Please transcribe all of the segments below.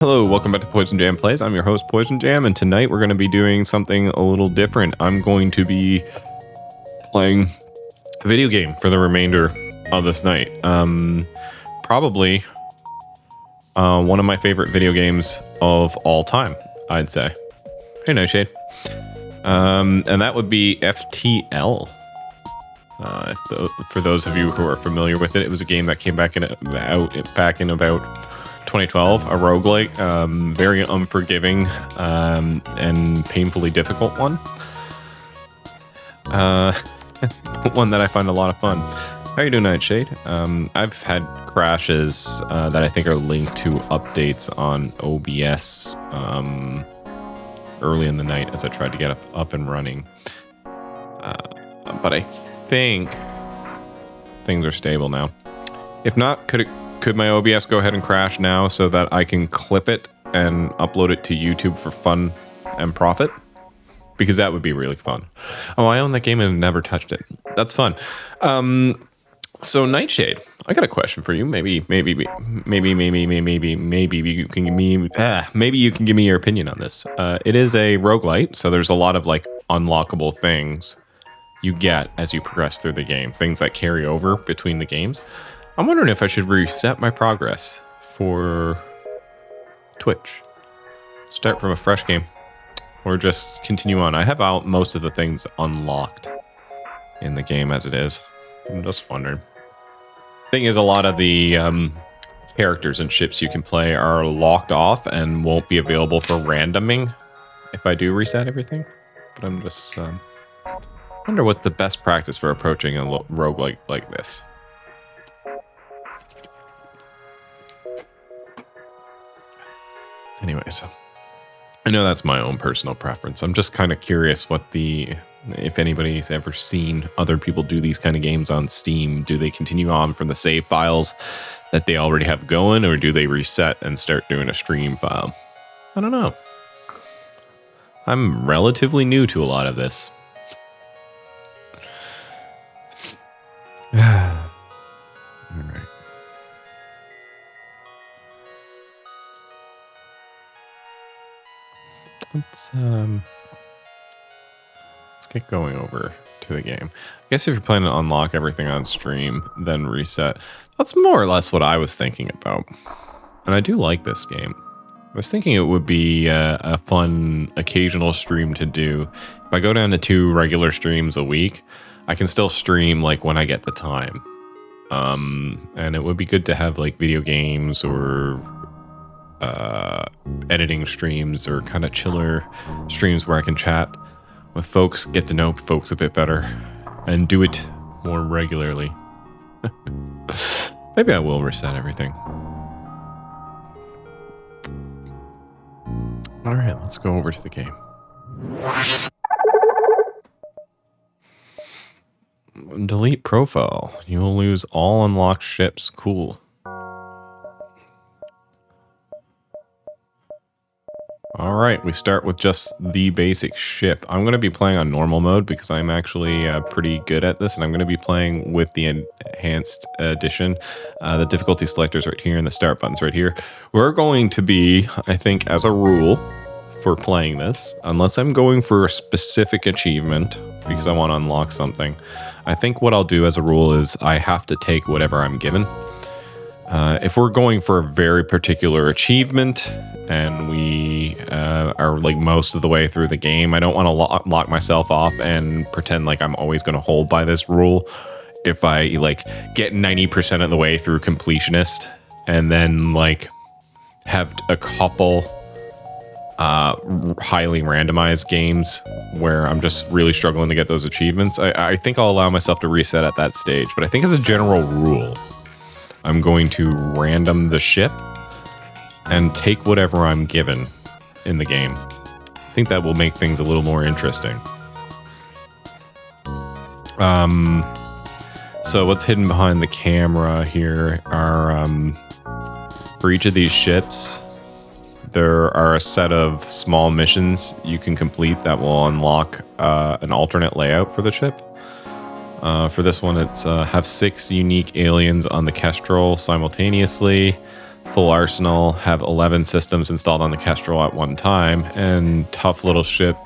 Hello, welcome back to PoizenJam Plays. I'm your host, PoizenJam, and tonight we're going to be doing something a little different. I'm going to be playing a video game for the remainder of this night. Probably one of my favorite video games of all time, I'd say. Hey, Nightshade. And that would be FTL. For those of you who are familiar with it, it was a game that came back in about 2012, a roguelike, very unforgiving and painfully difficult one. One that I find a lot of fun. How are you doing, Nightshade? I've had crashes that I think are linked to updates on OBS early in the night as I tried to get up and running. But I think things are stable now. If not, could my OBS go ahead and crash now so that I can clip it and upload it to YouTube for fun and profit? Because that would be really fun. Oh, I own that game and never touched it. That's fun. So Nightshade, I got a question for you. Maybe you can give me your opinion on this. It is a roguelite, so there's a lot of like unlockable things you get as you progress through the game, things that carry over between the games. I'm wondering if I should reset my progress for Twitch. Start from a fresh game. Or just continue on. I have out most of the things unlocked in the game as it is. I'm just wondering. Thing is, a lot of the characters and ships you can play are locked off and won't be available for randoming if I do reset everything. But I'm just wonder what's the best practice for approaching a roguelike like this. Anyways, I know that's my own personal preference. I'm just kind of curious if anybody's ever seen other people do these kind of games on Steam. Do they continue on from the save files that they already have going, or do they reset and start doing a stream file? I don't know. I'm relatively new to a lot of this. All right. Let's get going over to the game. I guess if you're planning to unlock everything on stream, then reset. That's more or less what I was thinking about. And I do like this game. I was thinking it would be a fun occasional stream to do. If I go down to 2 regular streams a week, I can still stream like when I get the time. And it would be good to have like video games or editing streams or kind of chiller streams where I can chat with folks, get to know folks a bit better, and do it more regularly. Maybe I will reset everything. All right, let's go over to the game. Delete profile. You'll lose all unlocked ships. Cool. All right, we start with just the basic ship. I'm going to be playing on normal mode because I'm actually pretty good at this, and I'm going to be playing with the enhanced edition. The difficulty selectors right here and the start buttons right here. We're going to be, I think, as a rule for playing this, unless I'm going for a specific achievement because I want to unlock something, I think what I'll do as a rule is I have to take whatever I'm given. If we're going for a very particular achievement and we are like most of the way through the game, I don't want to lock myself off and pretend like I'm always going to hold by this rule. If I like get 90% of the way through completionist and then like have a couple highly randomized games where I'm just really struggling to get those achievements, I think I'll allow myself to reset at that stage. But I think as a general rule, I'm going to random the ship and take whatever I'm given in the game. I think that will make things a little more interesting. So what's hidden behind the camera here are, for each of these ships, there are a set of small missions you can complete that will unlock an alternate layout for the ship. For this one, it's have 6 unique aliens on the Kestral simultaneously, full arsenal, have 11 systems installed on the Kestral at one time, and tough little ship,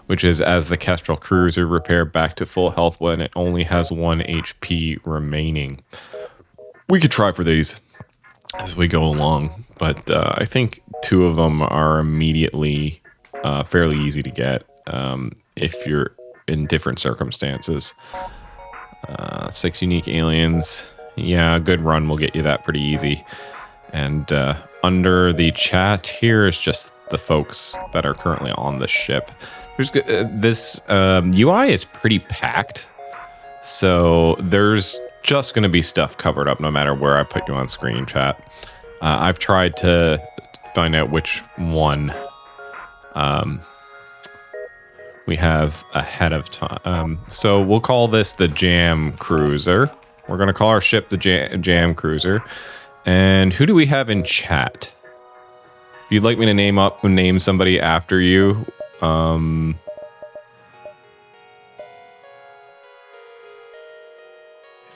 which is as the Kestral cruiser, repair back to full health when it only has 1 HP remaining. We could try for these as we go along, but I think 2 of them are immediately fairly easy to get if you're in different circumstances. 6 unique aliens. Yeah, a good run will get you that pretty easy. And under the chat here is just the folks that are currently on the ship. There's this UI is pretty packed, so there's just going to be stuff covered up no matter where I put you on screen, chat. I've tried to find out which one we have ahead of time. So we'll call this the Jam Cruiser. We're going to call our ship the Jam Cruiser. And who do we have in chat? If you'd like me to name somebody after you, if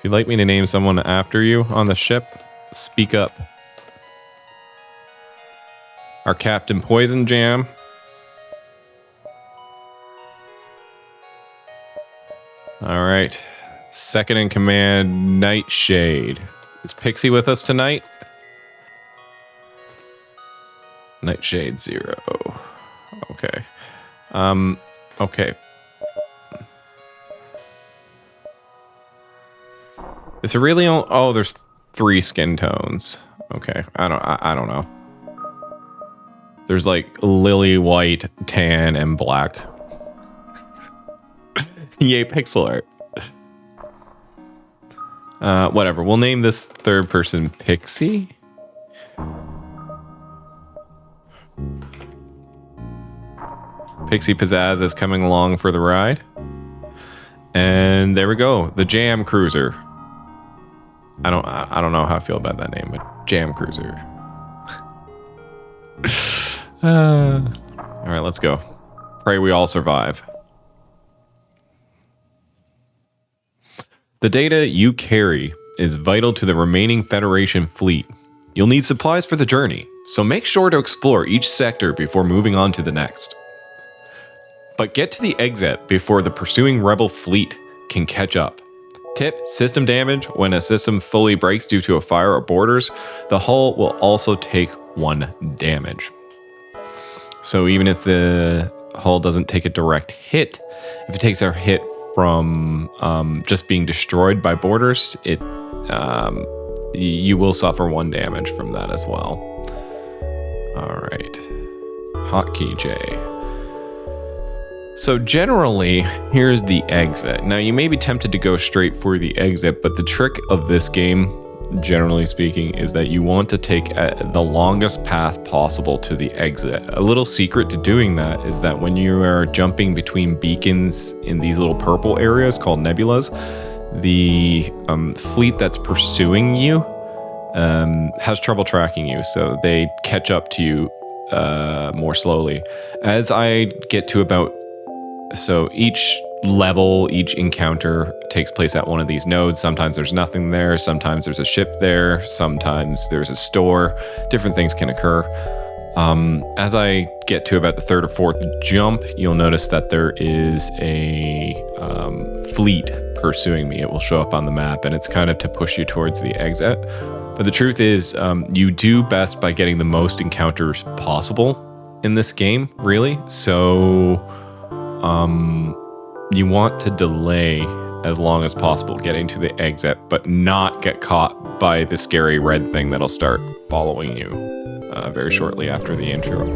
you'd like me to name someone after you on the ship, speak up. Our captain, PoizenJam. All right. Second in command, Nightshade. Is Pixie with us tonight? Nightshade 0. Okay. Okay. Is it really only... Oh, there's 3 skin tones. Okay. I don't know. There's like lily white, tan, and black. Yay, pixel art. Whatever. We'll name this third person Pixie. Pixie Pizzazz is coming along for the ride. And there we go. The Jam Cruiser. I don't know how I feel about that name, but Jam Cruiser. All right, let's go. Pray we all survive. The data you carry is vital to the remaining Federation fleet. You'll need supplies for the journey, so make sure to explore each sector before moving on to the next. But get to the exit before the pursuing Rebel fleet can catch up. Tip, system damage. When a system fully breaks due to a fire or boarders, the hull will also take 1 damage. So even if the hull doesn't take a direct hit, if it takes a hit from just being destroyed by boarders, you will suffer 1 damage from that as well. All right. Hotkey J. So generally, here's the exit. Now you may be tempted to go straight for the exit, but the trick of this game, generally speaking, is that you want to take the longest path possible to the exit. A little secret to doing that is that when you are jumping between beacons in these little purple areas called nebulas, the fleet that's pursuing you has trouble tracking you, so they catch up to you more slowly. As I get to about... So each level, each encounter takes place at one of these nodes. Sometimes there's nothing there, sometimes there's a ship there, sometimes there's a store. Different things can occur. As I get to about the 3rd or 4th jump, you'll notice that there is a fleet pursuing me. It will show up on the map, and it's kind of to push you towards the exit. But the truth is, you do best by getting the most encounters possible in this game, really. So you want to delay as long as possible getting to the exit, but not get caught by the scary red thing that'll start following you very shortly after the intro.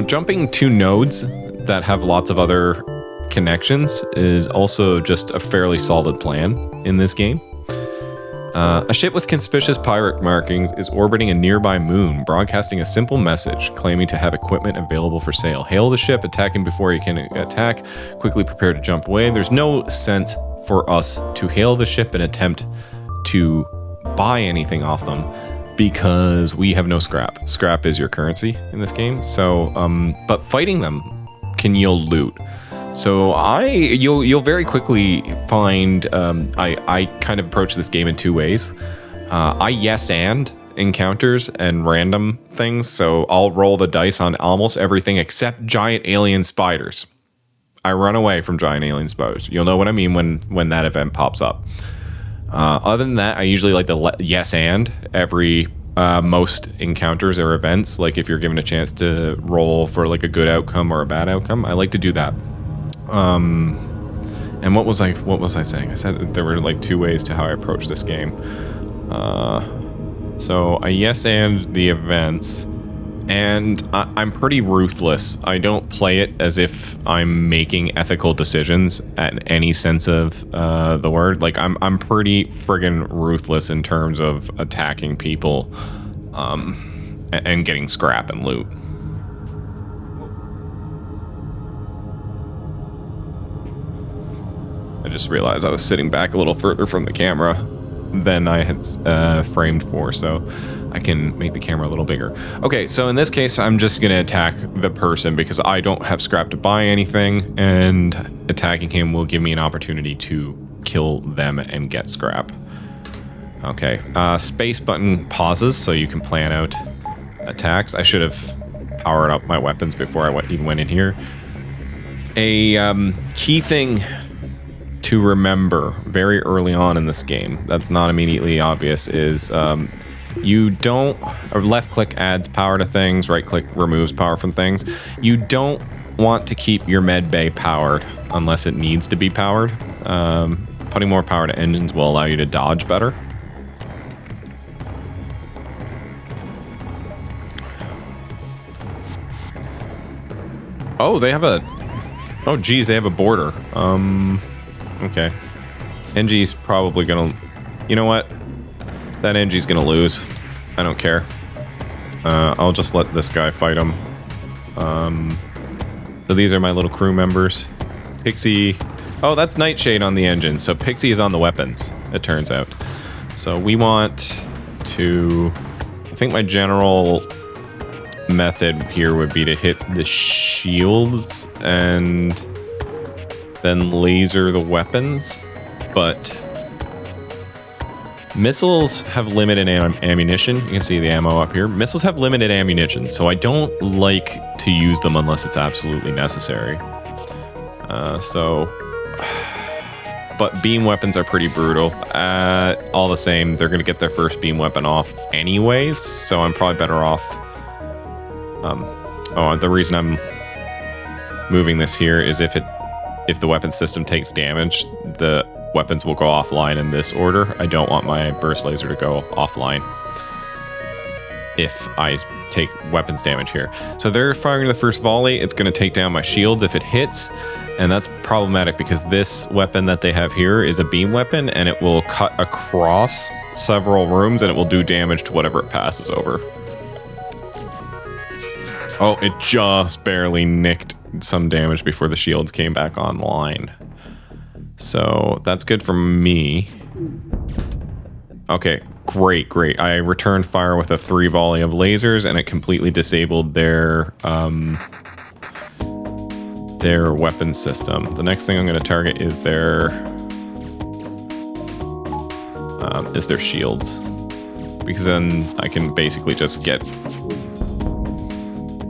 Jumping to nodes that have lots of other connections is also just a fairly solid plan in this game. A ship with conspicuous pirate markings is orbiting a nearby moon, broadcasting a simple message claiming to have equipment available for sale. Hail the ship, attack him before he can attack, quickly prepare to jump away. There's no sense for us to hail the ship and attempt to buy anything off them because we have no scrap. Scrap is your currency in this game. So, but fighting them can yield loot. So you'll very quickly find, I kind of approach this game in 2 ways. I yes and encounters and random things. So I'll roll the dice on almost everything except giant alien spiders. I run away from giant alien spiders. You'll know what I mean when that event pops up. Other than that, I usually like to yes and every most encounters or events. Like if you're given a chance to roll for like a good outcome or a bad outcome, I like to do that. And what was I saying? I said that there were like 2 ways to how I approach this game. So I yes and the events, and I'm pretty ruthless. I don't play it as if I'm making ethical decisions at any sense of the word. Like I'm pretty friggin' ruthless in terms of attacking people and getting scrap and loot. I just realized I was sitting back a little further from the camera than I had framed for, so I can make the camera a little bigger. Okay, so in this case, I'm just going to attack the person because I don't have scrap to buy anything, and attacking him will give me an opportunity to kill them and get scrap. Okay, space button pauses so you can plan out attacks. I should have powered up my weapons before I even went in here. A key thing to remember very early on in this game that's not immediately obvious is you don't, or left click adds power to things, right click removes power from things. You don't want to keep your med bay powered unless it needs to be powered. Putting more power to engines will allow you to dodge better. Oh, they have a, oh geez, they have a border. Okay. Engi's probably gonna... You know what? That Engi's gonna lose. I don't care. I'll just let this guy fight him. So these are my little crew members. Pixie... Oh, that's Nightshade on the engine. So Pixie is on the weapons, it turns out. So we want to... I think my general method here would be to hit the shields and then laser the weapons, but missiles have limited ammunition. You can see the ammo up here. Missiles have limited ammunition, so I don't like to use them unless it's absolutely necessary. But beam weapons are pretty brutal. All the same, they're gonna get their first beam weapon off anyways, so I'm probably better off. The reason I'm moving this here is if the weapon system takes damage, the weapons will go offline in this order. I don't want my burst laser to go offline if I take weapons damage here. So they're firing the first volley. It's going to take down my shields if it hits, and that's problematic because this weapon that they have here is a beam weapon, and it will cut across several rooms, and it will do damage to whatever it passes over. Oh, it just barely nicked some damage before the shields came back online. So that's good for me. Okay, great. I returned fire with a 3 volley of lasers, and it completely disabled their weapon system. The next thing I'm going to target is their shields, because then I can basically just get,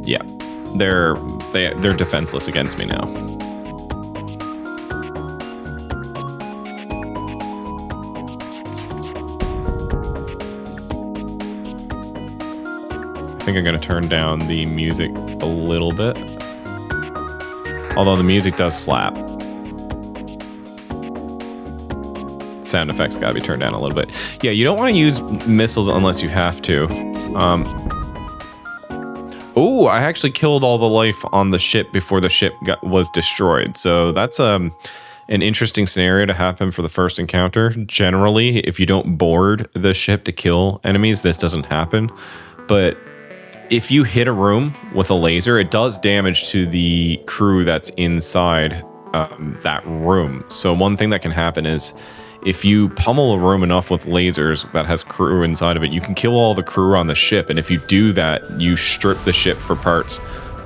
yeah, they're defenseless against me now. I think I'm going to turn down the music a little bit. Although the music does slap. Sound effects got to be turned down a little bit. Yeah, you don't want to use missiles unless you have to. Oh, I actually killed all the life on the ship before the ship was destroyed. So that's an interesting scenario to happen for the first encounter. Generally, if you don't board the ship to kill enemies, this doesn't happen. But if you hit a room with a laser, it does damage to the crew that's inside that room. So one thing that can happen is if you pummel a room enough with lasers that has crew inside of it, you can kill all the crew on the ship. And if you do that, you strip the ship for parts.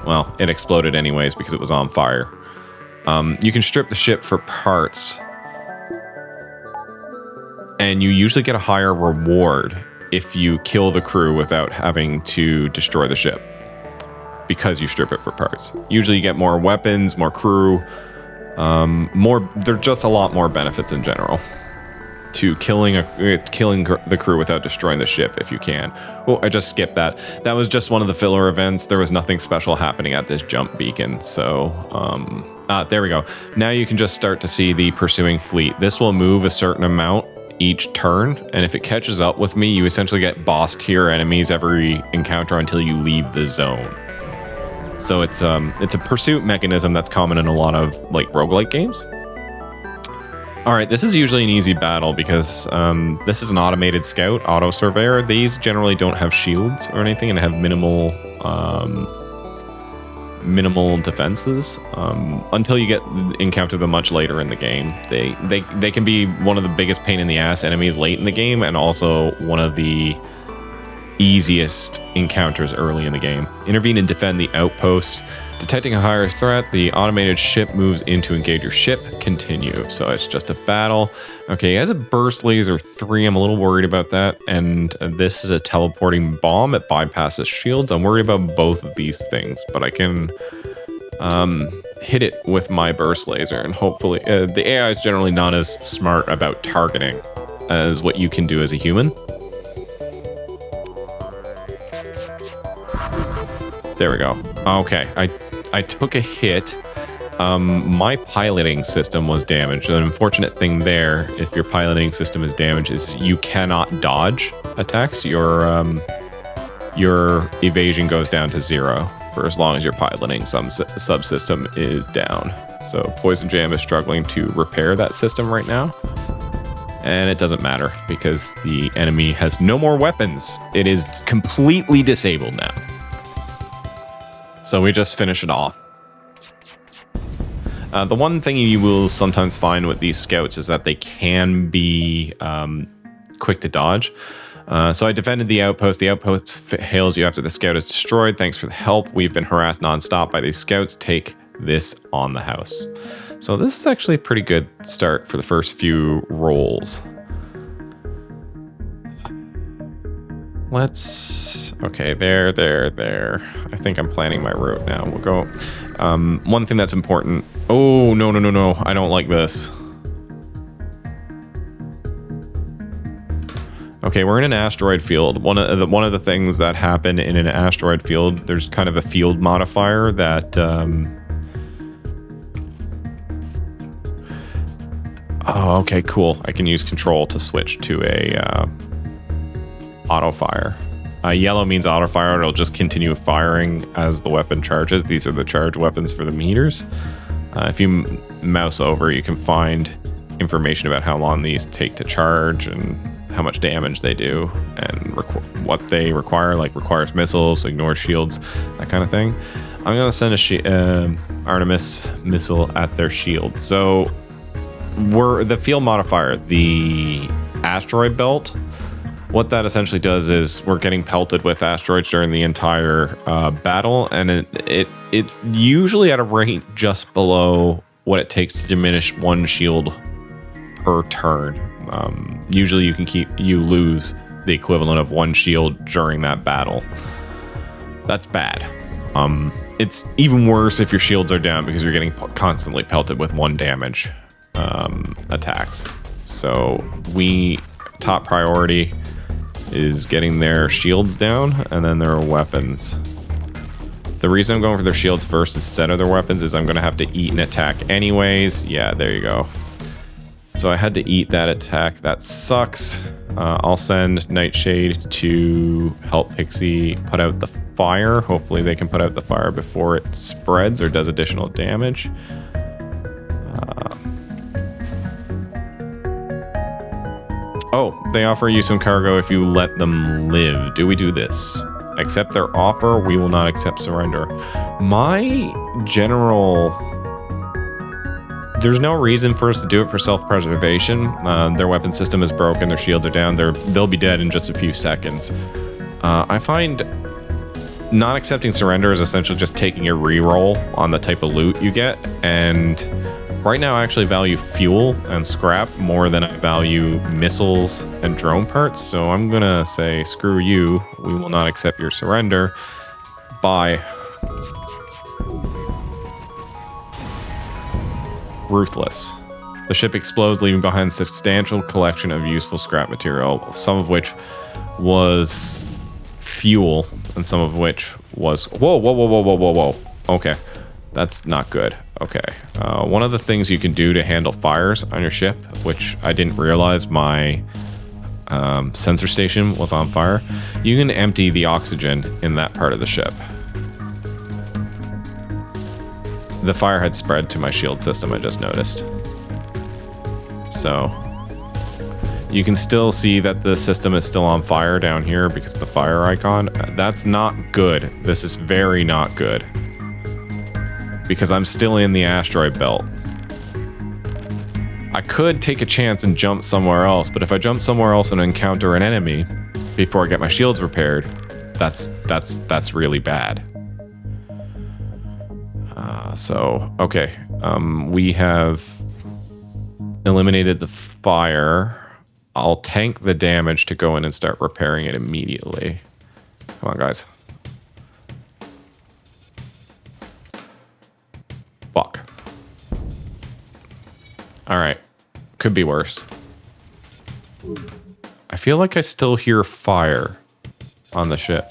Well, it exploded anyways because it was on fire. You can strip the ship for parts, and you usually get a higher reward if you kill the crew without having to destroy the ship, because you strip it for parts. Usually you get more weapons, more crew, there're just a lot more benefits in general to killing the crew without destroying the ship if you can. Oh, I just skipped that. That was just one of the filler events. There was nothing special happening at this jump beacon. So, there we go. Now you can just start to see the pursuing fleet. This will move a certain amount each turn, and if it catches up with me, you essentially get boss tier enemies every encounter until you leave the zone. So it's a pursuit mechanism that's common in a lot of like roguelike games. All right, this is usually an easy battle because this is an automated scout, auto surveyor. These generally don't have shields or anything and have minimal defenses until you encounter them much later in the game. They can be one of the biggest pain in the ass enemies late in the game, and also one of the easiest encounters early in the game. Intervene and defend the outpost. Detecting a higher threat, the automated ship moves in to engage your ship. Continue. So it's just a battle. Okay, he has a burst laser 3. I'm a little worried about that. And this is a teleporting bomb. It bypasses shields. I'm worried about both of these things, but I can hit it with my burst laser, and hopefully the AI is generally not as smart about targeting as what you can do as a human. There we go. Okay, I took a hit. My piloting system was damaged. An unfortunate thing there, if your piloting system is damaged, is you cannot dodge attacks. Your evasion goes down to 0 for as long as your piloting subsystem is down. So PoizenJam is struggling to repair that system right now. And it doesn't matter because the enemy has no more weapons. It is completely disabled now. So we just finish it off. The one thing you will sometimes find with these scouts is that they can be quick to dodge. So I defended the outpost. The outpost hails you after the scout is destroyed. Thanks for the help. We've been harassed nonstop by these scouts. Take this on the house. So this is actually a pretty good start for the first few rolls. Okay, there. I think I'm planning my route now. We'll go. One thing that's important. Oh, no. I don't like this. Okay, we're in an asteroid field. One of the things that happen in an asteroid field, there's kind of a field modifier that... Oh, okay, cool. I can use control to switch to a auto fire. Yellow means auto fire. It'll just continue firing as the weapon charges. These are the charge weapons for the meters. If you mouse over, you can find information about how long these take to charge and how much damage they do and what they require, like requires missiles, ignores shields, that kind of thing. I'm going to send a Artemis missile at their shield. So we're the field modifier, the asteroid belt. What that essentially does is we're getting pelted with asteroids during the entire battle, and it's usually at a rate just below what it takes to diminish one shield per turn. Usually you lose the equivalent of one shield during that battle. That's bad. It's even worse if your shields are down because you're getting constantly pelted with 1 damage attacks. So top priority is getting their shields down and then their weapons. The reason I'm going for their shields first instead of their weapons is I'm going to have to eat an attack anyways. Yeah, there you go. So I had to eat that attack. That sucks. I'll send Nightshade to help Pixie put out the fire. Hopefully they can put out the fire before it spreads or does additional damage. Oh, they offer you some cargo if you let them live. Do we do this? Accept their offer. We will not accept surrender. My general... There's no reason for us to do it for self-preservation. Their weapon system is broken. Their shields are down. They'll be dead in just a few seconds. I find not accepting surrender is essentially just taking a reroll on the type of loot you get and Right now I actually value fuel and scrap more than I value missiles and drone parts, so I'm gonna say screw you, we will not accept your surrender. Bye. Ruthless. The ship explodes, leaving behind a substantial collection of useful scrap material, some of which was fuel and some of which was... Whoa, whoa, whoa, whoa, whoa, whoa, whoa. Okay. That's not good. Okay. One of the things you can do to handle fires on your ship, which I didn't realize my sensor station was on fire, you can empty the oxygen in that part of the ship. The fire had spread to my shield system, I just noticed. So you can still see that the system is still on fire down here because of the fire icon. That's not good. This is very not good. Because I'm still in the asteroid belt. I could take a chance and jump somewhere else, but if I jump somewhere else and encounter an enemy before I get my shields repaired, that's really bad. Okay. We have eliminated the fire. I'll tank the damage to go in and start repairing it immediately. Come on, guys. Fuck. Alright. Could be worse. I feel like I still hear fire on the ship.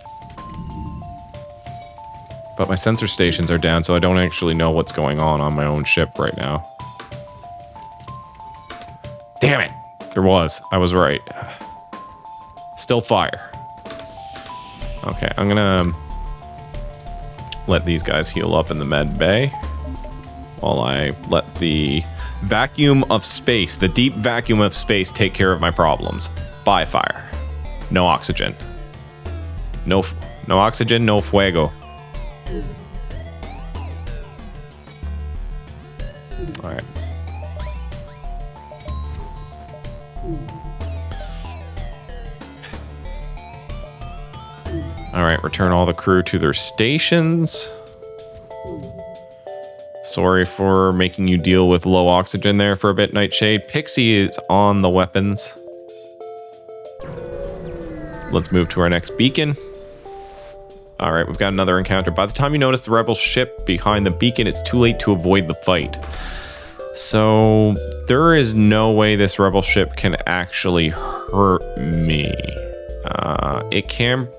But my sensor stations are down, so I don't actually know what's going on my own ship right now. Damn it! There was. I was right. Still fire. Okay, I'm gonna let these guys heal up in the med bay. While I let the vacuum of space, the deep vacuum of space, take care of my problems. Bye, fire. No oxygen. No oxygen, no fuego. All right. All right, return all the crew to their stations. Sorry for making you deal with low oxygen there for a bit, Nightshade. Pixie is on the weapons. Let's move to our next beacon. All right, we've got another encounter. By the time you notice the rebel ship behind the beacon, it's too late to avoid the fight. So there is no way this rebel ship can actually hurt me. It can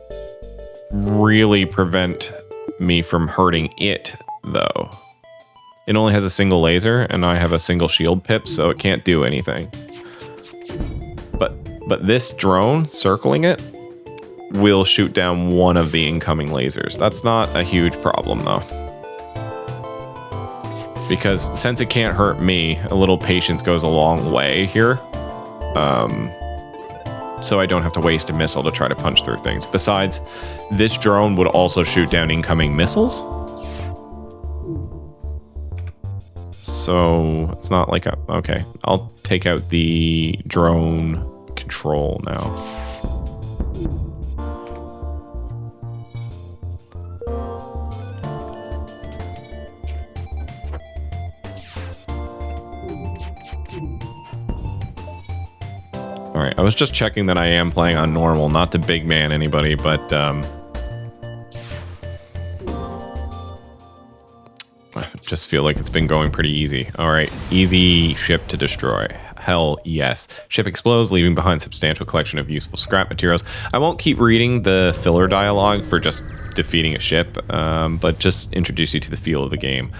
really prevent me from hurting it, though. It only has a single laser, and I have a single shield pip, so it can't do anything. But this drone circling it will shoot down one of the incoming lasers. That's not a huge problem, though. Because since it can't hurt me, a little patience goes a long way here. So I don't have to waste a missile to try to punch through things. Besides, this drone would also shoot down incoming missiles. So it's not like a... Okay, I'll take out the drone control now. Alright, I was just checking that I am playing on normal, not to big man anybody, but I just feel like it's been going pretty easy. Alright, easy ship to destroy. Hell yes. Ship explodes, leaving behind a substantial collection of useful scrap materials. I won't keep reading the filler dialogue for just defeating a ship, but just introduce you to the feel of the game.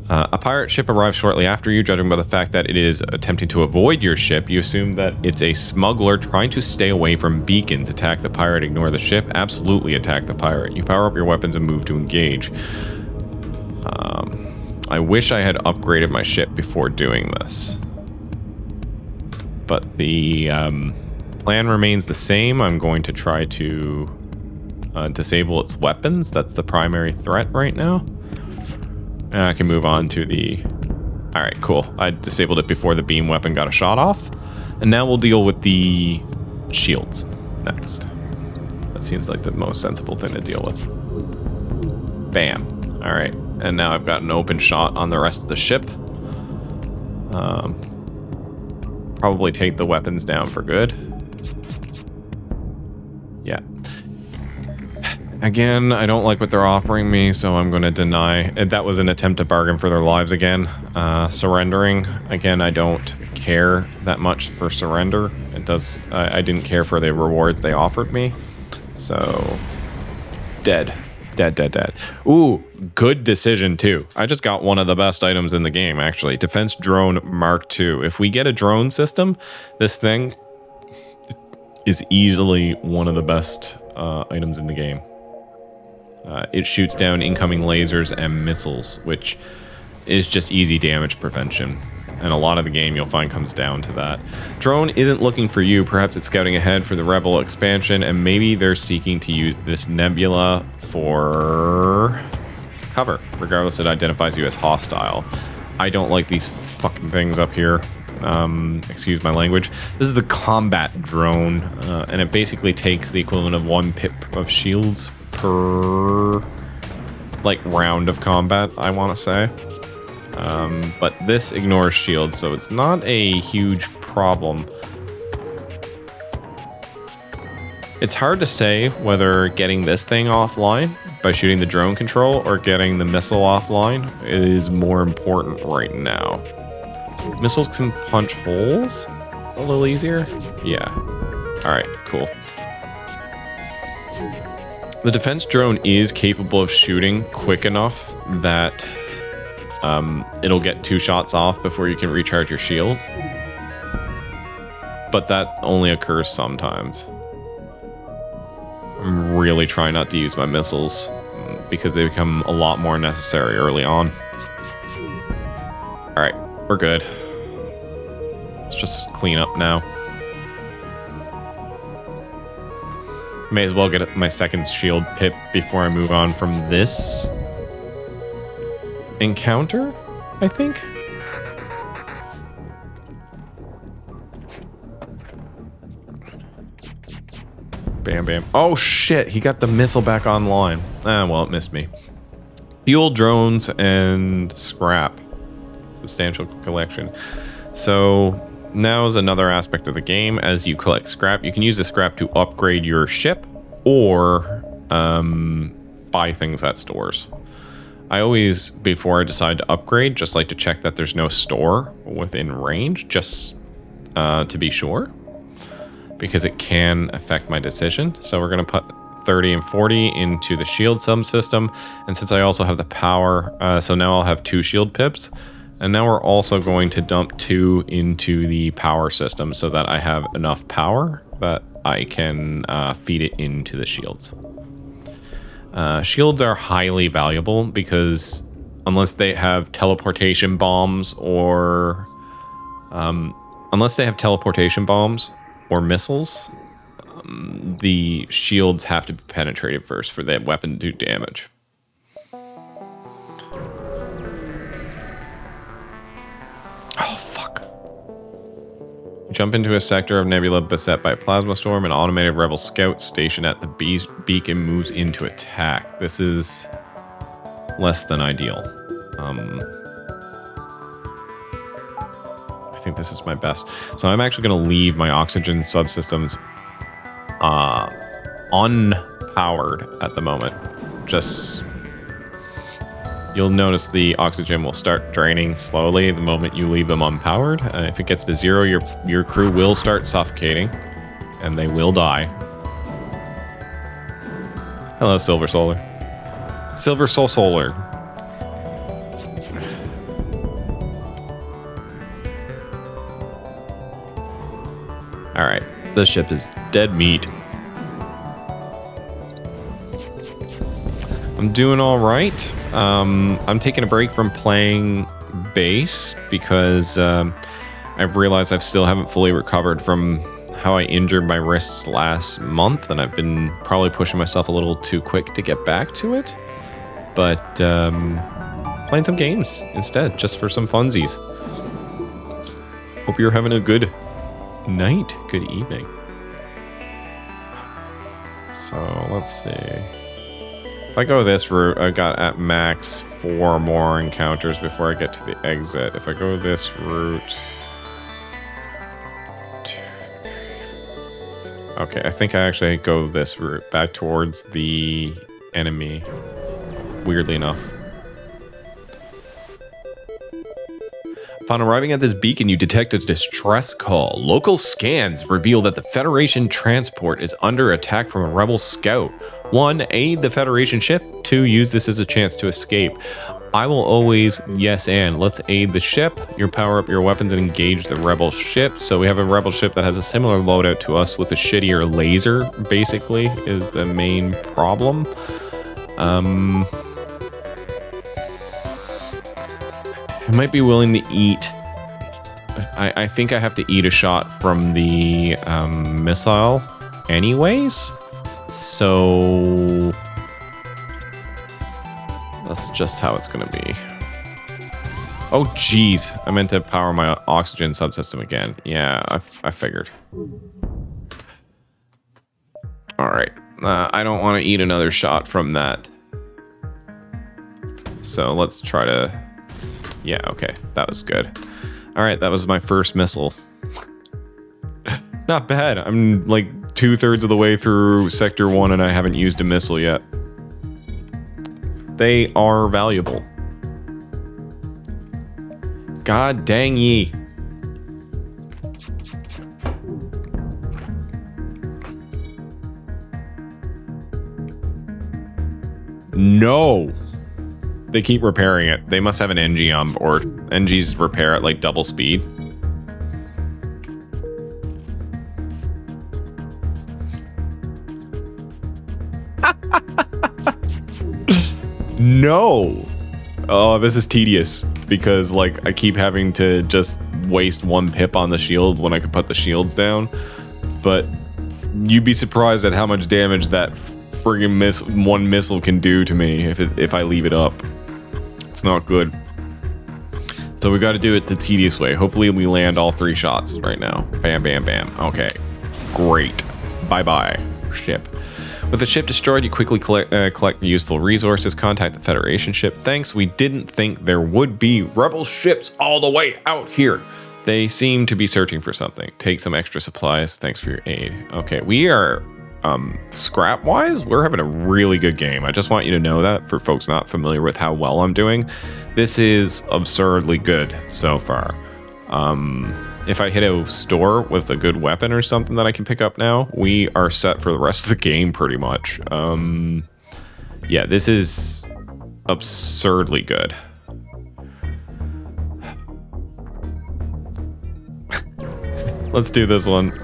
A pirate ship arrives shortly after you. Judging by the fact that it is attempting to avoid your ship, you assume that it's a smuggler trying to stay away from beacons. Attack the pirate, ignore the ship. Absolutely attack the pirate. You power up your weapons and move to engage. I wish I had upgraded my ship before doing this. But the plan remains the same. I'm going to try to disable its weapons. That's the primary threat right now. And I can move on to the... Alright, cool. I disabled it before the beam weapon got a shot off. And now we'll deal with the shields next. That seems like the most sensible thing to deal with. Bam. Alright. And now I've got an open shot on the rest of the ship. Probably take the weapons down for good. Yeah. Again, I don't like what they're offering me, so I'm going to deny. That was an attempt to bargain for their lives again. Surrendering. Again, I don't care that much for surrender. It does. I didn't care for the rewards they offered me. So, dead. Dead. Ooh, good decision too. I just got one of the best items in the game, actually. Defense Drone Mark II. If we get a drone system, this thing is easily one of the best items in the game. It shoots down incoming lasers and missiles, which is just easy damage prevention. And a lot of the game you'll find comes down to that. Drone isn't looking for you. Perhaps it's scouting ahead for the Rebel expansion, and maybe they're seeking to use this Nebula for cover. Regardless, it identifies you as hostile. I don't like these fucking things up here. Excuse my language. This is a combat drone, and it basically takes the equivalent of 1 pip of shields per like round of combat, I want to say. But this ignores shields, so it's not a huge problem. It's hard to say whether getting this thing offline by shooting the drone control or getting the missile offline is more important right now. Missiles can punch holes a little easier. Yeah. Alright, cool. The defense drone is capable of shooting quick enough that it'll get 2 shots off before you can recharge your shield. But that only occurs sometimes. I'm really trying not to use my missiles because they become a lot more necessary early on. Alright, we're good. Let's just clean up now. May as well get my second shield pip before I move on from this encounter, I think. Bam, bam. Oh, shit. He got the missile back online. Ah, well, it missed me. Fuel, drones, and scrap. Substantial collection. So now is another aspect of the game. As you collect scrap, you can use the scrap to upgrade your ship or buy things at stores. I always, before I decide to upgrade, just like to check that there's no store within range, just to be sure, because it can affect my decision. So we're going to put 30 and 40 into the shield subsystem, and since I also have the power, so now I'll have 2 shield pips, and now we're also going to dump 2 into the power system so that I have enough power that I can feed it into the shields. Shields are highly valuable because unless they have teleportation bombs or missiles, the shields have to be penetrated first for that weapon to do damage. Oh, fuck. Jump into a sector of Nebula beset by a plasma storm. An automated rebel scout stationed at the beacon moves in to attack. This is less than ideal. I think this is my best. So I'm actually going to leave my oxygen subsystems unpowered at the moment. Just... You'll notice the oxygen will start draining slowly the moment you leave them unpowered. If it gets to 0, your crew will start suffocating, and they will die. Hello, Silver Solar. Silver Soul Solar. Alright, this ship is dead meat. I'm doing all right. I'm taking a break from playing base because I've realized I still haven't fully recovered from how I injured my wrists last month, and I've been probably pushing myself a little too quick to get back to it. But playing some games instead, just for some funsies. Hope you're having a good night, good evening. So let's see. If I go this route, I got at max 4 more encounters before I get to the exit. If I go this route... 2, 3... Okay, I think I actually go this route, back towards the enemy, weirdly enough. Upon arriving at this beacon, you detect a distress call. Local scans reveal that the Federation transport is under attack from a rebel scout. 1. Aid the Federation ship. 2. Use this as a chance to escape. I will always yes and. Let's aid the ship. You power up your weapons and engage the rebel ship. So we have a rebel ship that has a similar loadout to us with a shittier laser, basically, is the main problem. I might be willing to eat. I think I have to eat a shot from the missile anyways. So that's just how it's going to be. Oh, geez. I meant to power my oxygen subsystem again. Yeah, I figured. All right. I don't want to eat another shot from that. So let's try to... Yeah, okay. That was good. All right, that was my first missile. Not bad. I'm like 2/3 of the way through Sector 1 and I haven't used a missile yet. They are valuable. God dang ye. No. They keep repairing it. They must have an Engi on board. Engi's repair at like double speed. No. Oh, this is tedious because like I keep having to just waste 1 pip on the shield when I could put the shields down. But you'd be surprised at how much damage that friggin' one missile can do to me if I leave it up. It's not good. So we got to do it the tedious way. Hopefully we land all 3 shots right now. Bam, bam, bam. Okay. Great. Bye-bye, ship. With the ship destroyed, you quickly collect useful resources. Contact the Federation ship. Thanks, we didn't think there would be rebel ships all the way out here. They seem to be searching for something. Take some extra supplies. Thanks for your aid. Okay, we are... scrap-wise, we're having a really good game. I just want you to know that for folks not familiar with how well I'm doing. This is absurdly good so far. If I hit a store with a good weapon or something that I can pick up now, we are set for the rest of the game pretty much. Yeah, this is absurdly good. Let's do this one.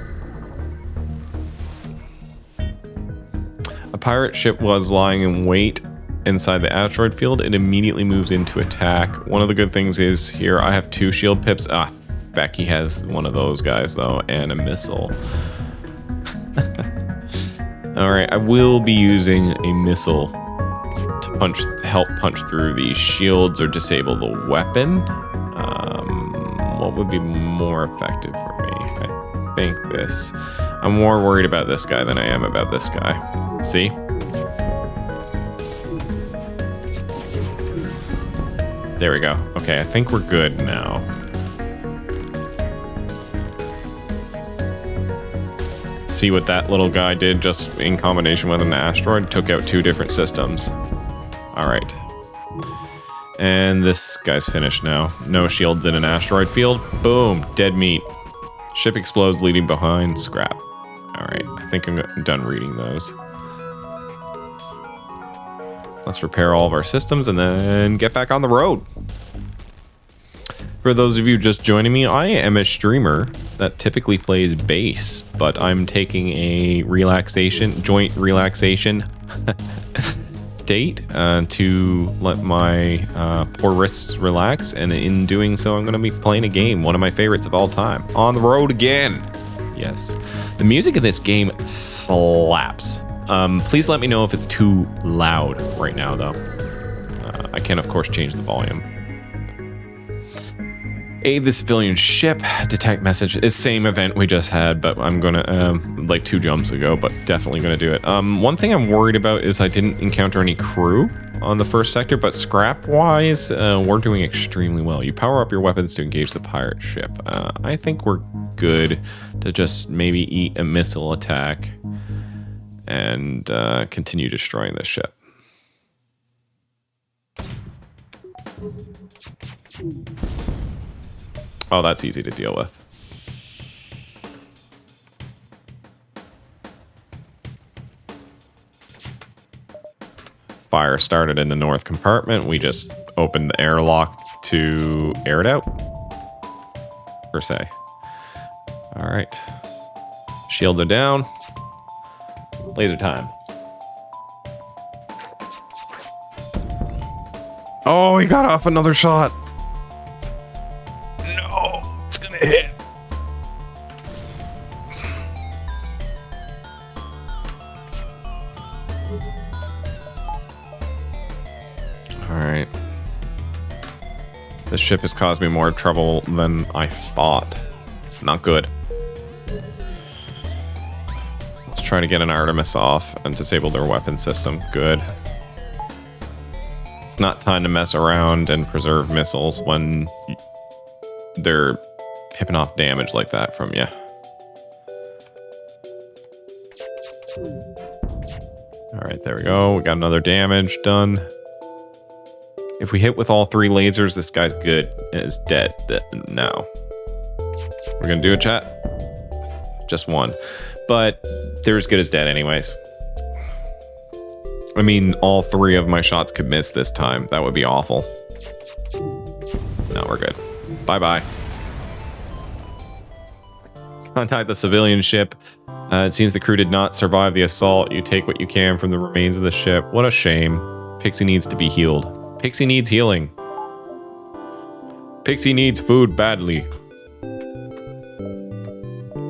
A pirate ship was lying in wait inside the asteroid field. It immediately moves into attack. One of the good things is here I have 2 shield pips. Ah, Becky has one of those guys though, and a missile. All right, I will be using a missile to help punch through these shields or disable the weapon. What would be more effective for me? I think this. I'm more worried about this guy than I am about this guy. See? There we go. Okay, I think we're good now. See what that little guy did just in combination with an asteroid? Took out 2 different systems. Alright. And this guy's finished now. No shields in an asteroid field. Boom. Dead meat. Ship explodes, leaving behind scrap. Alright, I think I'm done reading those. Let's repair all of our systems and then get back on the road. For those of you just joining me, I am a streamer that typically plays bass, but I'm taking a joint relaxation date to let my poor wrists relax, and in doing so, I'm going to be playing a game, one of my favorites of all time, On the Road Again. Yes. The music in this game slaps. Please let me know if it's too loud right now, though. I can, of course, change the volume. Aid the civilian ship. Detect message. It's same event we just had, but I'm gonna like 2 jumps ago, but definitely gonna do it. One thing I'm worried about is I didn't encounter any crew on the first sector, but scrap wise, we're doing extremely well. You power up your weapons to engage the pirate ship. I think we're good to just maybe eat a missile attack and continue destroying this ship. Oh, that's easy to deal with. Fire started in the north compartment. We just opened the airlock to air it out, per se. All right. Shields are down. Laser time. Oh, he got off another shot. No, it's gonna hit. All right. This ship has caused me more trouble than I thought. Not good. Let's try to get an Artemis off and disable their weapon system. Good. It's not time to mess around and preserve missiles when they're pipping off damage like that from you. All right, there we go. We got another damage done. If we hit with all 3 lasers, this guy's good. Is dead now. We're gonna do a chat. Just 1, but they're as good as dead anyways. I mean, all 3 of my shots could miss this time. That would be awful. No, we're good. Bye-bye. Contact the civilian ship. It seems the crew did not survive the assault. You take what you can from the remains of the ship. What a shame. Pixie needs to be healed. Pixie needs healing. Pixie needs food badly.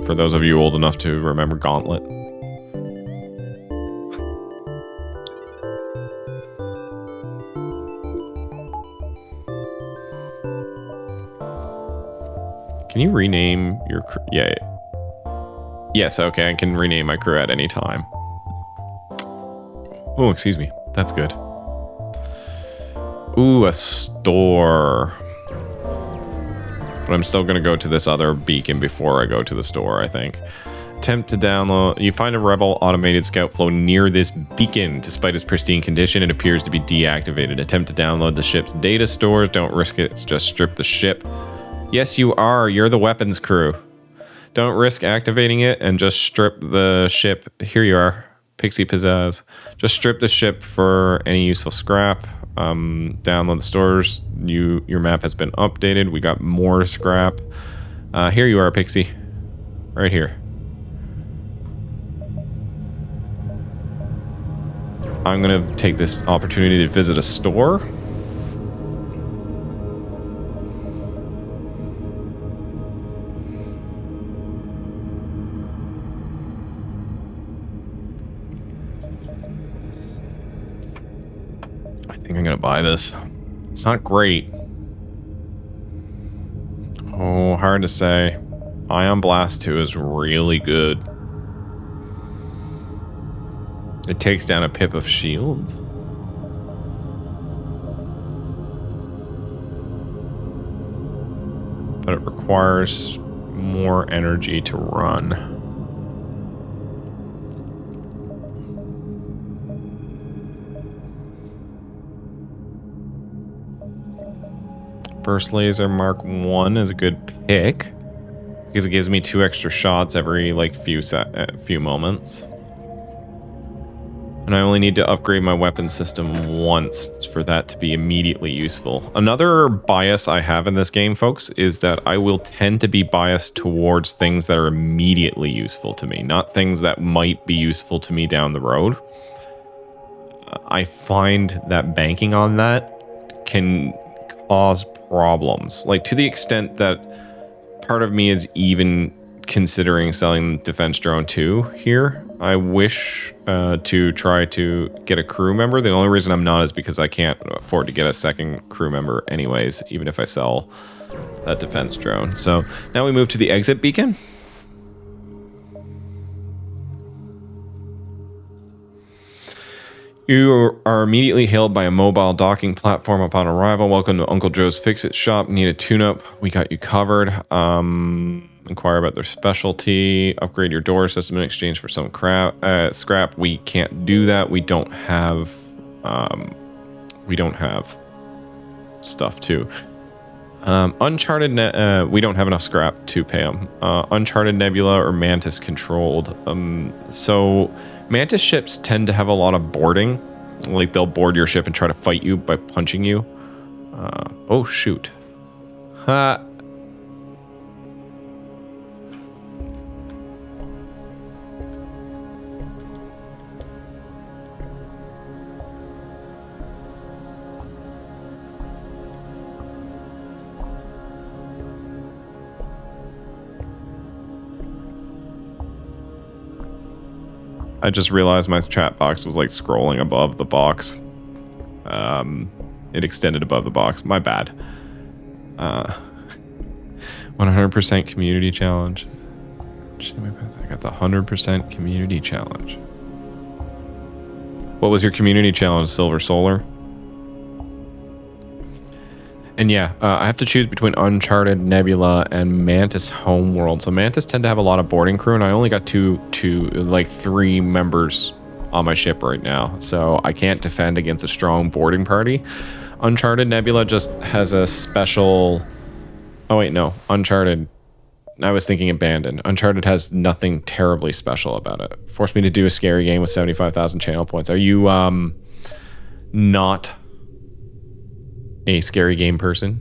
For those of you old enough to remember Gauntlet. Can you rename your crew? Yeah. Yes, okay, I can rename my crew at any time. Oh, excuse me. That's good. Ooh, a store. But I'm still gonna go to this other beacon before I go to the store, I think. Attempt to download. You find a rebel automated scout flow near this beacon. Despite its pristine condition, it appears to be deactivated. Attempt to download the ship's data stores. Don't risk it. Just strip the ship. Yes, you are. You're the weapons crew. Don't risk activating it and just strip the ship. Here you are. Pixie Pizzazz. Just strip the ship for any useful scrap. Download the stores. Your map has been updated. We got more scrap. Here you are, Pixie. Right here. I'm gonna take this opportunity to visit a store. I think I'm gonna buy this. It's not great. Oh, hard to say. Ion Blast 2 is really good. It takes down a pip of shields. But it requires more energy to run. Burst Laser Mark 1 is a good pick because it gives me 2 extra shots every like few moments. And I only need to upgrade my weapon system once for that to be immediately useful. Another bias I have in this game, folks, is that I will tend to be biased towards things that are immediately useful to me, not things that might be useful to me down the road. I find that banking on that can cause problems, like to the extent that part of me is even considering selling Defense Drone 2 here. I wish to try to get a crew member. The only reason I'm not is because I can't afford to get a second crew member anyways, even if I sell that defense drone. So now we move to the exit beacon. You are immediately hailed by a mobile docking platform upon arrival. Welcome to Uncle Joe's Fix-It Shop. Need a tune-up? We got you covered. Inquire about their specialty. Upgrade your door system in exchange for some scrap. We can't do that. We don't have stuff to. Uncharted. We don't have enough scrap to pay them. Uncharted, Nebula, or Mantis controlled. So Mantis ships tend to have a lot of boarding. Like they'll board your ship and try to fight you by punching you. Oh shoot. Ha. I just realized my chat box was like scrolling above the box. It extended above the box. My bad. 100% community challenge. I got the 100% community challenge. What was your community challenge, Silver Solar? And yeah, I have to choose between Uncharted, Nebula, and Mantis Homeworlds. So Mantis tend to have a lot of boarding crew, and I only got three members on my ship right now. So I can't defend against a strong boarding party. Uncharted, Nebula just has a special... Oh wait, no. Uncharted... I was thinking Abandoned. Uncharted has nothing terribly special about it. Forced me to do a scary game with 75,000 channel points. Are you, not... a scary game person?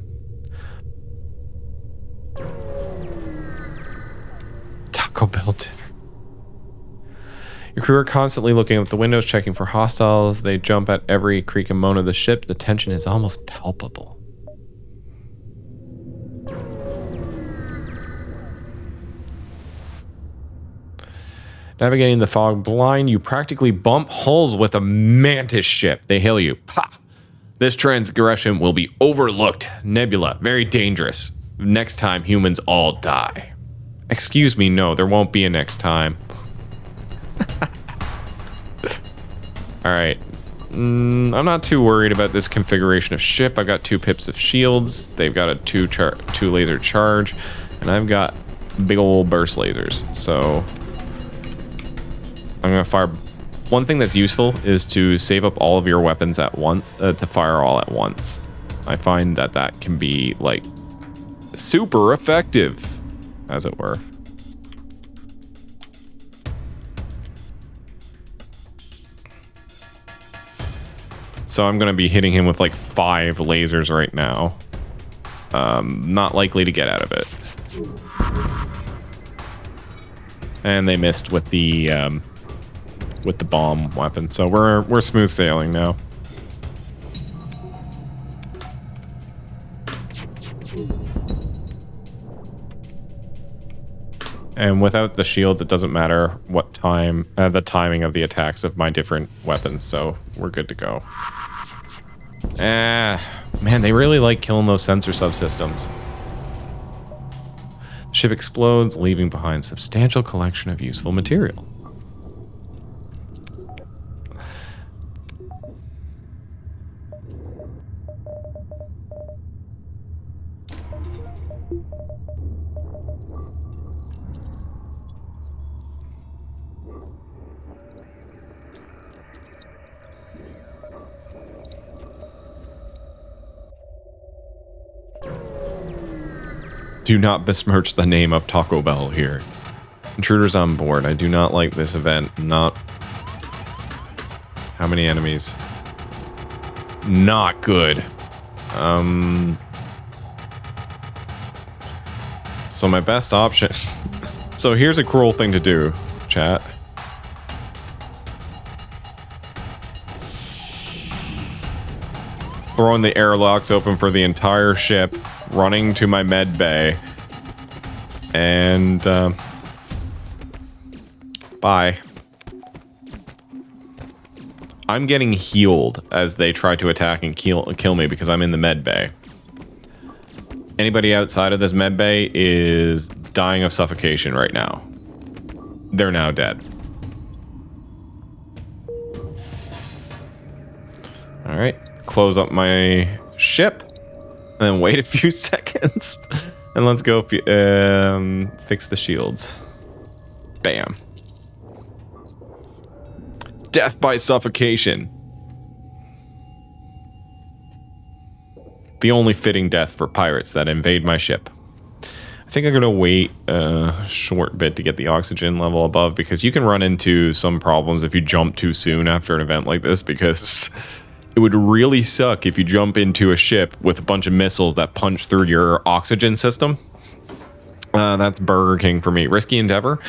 Taco Bell dinner. Your crew are constantly looking out the windows, checking for hostiles. They jump at every creak and moan of the ship. The tension is almost palpable. Navigating the fog blind, you practically bump hulls with a Mantis ship. They hail you. Pa! This transgression will be overlooked. Nebula, very dangerous. Next time, humans all die. Excuse me, no, there won't be a next time. Alright. I'm not too worried about this configuration of ship. I've got 2 pips of shields. They've got a 2 laser charge. And I've got big old burst lasers. So I'm going to fire... One thing that's useful is to save up all of your weapons at once, to fire all at once. I find that that can be, like, super effective, as it were. So I'm going to be hitting him with, like, 5 lasers right now. Not likely to get out of it. And they missed with the bomb weapon, so we're smooth sailing now. And without the shields, it doesn't matter what time, the timing of the attacks of my different weapons, so we're good to go. Man, they really like killing those sensor subsystems. The ship explodes, leaving behind a substantial collection of useful material. Do not besmirch the name of Taco Bell here. Intruders on board. I do not like this event. Not... How many enemies? Not good. So my best option... So here's a cruel thing to do, chat. Throwing the airlocks open for the entire ship, running to my med bay, and bye. I'm getting healed as they try to attack and kill me because I'm in the med bay. Anybody outside of this med bay is dying of suffocation right now. They're now dead. All right, close up my ship, and then wait a few seconds, and let's go fix the shields. Bam. Death by suffocation. The only fitting death for pirates that invade my ship. I think I'm gonna wait a short bit to get the oxygen level above, because you can run into some problems if you jump too soon after an event like this, because it would really suck if you jump into a ship with a bunch of missiles that punch through your oxygen system. That's Burger King for me. Risky endeavor.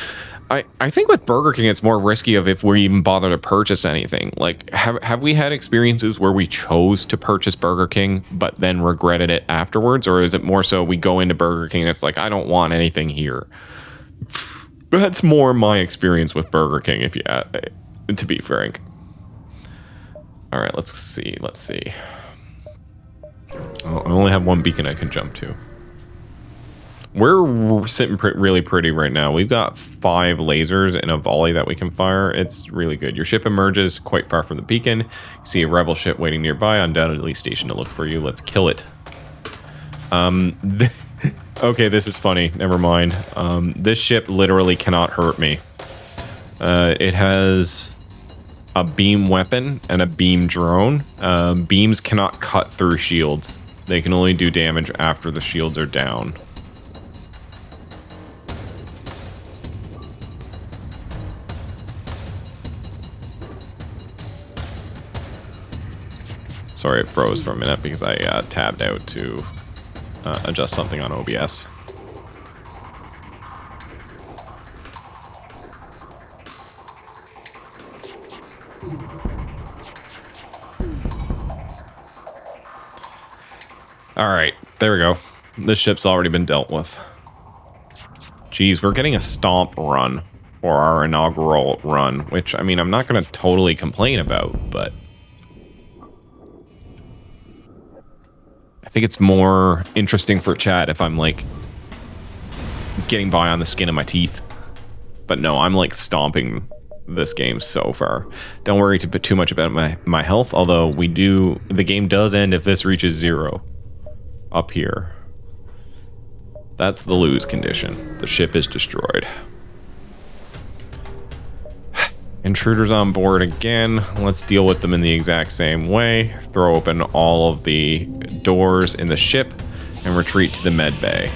I think with Burger King, it's more risky of if we even bother to purchase anything. Like, have we had experiences where we chose to purchase Burger King, but then regretted it afterwards? Or is it more so we go into Burger King and it's like, I don't want anything here? That's more my experience with Burger King, if you to be frank. All right, let's see. Oh, I only have one beacon I can jump to. We're sitting really pretty right now. We've got 5 lasers in a volley that we can fire. It's really good. Your ship emerges quite far from the beacon. You see a rebel ship waiting nearby, undoubtedly stationed to look for you. Let's kill it. Okay, this is funny. Never mind. This ship literally cannot hurt me. It has a beam weapon and a beam drone. Beams cannot cut through shields. They can only do damage after the shields are down. Sorry, it froze for a minute because I tabbed out to adjust something on OBS. All right, there we go. This ship's already been dealt with. Geez, we're getting a stomp run for our inaugural run, which, I mean, I'm not going to totally complain about, but I think it's more interesting for chat if I'm, like, getting by on the skin of my teeth. But no, I'm, like, stomping this game so far. Don't worry too much about my health, although the game does end if this reaches 0 up here. That's the lose condition. The ship is destroyed. Intruders on board again. Let's deal with them in the exact same way. Throw open all of the doors in the ship and retreat to the med bay.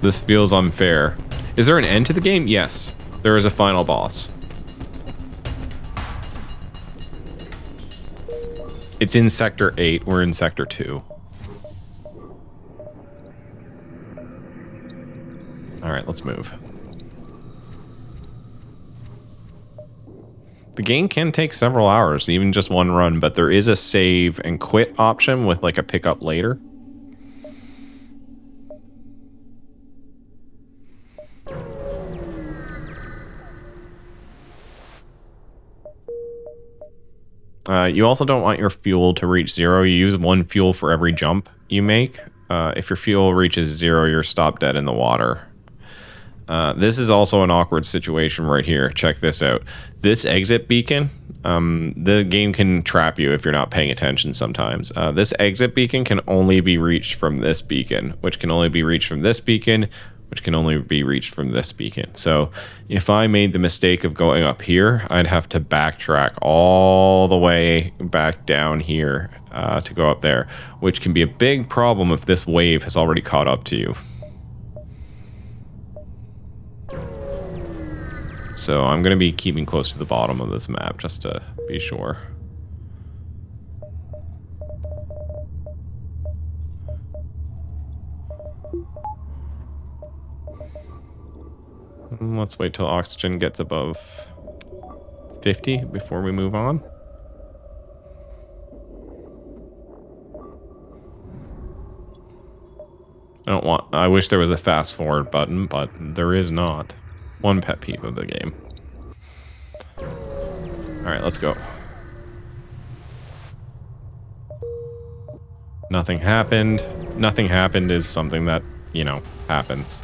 This feels unfair. Is there an end to the game? Yes. There is a final boss. It's in Sector 8. We're in Sector 2. Alright, let's move. The game can take several hours, even just one run, but there is a save and quit option with like a pickup later. You also don't want your fuel to reach 0. You use 1 fuel for every jump you make. If your fuel reaches 0, you're stopped dead in the water. This is also an awkward situation right here. Check this out. This exit beacon, the game can trap you if you're not paying attention sometimes. This exit beacon can only be reached from this beacon, which can only be reached from this beacon, which can only be reached from this beacon. So if I made the mistake of going up here, I'd have to backtrack all the way back down here to go up there, which can be a big problem if this wave has already caught up to you. So I'm going to be keeping close to the bottom of this map just to be sure. Let's wait till oxygen gets above 50 before we move on. I wish there was a fast forward button, but there is not. One pet peeve of the game. Alright, let's go. Nothing happened. Nothing happened is something that, you know, happens.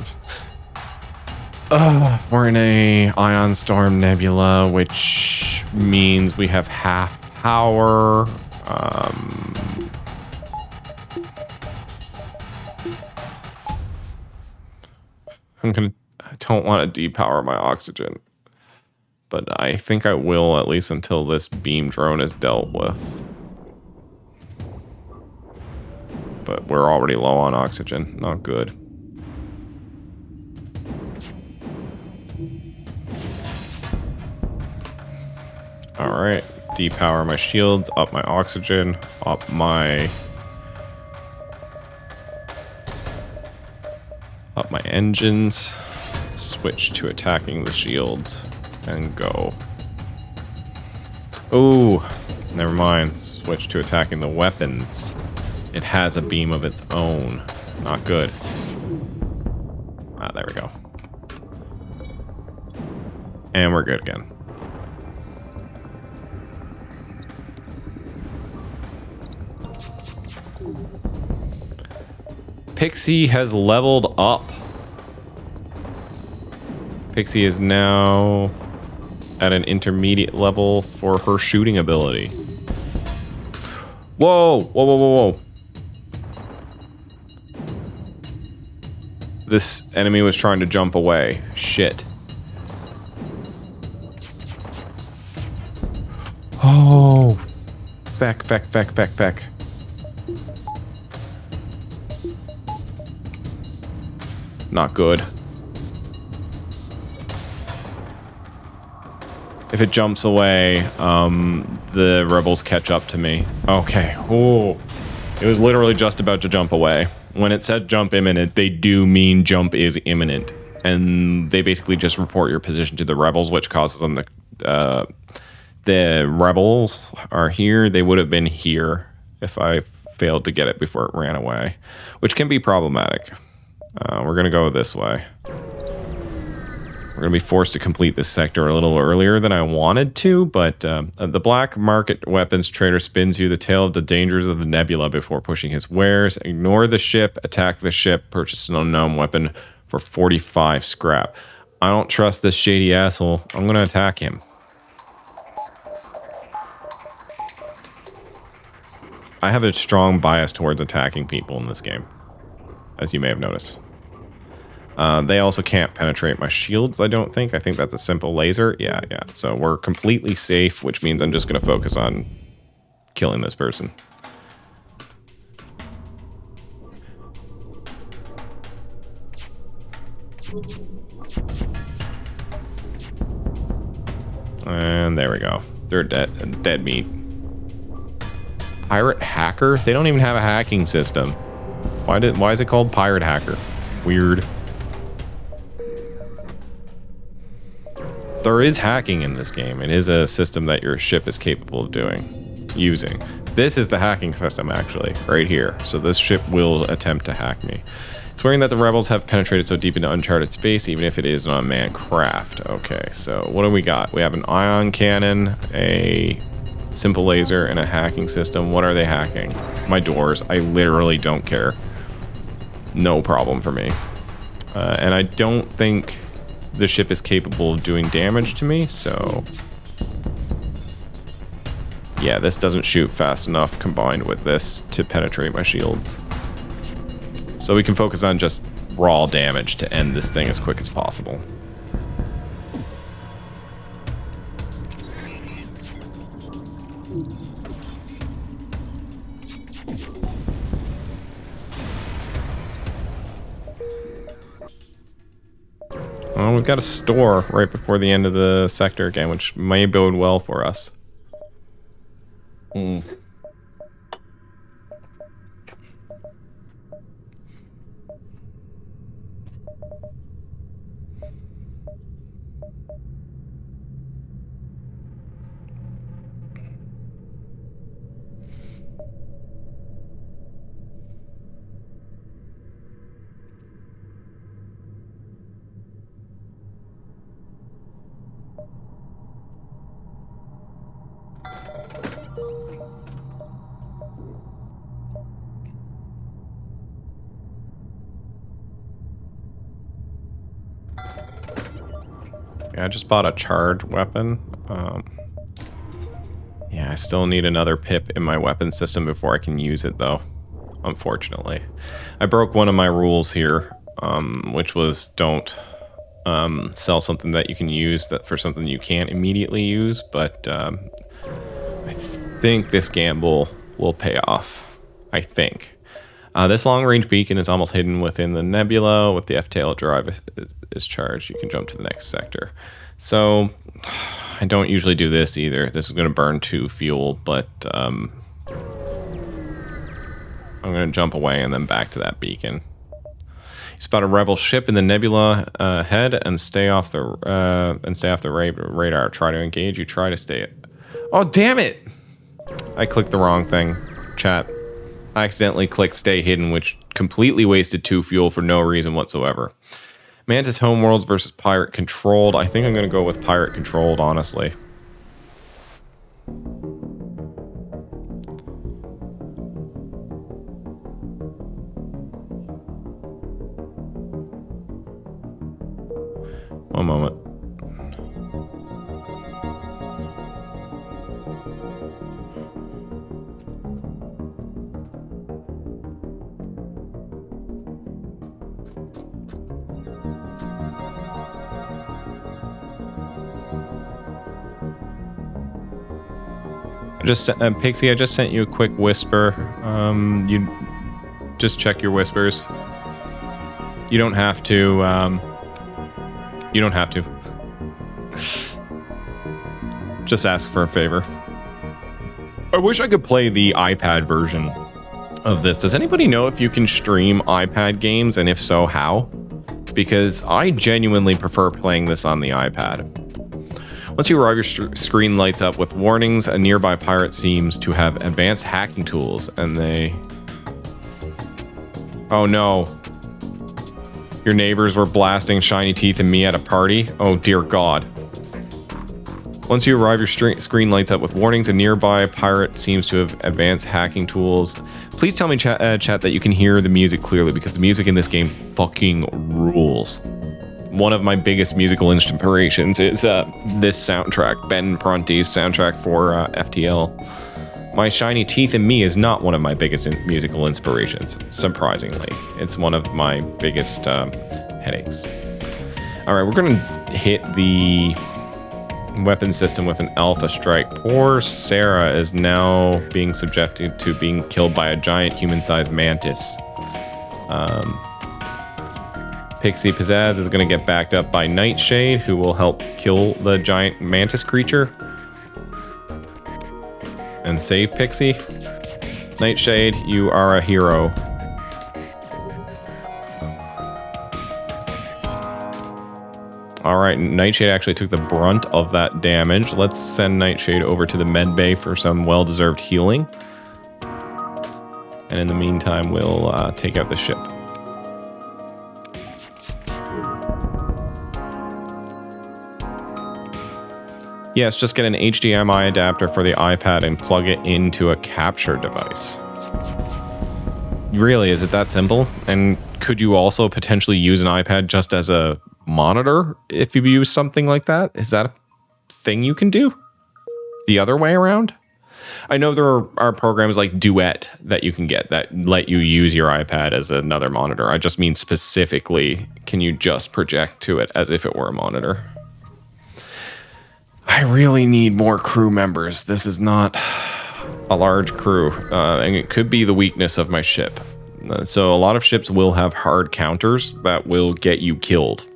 We're in a ion storm nebula, which means we have half power. I don't want to depower my oxygen, but I think I will, at least until this beam drone is dealt with. But we're already low on oxygen. Not good. Alright. Depower my shields, up my oxygen, up my engines, switch to attacking the shields, and go. Ooh, never mind. Switch to attacking the weapons. It has a beam of its own. Not good. Ah, there we go. And we're good again. Pixie has leveled up. Pixie is now at an intermediate level for her shooting ability. Whoa, whoa, whoa, whoa, whoa. This enemy was trying to jump away. Shit. Oh. Back. Not good. If it jumps away, the rebels catch up to me. Okay. Oh. It was literally just about to jump away. When it said jump imminent, they do mean jump is imminent. And they basically just report your position to the rebels, which causes them to... the rebels are here. They would have been here if I failed to get it before it ran away, which can be problematic. We're going to go this way. We're going to be forced to complete this sector a little earlier than I wanted to, but the black market weapons trader spins you the tale of the dangers of the Nebula before pushing his wares. Ignore the ship, attack the ship, purchase an unknown weapon for 45 scrap. I don't trust this shady asshole. I'm going to attack him. I have a strong bias towards attacking people in this game, as you may have noticed. They also can't penetrate my shields, I don't think. I think that's a simple laser. Yeah. So we're completely safe, which means I'm just going to focus on killing this person. And there we go. They're dead meat. Pirate hacker? They don't even have a hacking system. Why is it called pirate hacker? Weird. There is hacking in this game. It is a system that your ship is capable of using. This is the hacking system, actually, right here. So this ship will attempt to hack me. It's worrying that the rebels have penetrated so deep into uncharted space, even if it is an unmanned craft. Okay, so what do we got? We have an ion cannon, a simple laser, and a hacking system. What are they hacking? My doors. I literally don't care. No problem for me. And I don't think the ship is capable of doing damage to me, so... yeah, this doesn't shoot fast enough combined with this to penetrate my shields. So we can focus on just raw damage to end this thing as quick as possible. Well, we've got a store right before the end of the sector again, which may bode well for us. Yeah, I just bought a charge weapon. Yeah, I still need another pip in my weapon system before I can use it, though. Unfortunately. I broke one of my rules here, which was don't sell something that you can use that for something you can't immediately use, but I think this gamble will pay off. I think. This long-range beacon is almost hidden within the Nebula. With the FTL drive is charged, you can jump to the next sector. So, I don't usually do this either. This is going to burn 2 fuel, but I'm going to jump away and then back to that beacon. You spot a rebel ship in the Nebula head and stay off the radar. Try to engage. You try to stay it. Oh, damn it! I clicked the wrong thing. Chat. I accidentally clicked stay hidden, which completely wasted 2 fuel for no reason whatsoever. Mantis Homeworlds versus Pirate Controlled. I think I'm going to go with Pirate Controlled, honestly. One moment. Pixie, I just sent you a quick whisper. You just check your whispers. You don't have to. You don't have to. Just ask for a favor. I wish I could play the iPad version of this. Does anybody know if you can stream iPad games, and if so, how? Because I genuinely prefer playing this on the iPad. Once you arrive, your screen lights up with warnings. A nearby pirate seems to have advanced hacking tools, and they... Oh no. Your neighbors were blasting Shiny Teeth and me at a party? Oh dear God. Once you arrive, your screen lights up with warnings. A nearby pirate seems to have advanced hacking tools. Please tell me, chat, that you can hear the music clearly, because the music in this game fucking rules. One of my biggest musical inspirations is this soundtrack, Ben Prunty's soundtrack for FTL. My Shiny Teeth and Me is not one of my biggest musical inspirations, surprisingly. It's one of my biggest headaches. Alright, we're going to hit the weapon system with an Alpha Strike. Poor Sarah is now being subjected to being killed by a giant human-sized mantis. Pixie Pizzazz is going to get backed up by Nightshade, who will help kill the giant mantis creature and save Pixie. Nightshade, you are a hero. Alright, Nightshade actually took the brunt of that damage. Let's send Nightshade over to the med bay for some well-deserved healing. And in the meantime, we'll take out the ship. Yes, just get an HDMI adapter for the iPad and plug it into a capture device. Really, is it that simple? And could you also potentially use an iPad just as a monitor if you use something like that? Is that a thing you can do? The other way around? I know there are programs like Duet that you can get that let you use your iPad as another monitor. I just mean specifically, can you just project to it as if it were a monitor? I really need more crew members. This is not a large crew, and it could be the weakness of my ship. So a lot of ships will have hard counters that will get you killed.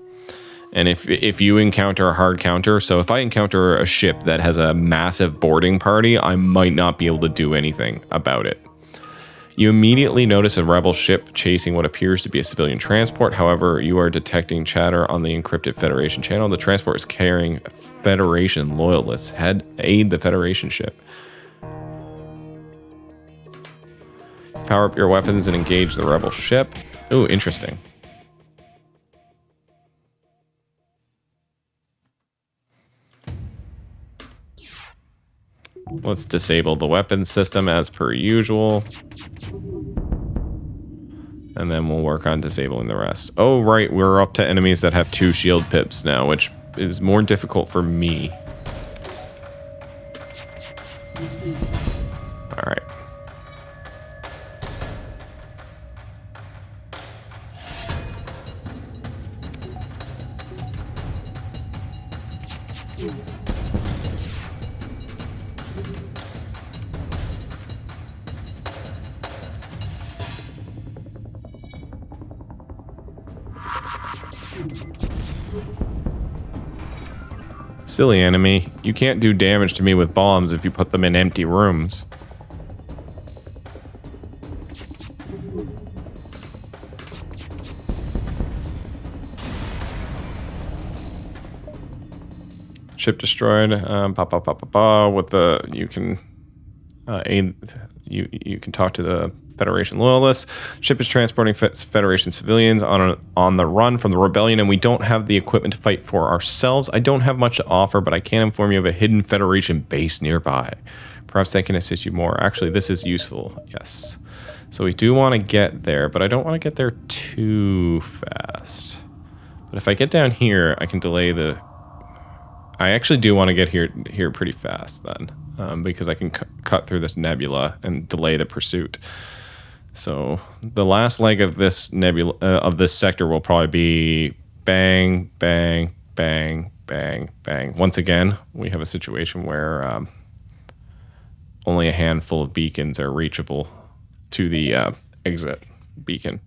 And if you encounter a hard counter, so if I encounter a ship that has a massive boarding party, I might not be able to do anything about it. You immediately notice a rebel ship chasing what appears to be a civilian transport. However, you are detecting chatter on the encrypted Federation channel. The transport is carrying Federation loyalists. Aid the Federation ship. Power up your weapons and engage the rebel ship. Ooh, interesting. Let's disable the weapons system as per usual. And then we'll work on disabling the rest. Oh, right, we're up to enemies that have 2 shield pips now, which is more difficult for me. All right. Silly enemy. You can't do damage to me with bombs if you put them in empty rooms. Ship destroyed. With the you can aid. You can talk to the Federation loyalists. Ship is transporting Federation civilians on the run from the rebellion, and we don't have the equipment to fight for ourselves. I don't have much to offer, but I can inform you of a hidden Federation base nearby. Perhaps they can assist you more. Actually, this is useful. Yes. So we do want to get there, but I don't want to get there too fast. But if I get down here, I can delay the... I actually do want to get here pretty fast then, because I can cut through this nebula and delay the pursuit. So the last leg of this nebula of this sector will probably be bang, bang, bang, bang, bang. Once again, we have a situation where only a handful of beacons are reachable to the exit beacon.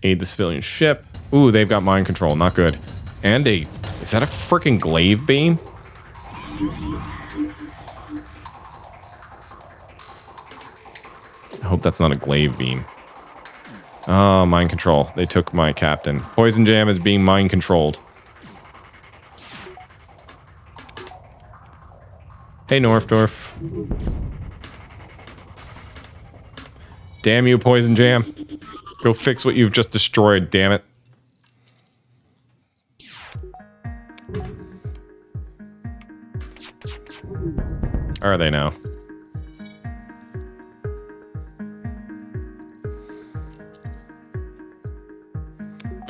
Aid the civilian ship. Ooh, they've got mind control. Not good. And is that a freaking glaive beam? I hope that's not a glaive beam. Oh, mind control. They took my captain. PoizenJam is being mind controlled. Hey, Norfdorf. Damn you, PoizenJam. Go fix what you've just destroyed, damn it. Where are they now?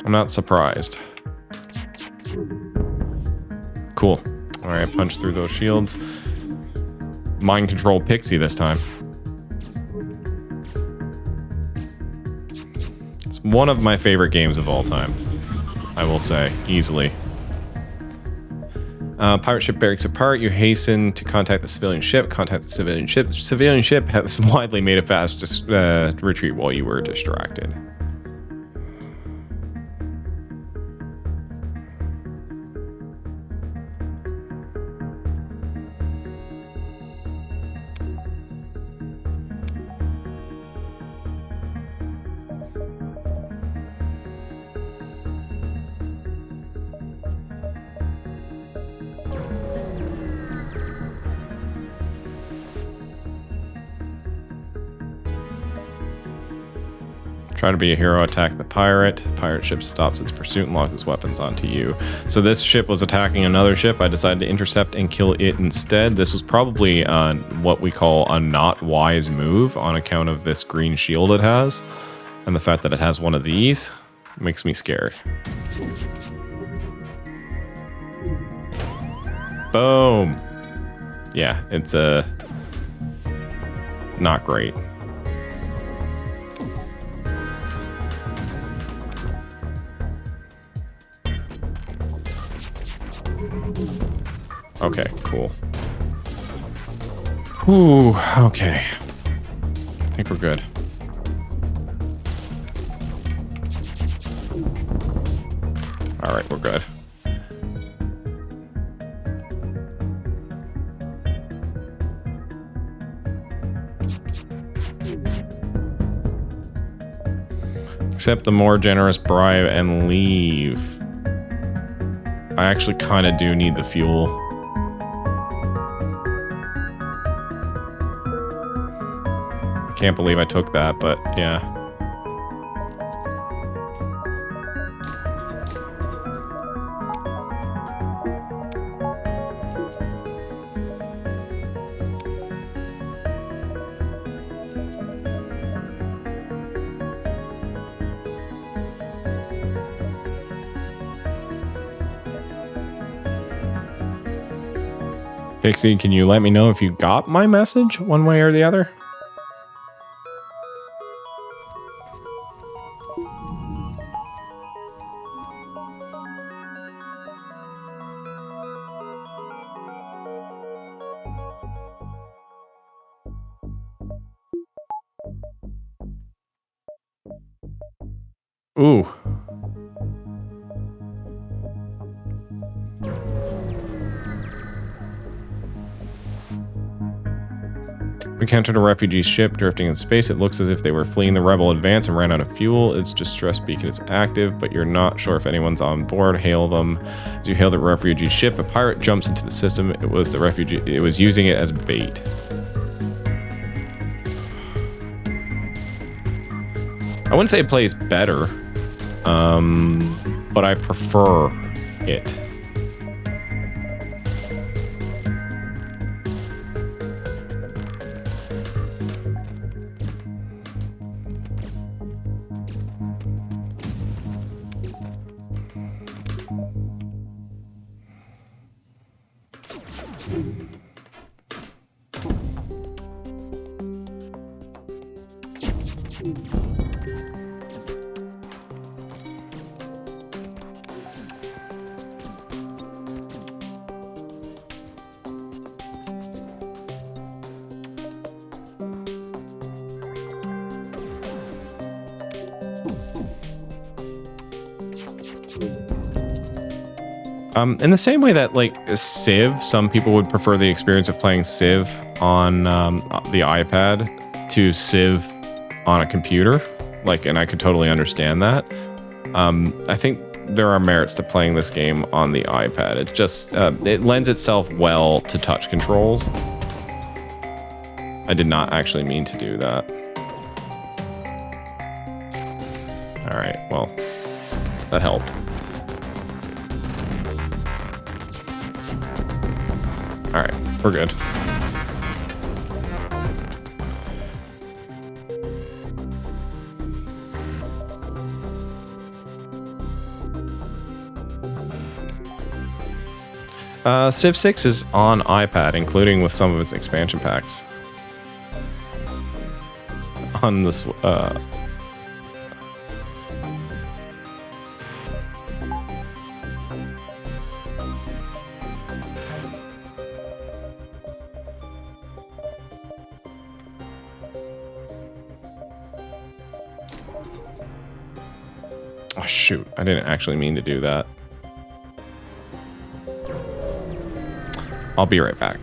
I'm not surprised. Cool. Alright, punch through those shields. Mind control Pixie this time. It's one of my favorite games of all time. I will say, easily. Pirate ship barracks apart. You hasten to contact the civilian ship. Contact the civilian ship. Civilian ship has widely made a fast retreat while you were distracted. Try to be a hero, attack the pirate. Pirate ship stops its pursuit and locks its weapons onto you. So this ship was attacking another ship. I decided to intercept and kill it instead. This was probably what we call a not wise move on account of this green shield it has. And the fact that it has one of these makes me scared. Boom. Yeah, it's not great. Okay, cool. Whew, okay. I think we're good. All right, we're good. Accept the more generous bribe and leave. I actually kind of do need the fuel. Can't believe I took that, but yeah. Pixie, can you let me know if you got my message one way or the other? Ooh. We encountered a refugee ship drifting in space. It looks as if they were fleeing the rebel advance and ran out of fuel. Its distress beacon is active, but you're not sure if anyone's on board. Hail them. As you hail the refugee ship, a pirate jumps into the system. It was the refugee. It was using it as bait. I wouldn't say it plays better, but I prefer it. In the same way that, like, Civ, some people would prefer the experience of playing Civ on the iPad to Civ on a computer. Like, and I could totally understand that. I think there are merits to playing this game on the iPad. It just, it lends itself well to touch controls. I did not actually mean to do that. All right, well, that helped. All right, we're good. Civ 6 is on iPad, including with some of its expansion packs. On this, oh shoot, I didn't actually mean to do that. I'll be right back.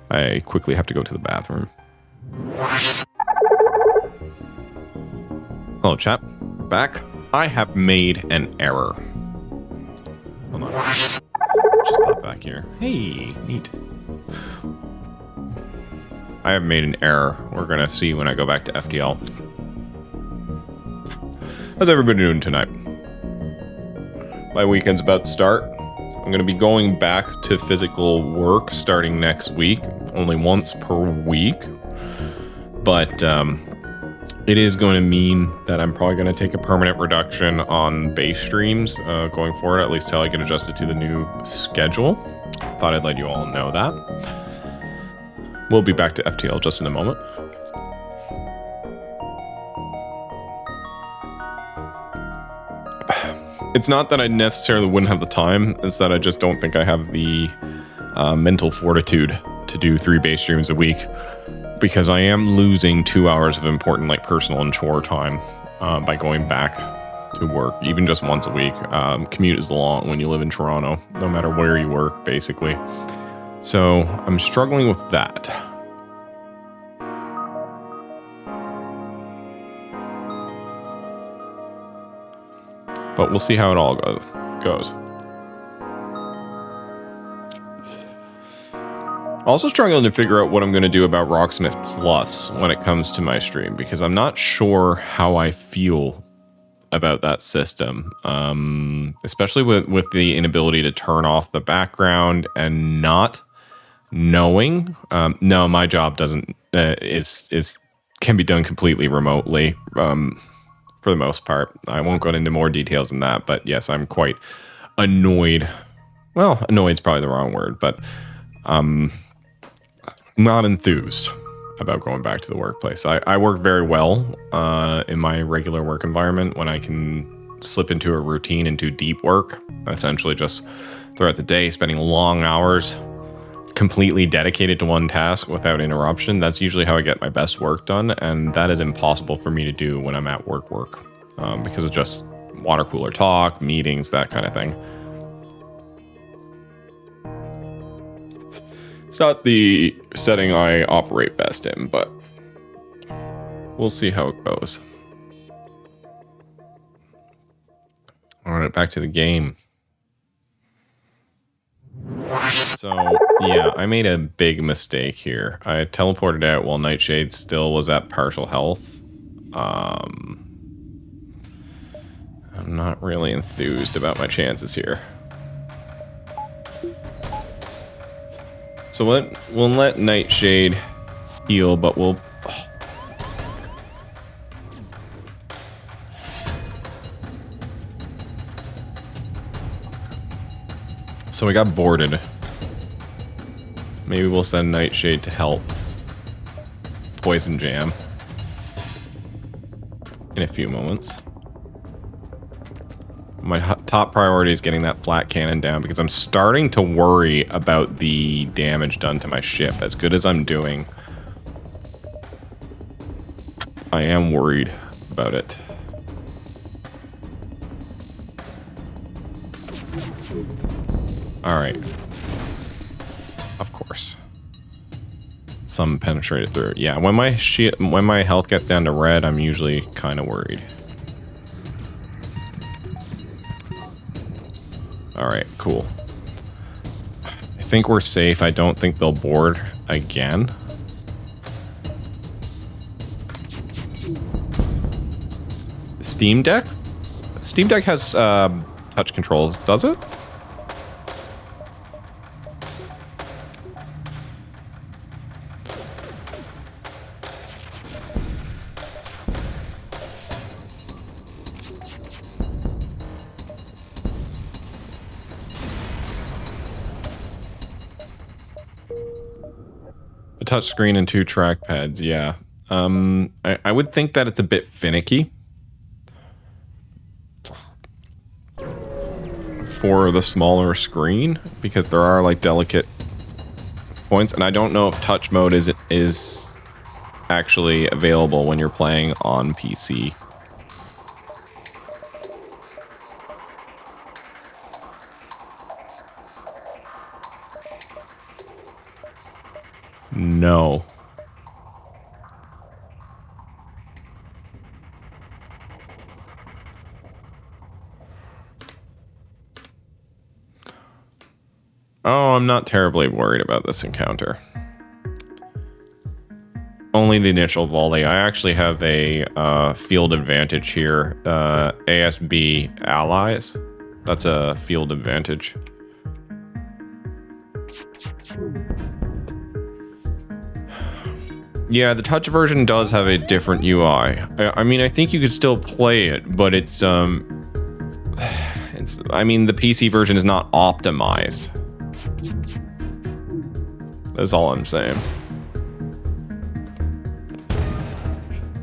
I quickly have to go to the bathroom. Hello, chat. Back. I have made an error. Hold on. Just pop back here. Hey, neat. I have made an error. We're gonna see when I go back to FTL. How's everybody doing tonight? My weekend's about to start. I'm going to be going back to physical work starting next week, only once per week. But it is going to mean that I'm probably going to take a permanent reduction on base streams going forward, at least till I get adjusted to the new schedule. Thought I'd let you all know that. We'll be back to FTL just in a moment. It's not that I necessarily wouldn't have the time, it's that I just don't think I have the mental fortitude to do 3 base streams a week, because I am losing 2 hours of important, like, personal and chore time by going back to work, even just once a week. Commute is long when you live in Toronto, no matter where you work, basically. So I'm struggling with that. But we'll see how it all goes. Also struggling to figure out what I'm going to do about Rocksmith Plus when it comes to my stream, because I'm not sure how I feel about that system, especially with the inability to turn off the background and not knowing. No, my job doesn't can be done completely remotely. For the most part. I won't go into more details than that, but yes, I'm quite annoyed well, annoyed's probably the wrong word, but not enthused about going back to the workplace. I work very well in my regular work environment when I can slip into a routine and do deep work, essentially just throughout the day, spending long hours completely dedicated to one task without interruption. That's usually how I get my best work done, and that is impossible for me to do when I'm at work because of just water cooler talk, meetings, that kind of thing. It's not the setting I operate best in, but we'll see how it goes. All right, back to the game. So, yeah, I made a big mistake here. I teleported out while Nightshade still was at partial health. I'm not really enthused about my chances here. So we'll let Nightshade heal, but we'll... Oh. So we got boarded. Maybe we'll send Nightshade to help PoizenJam in a few moments. My top priority is getting that flat cannon down because I'm starting to worry about the damage done to my ship. As good as I'm doing, I am worried about it. All right. Of course. Some penetrated through. Yeah, when my health gets down to red, I'm usually kind of worried. Alright, cool. I think we're safe. I don't think they'll board again. Steam Deck? Steam Deck has touch controls, does it? Touch screen and 2 trackpads, yeah. I would think that it's a bit finicky for the smaller screen because there are like delicate points, and I don't know if touch mode is actually available when you're playing on PC. No. Oh, I'm not terribly worried about this encounter. Only the initial volley. I actually have a field advantage here. ASB allies. That's a field advantage. Yeah, the touch version does have a different UI. I mean, I think you could still play it, but it's I mean, the PC version is not optimized. That's all I'm saying.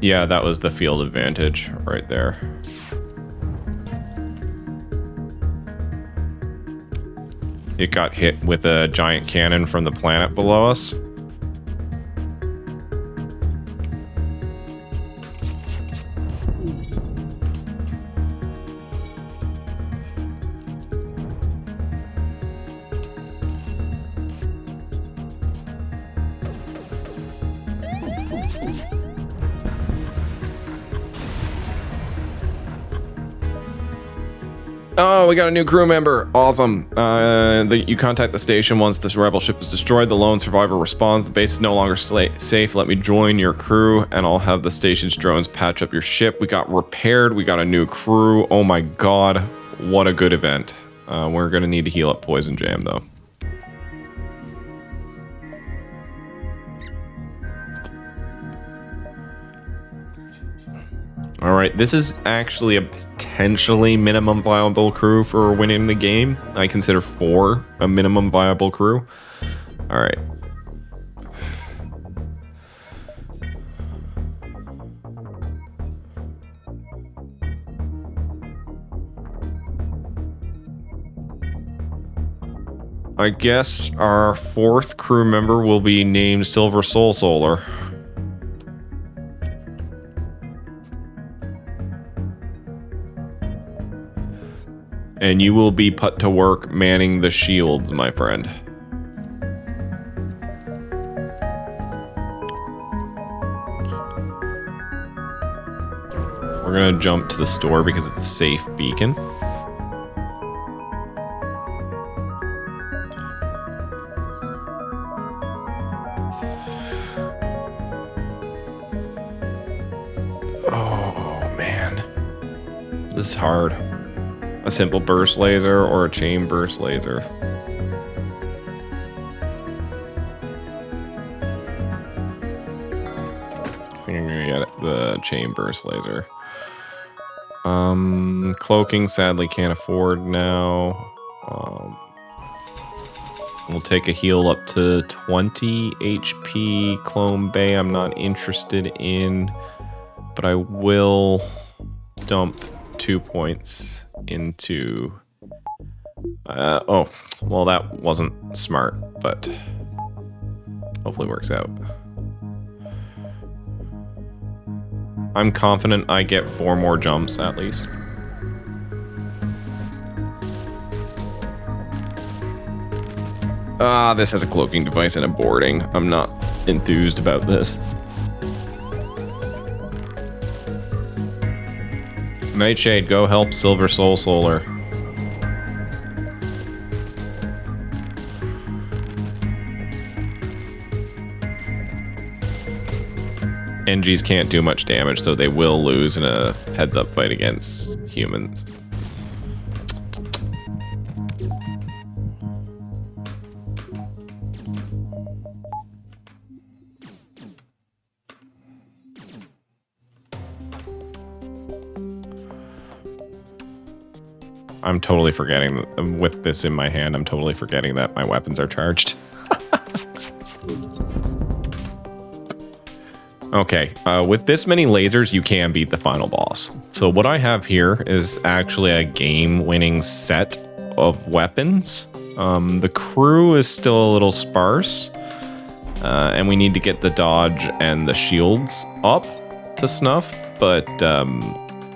Yeah, that was the field advantage right there. It got hit with a giant cannon from the planet below us. Oh, we got a new crew member. Awesome. You contact the station once this rebel ship is destroyed. The lone survivor responds. The base is no longer safe. Let me join your crew, and I'll have the station's drones patch up your ship. We got repaired. We got a new crew. Oh my god. What a good event. We're going to need to heal up PoizenJam, though. All right. right, this is actually a potentially minimum viable crew for winning the game. I consider 4 a minimum viable crew. All right. I guess our 4th crew member will be named Silver Soul Solar. And you will be put to work manning the shields, my friend. We're gonna jump to the store because it's a safe beacon. This is hard. A simple burst laser or a chain burst laser. I think I'm gonna get the chain burst laser. Cloaking sadly can't afford now. We'll take a heal up to 20 HP. Clone Bay I'm not interested in, but I will dump 2 points into... oh, well that wasn't smart, but hopefully works out. I'm confident I get 4 more jumps at least. This has a cloaking device and a boarding. I'm not enthused about this. Nightshade, go help Silver Soul Solar. Engis can't do much damage, so they will lose in a heads-up fight against humans. I'm totally forgetting, with this in my hand, I'm totally forgetting that my weapons are charged. Okay, with this many lasers, you can beat the final boss. So what I have here is actually a game-winning set of weapons. The crew is still a little sparse, and we need to get the dodge and the shields up to snuff, but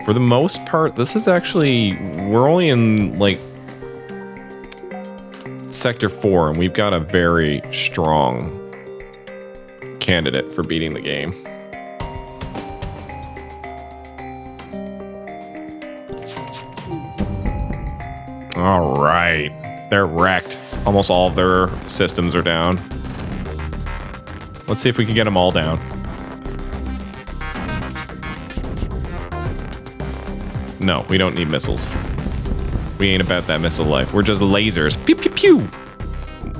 for the most part, this is actually, we're only in like Sector 4, and we've got a very strong candidate for beating the game. All right, they're wrecked. Almost all of their systems are down. Let's see if we can get them all down. No, we don't need missiles. We ain't about that missile life. We're just lasers. Pew, pew, pew.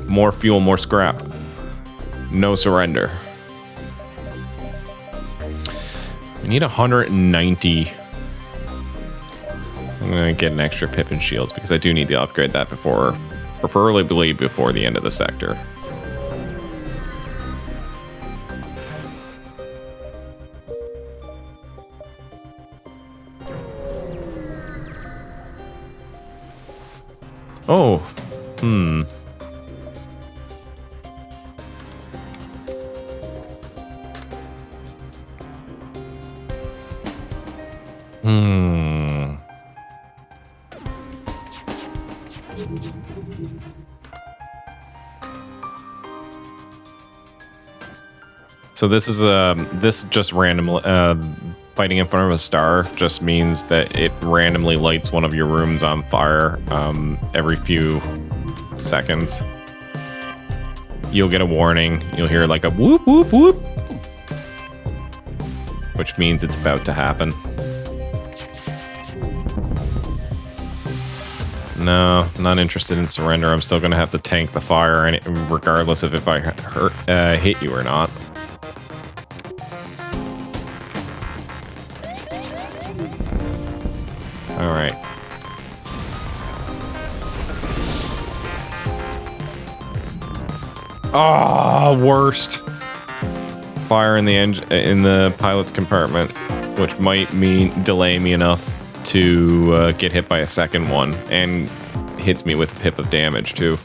More fuel, more scrap. No surrender. We need 190. I'm gonna get an extra pip and shields because I do need to upgrade that before, preferably before the end of the sector. Oh, Hmm. So this is this just random fighting in front of a star just means that it randomly lights one of your rooms on fire every few seconds. You'll get a warning. You'll hear like a whoop whoop whoop, which means it's about to happen. No, not interested in surrender. I'm still gonna have to tank the fire, and regardless of if I hit you or not. All right. Ah, worst. Fire in the pilot's compartment, which might mean delay me enough to get hit by a second one, and hits me with a pip of damage too.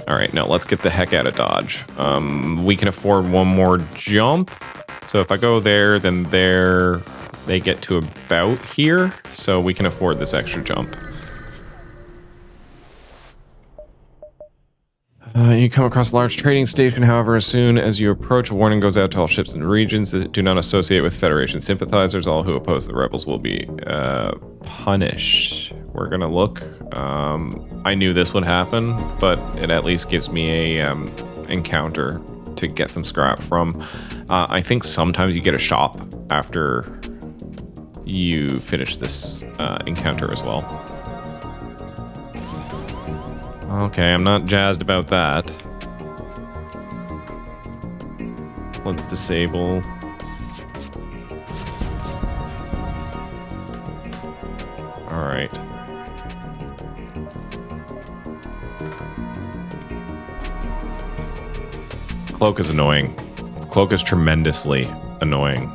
All right, now let's get the heck out of Dodge. We can afford one more jump. So if I go there, then there they get to about here. So we can afford this extra jump. You come across a large trading station, however, as soon as you approach, a warning goes out to all ships and regions that do not associate with Federation sympathizers. All who oppose the rebels will be punished. We're gonna look. I knew this would happen, but it at least gives me a encounter to get some scrap from. I think sometimes you get a shop after you finish this encounter as well. Okay, I'm not jazzed about that. Let's disable. All right. Cloak is annoying. Cloak is tremendously annoying.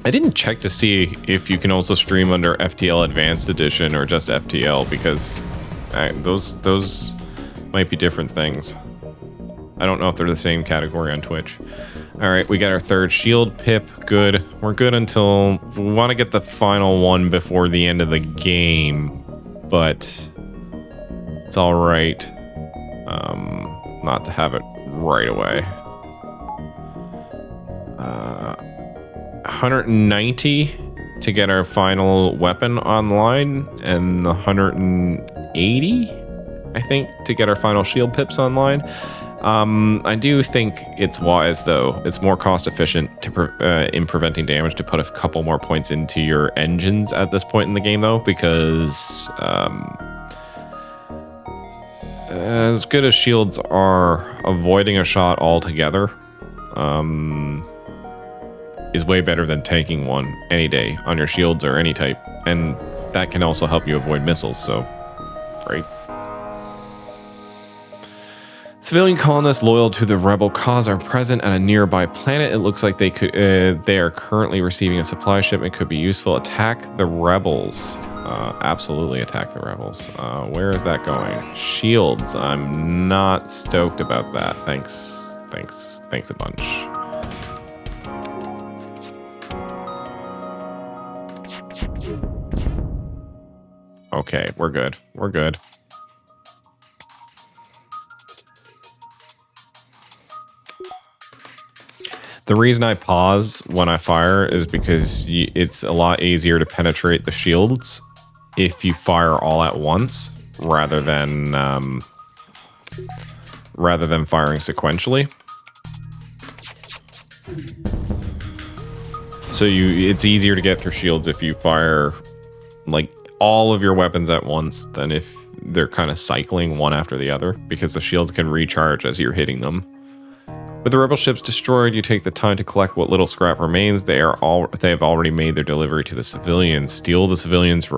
I didn't check to see if you can also stream under FTL Advanced Edition or just FTL, because those might be different things. I don't know if they're the same category on Twitch. All right, we got our third shield pip. Good. We're good until we want to get the final one before the end of the game, but it's all right not to have it right away. 190 to get our final weapon online, and 180, I think, to get our final shield pips online. I do think it's wise, though. It's more cost efficient to in preventing damage to put a couple more points into your engines at this point in the game, though, because as good as shields are, avoiding a shot altogether is way better than taking one any day on your shields or any type, and that can also help you avoid missiles, so great. Civilian colonists loyal to the rebel cause are present at a nearby planet. It looks like they are currently receiving a supply shipment. Could be useful. Attack the rebels. Absolutely attack the rebels. Where is that going? Shields. I'm not stoked about that. Thanks a bunch. Okay, we're good. We're good. The reason I pause when I fire is because it's a lot easier to penetrate the shields if you fire all at once rather than firing sequentially. So it's easier to get through shields if you fire like all of your weapons at once than if they're kind of cycling one after the other, because the shields can recharge as you're hitting them. With the rebel ships destroyed, you take the time to collect what little scrap remains. They have already made their delivery to the civilians. Steal the civilians'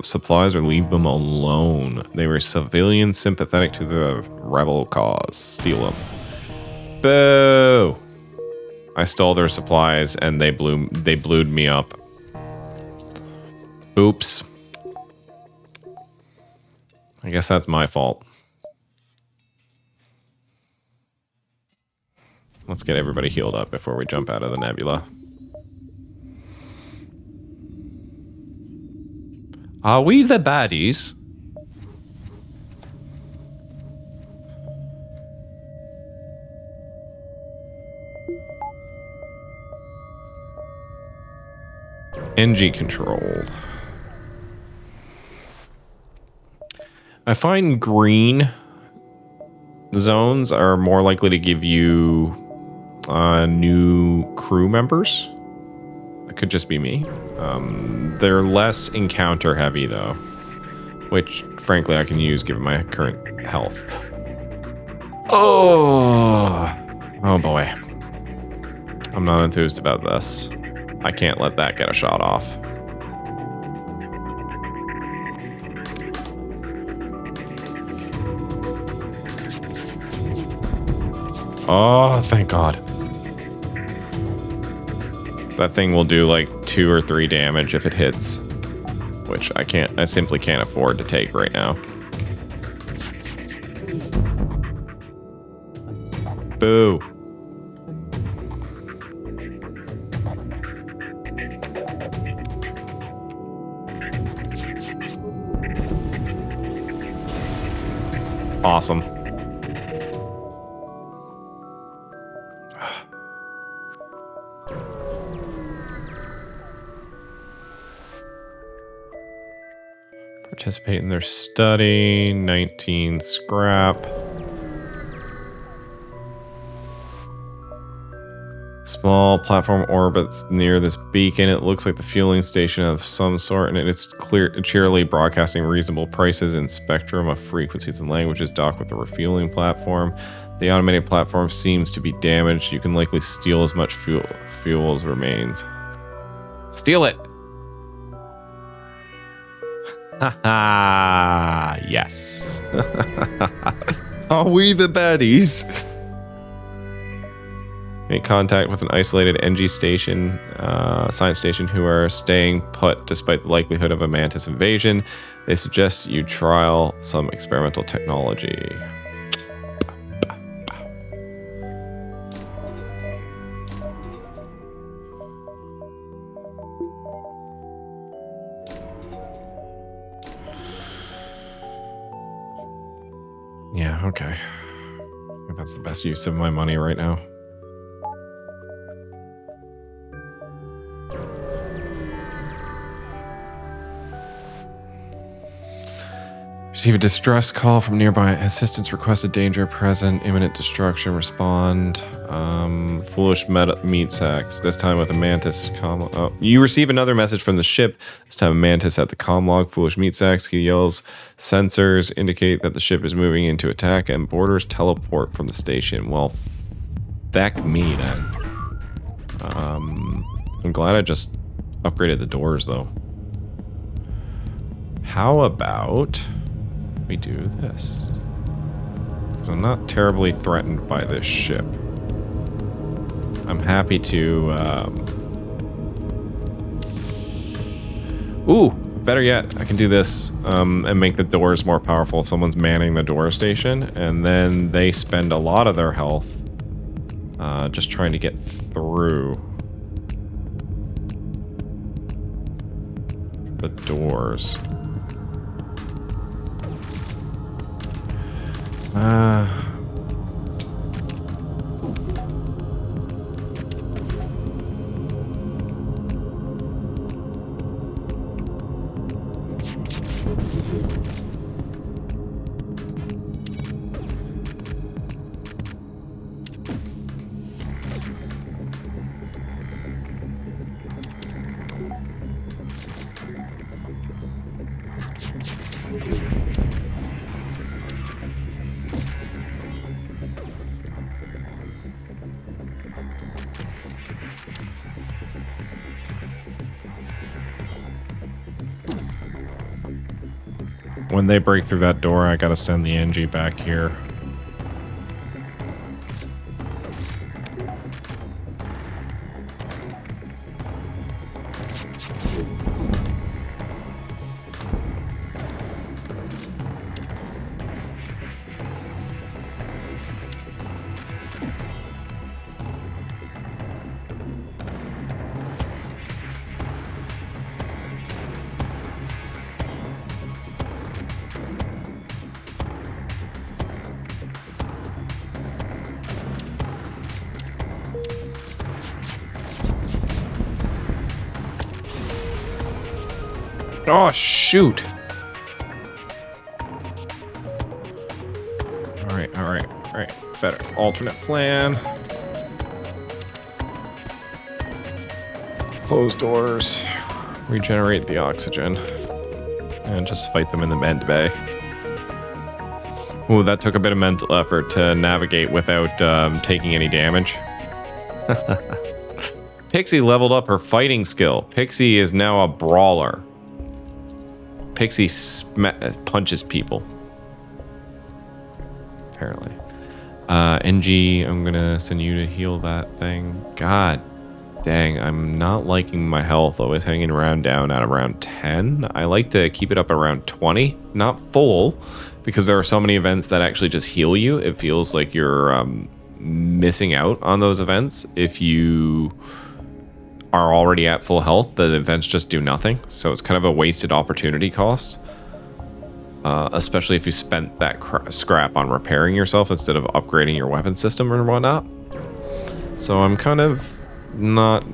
supplies or leave them alone. They were civilians sympathetic to the rebel cause. Steal them. Boo! I stole their supplies and they blued me up. Oops. I guess that's my fault. Let's get everybody healed up before we jump out of the nebula. Are we the baddies? Engi controlled. I find green zones are more likely to give you new crew members. It could just be me. They're less encounter heavy though, which frankly I can use given my current health. Oh boy. I'm not enthused about this. I can't let that get a shot off. Oh, thank God. That thing will do like 2 or 3 damage if it hits, which I simply can't afford to take right now. Boo. Awesome. Participate in their study. 19 scrap. Small platform orbits near this beacon. It looks like the fueling station of some sort, and it's cheerily broadcasting reasonable prices in spectrum of frequencies and languages. Docked with the refueling platform. The automated platform seems to be damaged. You can likely steal as much fuel as remains. Steal it! Haha! Yes. Are we the baddies? Make contact with an isolated Engi station, science station, who are staying put despite the likelihood of a mantis invasion. They suggest you trial some experimental technology. Yeah, okay. I think that's the best use of my money right now. Receive a distress call from nearby. Assistance requested. Danger present. Imminent destruction. Respond. Foolish meat sacks. This time with a mantis. You receive another message from the ship. This time a mantis at the comm log. Foolish meat sacks. He yells. Sensors indicate that the ship is moving into attack and boarders teleport from the station. Well, feck me then. I'm glad I just upgraded the doors though. How about we do this? Because I'm not terribly threatened by this ship. I'm happy to... Ooh, better yet, I can do this and make the doors more powerful if someone's manning the door station, and then they spend a lot of their health just trying to get through the doors. When they break through that door, I gotta send the Engi back here. Oh, shoot. All right. Better. Alternate plan. Close doors. Regenerate the oxygen. And just fight them in the med bay. Ooh, that took a bit of mental effort to navigate without taking any damage. Pixie leveled up her fighting skill. Pixie is now a brawler. Pixie punches people. Apparently. Engi, I'm gonna send you to heal that thing. God dang, I'm not liking my health. Always hanging around down at around 10. I like to keep it up around 20. Not full, because there are so many events that actually just heal you. It feels like you're missing out on those events. If you are already at full health, the events just do nothing. So it's kind of a wasted opportunity cost. Especially if you spent that scrap on repairing yourself instead of upgrading your weapon system or whatnot. So I'm kind of not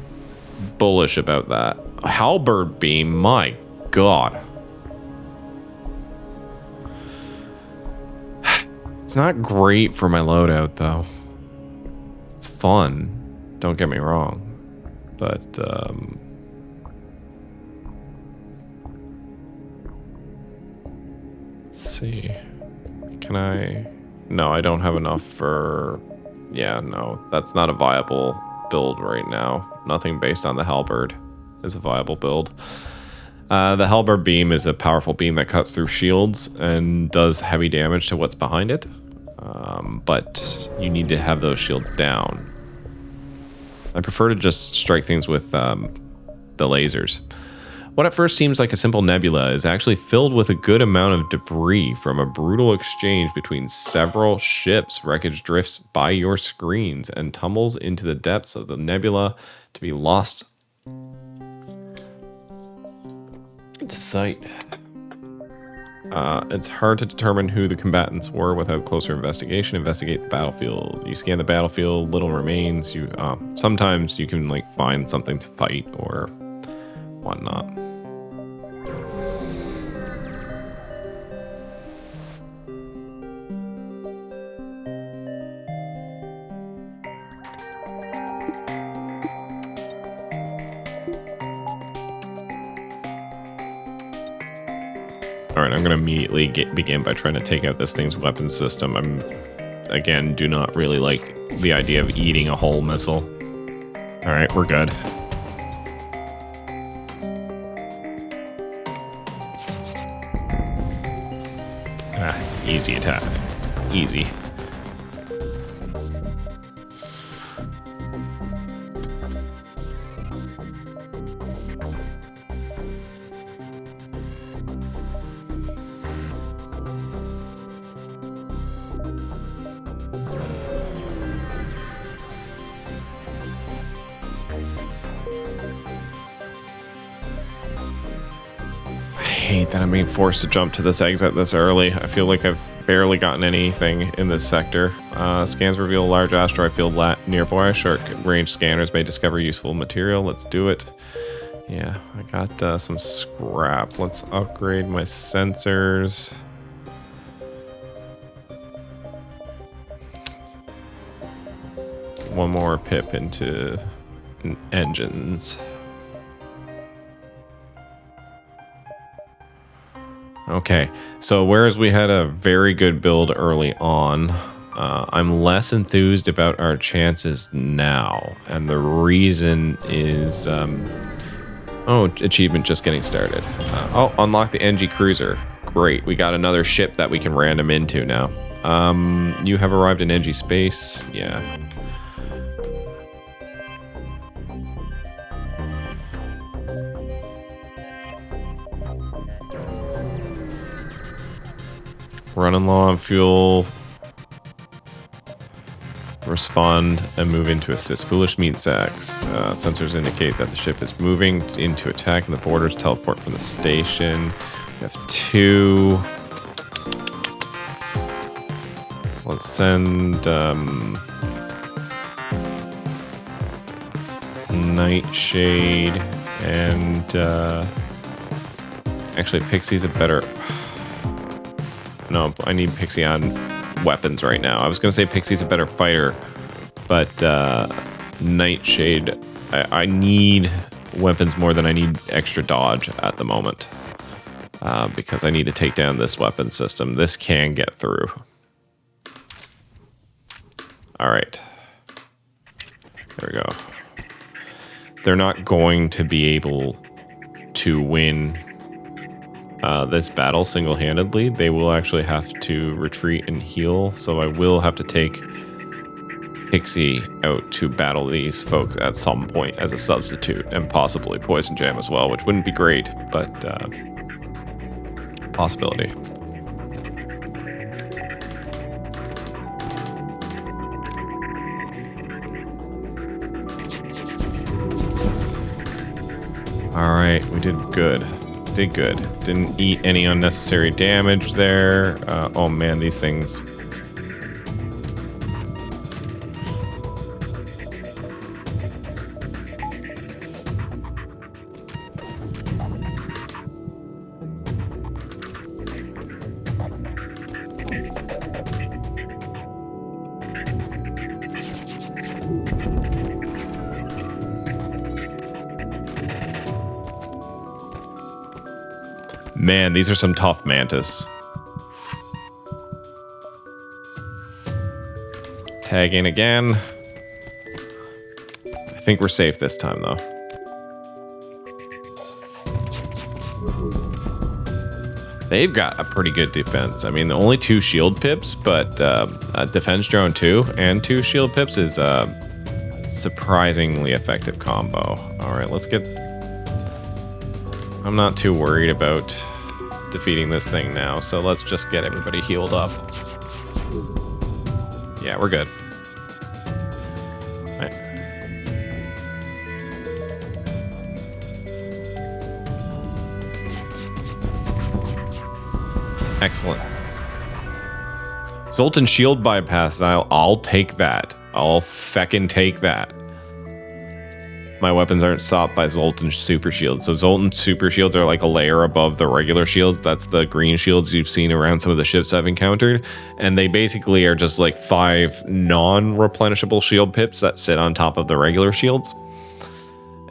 bullish about that. Halberd beam, my god. It's not great for my loadout though. It's fun, don't get me wrong. But, let's see. Can I? No, I don't have enough for... Yeah, no, that's not a viable build right now. Nothing based on the halberd is a viable build. The halberd beam is a powerful beam that cuts through shields and does heavy damage to what's behind it. But you need to have those shields down. I prefer to just strike things with the lasers. What at first seems like a simple nebula is actually filled with a good amount of debris from a brutal exchange between several ships. Wreckage drifts by your screens and tumbles into the depths of the nebula to be lost to sight. It's hard to determine who the combatants were without closer investigation. Investigate the battlefield. You scan the battlefield, little remains. You sometimes you can like find something to fight or whatnot. Alright, I'm going to immediately begin by trying to take out this thing's weapon system. Again, do not really like the idea of eating a whole missile. Alright, we're good. Easy attack. Easy. I hate that I'm being forced to jump to this exit this early. I feel like I've barely gotten anything in this sector. Scans reveal a large asteroid field nearby. Short-range scanners may discover useful material. Let's do it. Yeah, I got some scrap. Let's upgrade my sensors. One more pip into engines. Okay, so whereas we had a very good build early on, I'm less enthused about our chances now. And the reason is, oh, achievement just getting started. Oh, unlock the Engi cruiser. Great, we got another ship that we can random into now. You have arrived in Engi space. Yeah. Running low on fuel. Respond and move into assist. Foolish meat sacks. Sensors indicate that the ship is moving into attack and the boarders teleport from the station. We have 2. Let's send Nightshade and actually Pixie's a better... No, I need Pixie on weapons right now. I was going to say Pixie's a better fighter, but Nightshade, I need weapons more than I need extra dodge at the moment. Because I need to take down this weapon system. This can get through. Alright. There we go. They're not going to be able to win this battle single-handedly. They will actually have to retreat and heal, so I will have to take Pixie out to battle these folks at some point as a substitute, and possibly PoizenJam as well, which wouldn't be great, but possibility. Alright, we did good. Did good. Didn't eat any unnecessary damage there. Oh man, these things. Man, these are some tough mantis. Tag in again. I think we're safe this time, though. They've got a pretty good defense. I mean, only 2 shield pips, but a defense drone 2 and 2 shield pips is a surprisingly effective combo. All right, let's get... I'm not too worried about defeating this thing now, so let's just get everybody healed up. Yeah, we're good. All right. Excellent. Zoltan shield bypass. I'll take that. I'll feckin' take that. My weapons aren't stopped by Zoltan super shields. So Zoltan super shields are like a layer above the regular shields. That's the green shields you've seen around some of the ships I've encountered. And they basically are just like 5 non-replenishable shield pips that sit on top of the regular shields.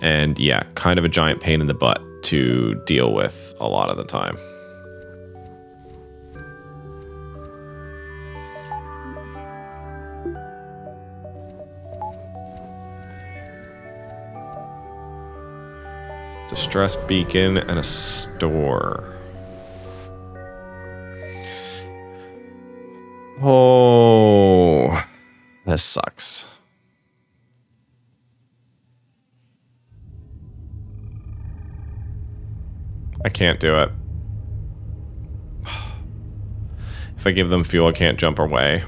And yeah, kind of a giant pain in the butt to deal with a lot of the time. Distress beacon and a store. Oh, this sucks. I can't do it. If I give them fuel, I can't jump away.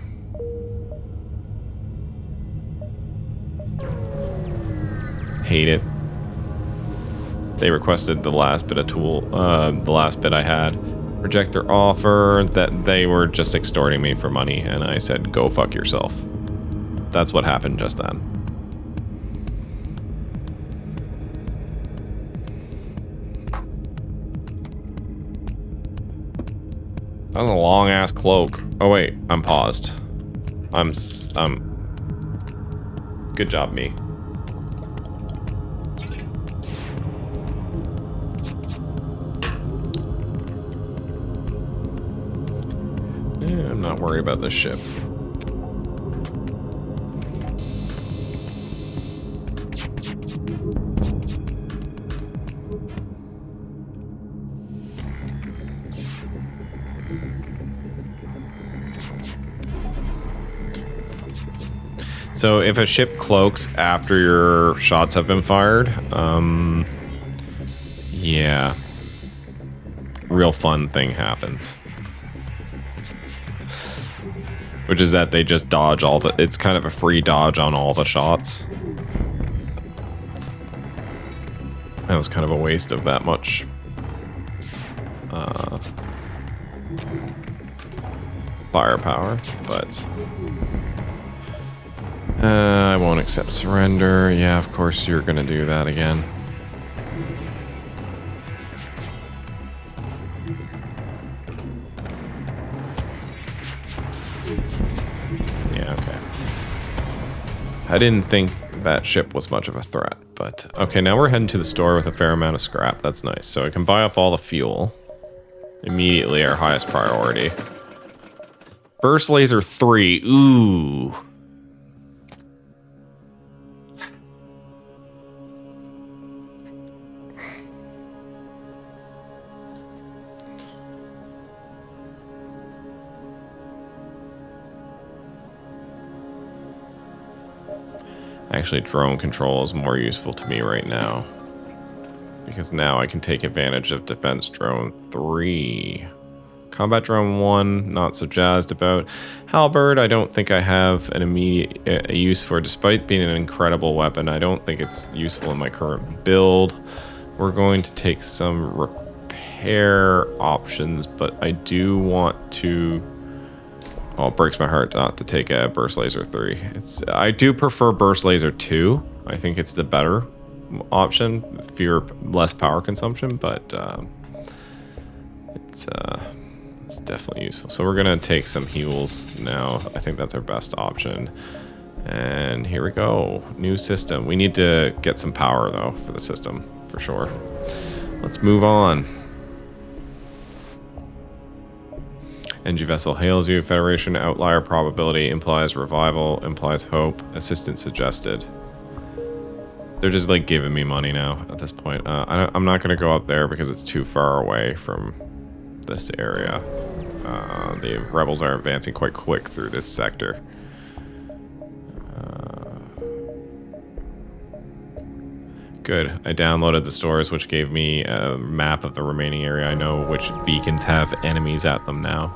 Hate it. They requested the last bit of tool, the last bit I had. Reject their offer. That they were just extorting me for money, and I said, go fuck yourself. That's what happened just then. That was a long ass cloak. Oh wait, I'm paused. Good job, me. I'm not worried about this ship. So if a ship cloaks after your shots have been fired, yeah, real fun thing happens. Which is that they just dodge all the... It's kind of a free dodge on all the shots. That was kind of a waste of that much. Firepower, but... I won't accept surrender. Yeah, of course you're gonna do that again. I didn't think that ship was much of a threat, but okay, now we're heading to the store with a fair amount of scrap. That's nice. So I can buy up all the fuel. Immediately our highest priority. Burst laser 3. Ooh. Actually, drone control is more useful to me right now. Because now I can take advantage of Defense Drone 3. Combat Drone 1, not so jazzed about. Halberd, I don't think I have an immediate use for. Despite being an incredible weapon, I don't think it's useful in my current build. We're going to take some repair options, but I do want to... Oh, it breaks my heart not to take a Burst Laser 3. I do prefer Burst Laser 2. I think it's the better option, less power consumption, but it's definitely useful. So we're gonna take some heals now. I think that's our best option. And here we go. New system. We need to get some power though for the system, for sure. Let's move on. Engi vessel hails you. Federation outlier probability implies revival, implies hope. Assistant suggested. They're just like giving me money now at this point. I'm not going to go up there because it's too far away from this area. The rebels are advancing quite quick through this sector. Good. I downloaded the stores, which gave me a map of the remaining area. I know which beacons have enemies at them now.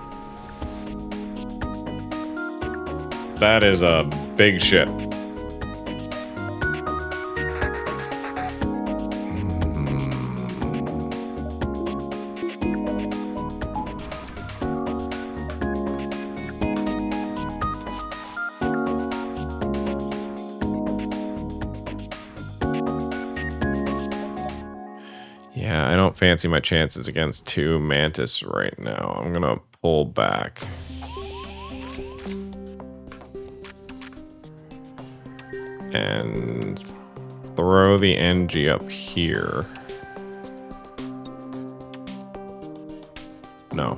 That is a big ship. Yeah, I don't fancy my chances against 2 Mantis right now. I'm gonna pull back. And throw the Engi up here. No,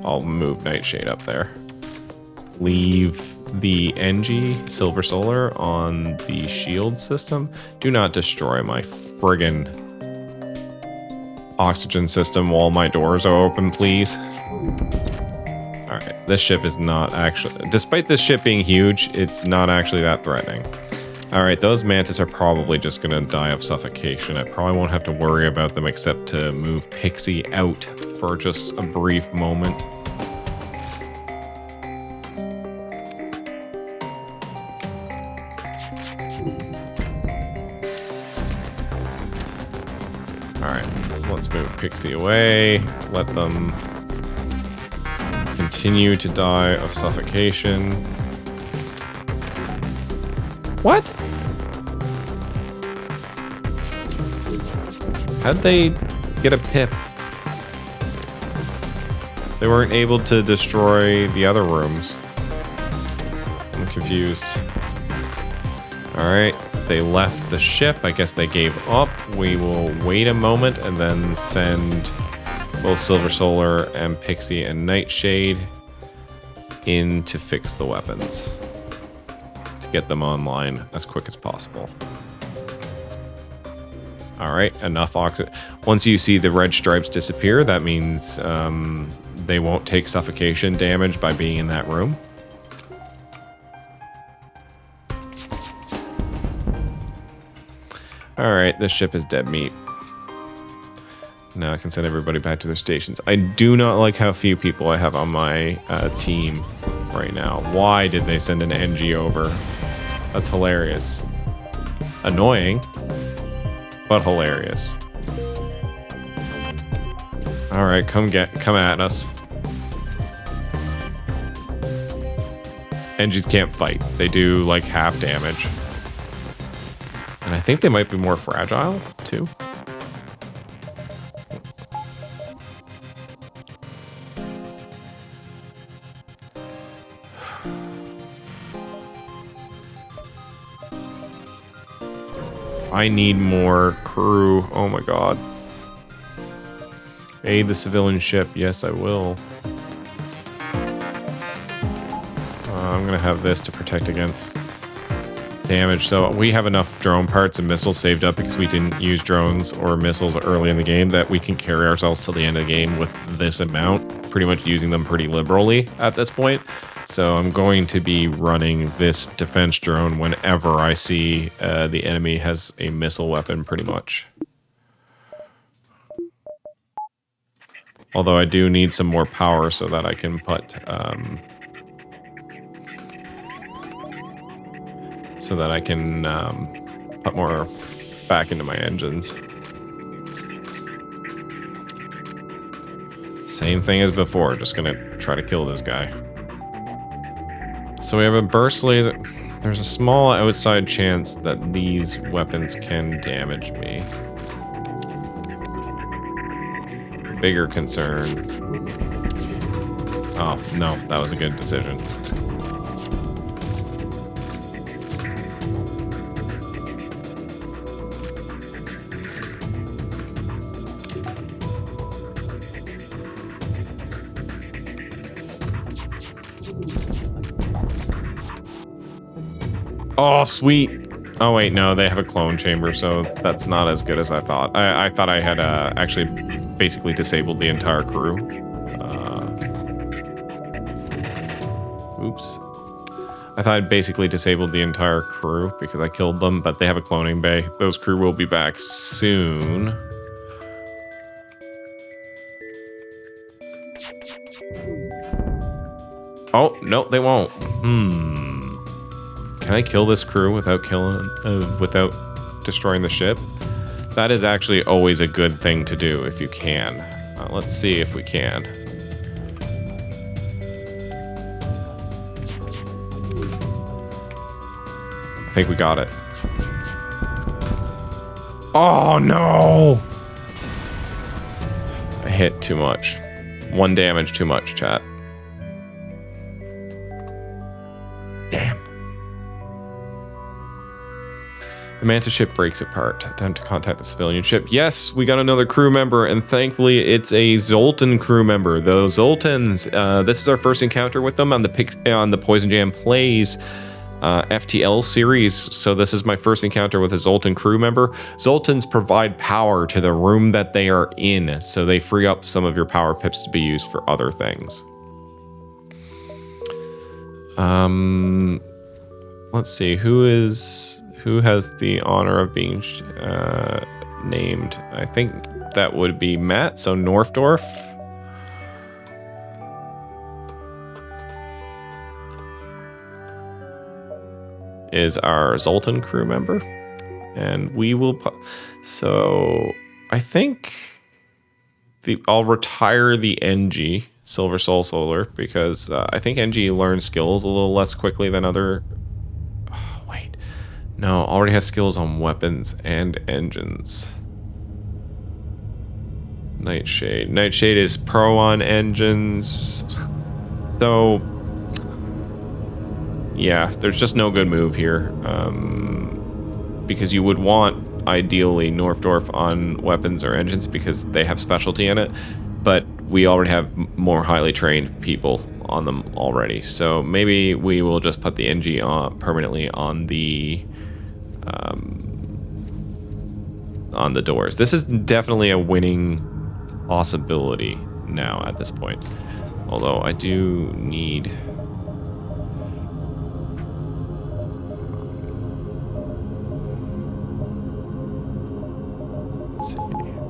I'll move Nightshade up there. Leave the Engi Silver Solar on the shield system. Do not destroy my friggin' oxygen system while my doors are open, please. Alright, this ship is not actually... Despite this ship being huge, it's not actually that threatening. Alright, those Mantis are probably just gonna die of suffocation. I probably won't have to worry about them except to move Pixie out for just a brief moment. Alright, let's move Pixie away. Let them continue to die of suffocation. What? How'd they get a pip? They weren't able to destroy the other rooms. I'm confused. Alright, they left the ship. I guess they gave up. We will wait a moment and then send both Silver Solar and Pixie and Nightshade in to fix the weapons. Get them online as quick as possible. All right, enough oxygen. Once you see the red stripes disappear, that means they won't take suffocation damage by being in that room. All right, this ship is dead meat. Now I can send everybody back to their stations. I do not like how few people I have on my team right now. Why did they send an Engi over? That's hilarious. Annoying, but hilarious. All right, come at us. Engis can't fight. They do like half damage. And I think they might be more fragile too. I need more crew. Oh my god. Aid the civilian ship. Yes, I will. I'm gonna have this to protect against damage. So we have enough drone parts and missiles saved up because we didn't use drones or missiles early in the game that we can carry ourselves till the end of the game with this amount, pretty much using them pretty liberally at this point. So I'm going to be running this defense drone whenever I see the enemy has a missile weapon, pretty much. Although I do need some more power so that I can put put more back into my engines. Same thing as before, just gonna try to kill this guy. So we have a burst laser. There's a small outside chance that these weapons can damage me. Bigger concern. Oh, no, that was a good decision. Oh, sweet. Oh, wait, no, they have a clone chamber, so that's not as good as I thought. I thought I had actually basically disabled the entire crew. Oops. I thought I'd basically disabled the entire crew because I killed them, but they have a cloning bay. Those crew will be back soon. Oh, no, they won't. Can I kill this crew without without destroying the ship? That is actually always a good thing to do if you can. Let's see if we can. I think we got it. Oh no! I hit too much. 1 damage too much, chat. Damn. The Manta ship breaks apart. Time to contact the civilian ship. Yes, we got another crew member, and thankfully it's a Zoltan crew member. Those Zoltans, this is our first encounter with them on the PoizenJam Plays FTL series. So this is my first encounter with a Zoltan crew member. Zoltans provide power to the room that they are in, so they free up some of your power pips to be used for other things. Let's see, who has the honor of being named? I think that would be Matt, so Norfdorf. Is our Zoltan crew member, and we will so I think I'll retire the Engi Silver Soul Solar because I think Engi learns skills a little less quickly than other. Oh, wait, no, already has skills on weapons and engines. Nightshade is pro on engines, so yeah, there's just no good move here, because you would want, ideally, Norfdorf on weapons or engines because they have specialty in it, but we already have more highly trained people on them already. So maybe we will just put the Engi on permanently on the doors. This is definitely a winning possibility now at this point, although I do need...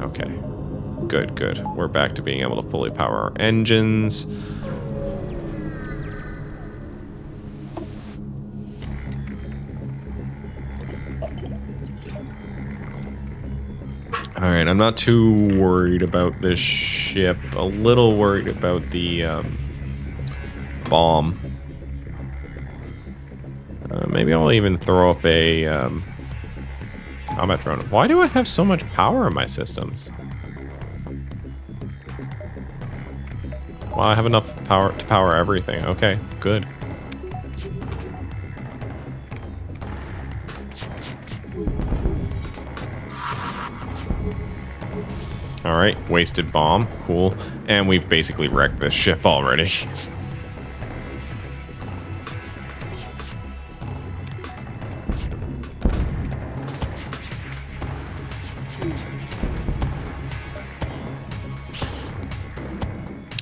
Okay, good. We're back to being able to fully power our engines. All right, I'm not too worried about this ship. A little worried about the bomb. Maybe I'll even throw up a... combat drone. Why do I have so much power in my systems? Well, I have enough power to power everything. Okay, good. All right, wasted bomb. Cool. And we've basically wrecked this ship already.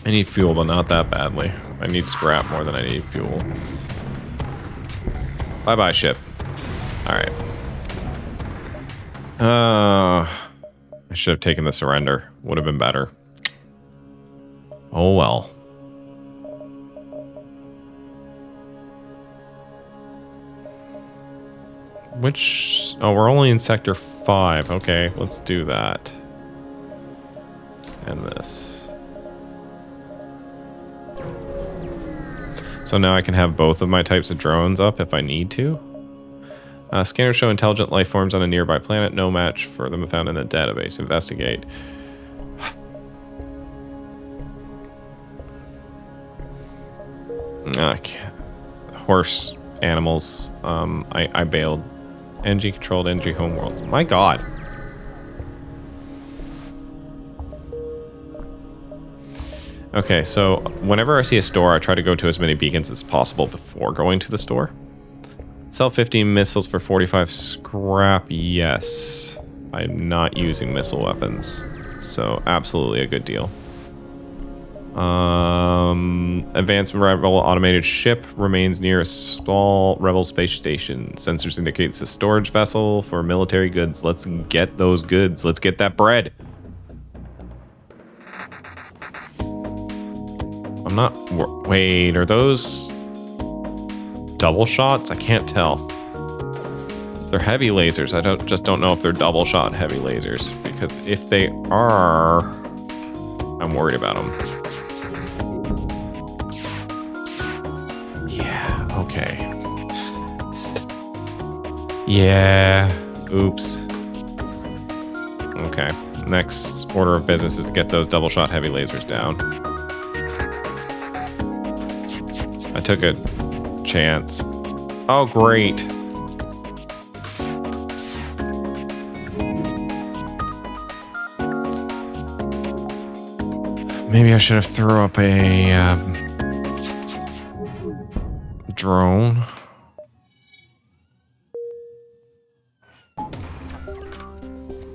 I need fuel, but not that badly. I need scrap more than I need fuel. Bye-bye, ship. All right. I should have taken the surrender. Would have been better. Oh, well. Which... Oh, we're only in Sector 5. Okay, let's do that. And this. So now I can have both of my types of drones up if I need to. Scanners show intelligent life forms on a nearby planet. No match for them found in the database. Investigate. Horse animals. I bailed. Engi controlled Engi Homeworlds. My God. Okay, so whenever I see a store, I try to go to as many beacons as possible before going to the store. Sell 15 missiles for 45 scrap. Yes. I'm not using missile weapons. So absolutely a good deal. Advanced Rebel automated ship remains near a small Rebel space station. Sensors indicate it's a storage vessel for military goods. Let's get those goods. Let's get that bread. I'm not... Wait, are those double shots? I can't tell. They're heavy lasers. I just don't know if they're double shot heavy lasers. Because if they are, I'm worried about them. Yeah, okay. Yeah, oops. Okay, next order of business is to get those double shot heavy lasers down. I took a chance. Oh, great. Maybe I should have thrown up a drone.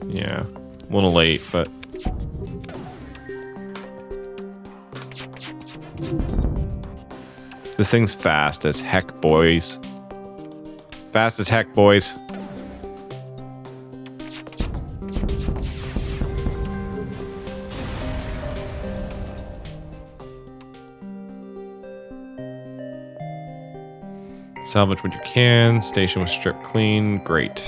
Yeah, a little late, but... This thing's fast as heck, boys. Fast as heck, boys. Salvage what you can. Station was stripped clean. Great.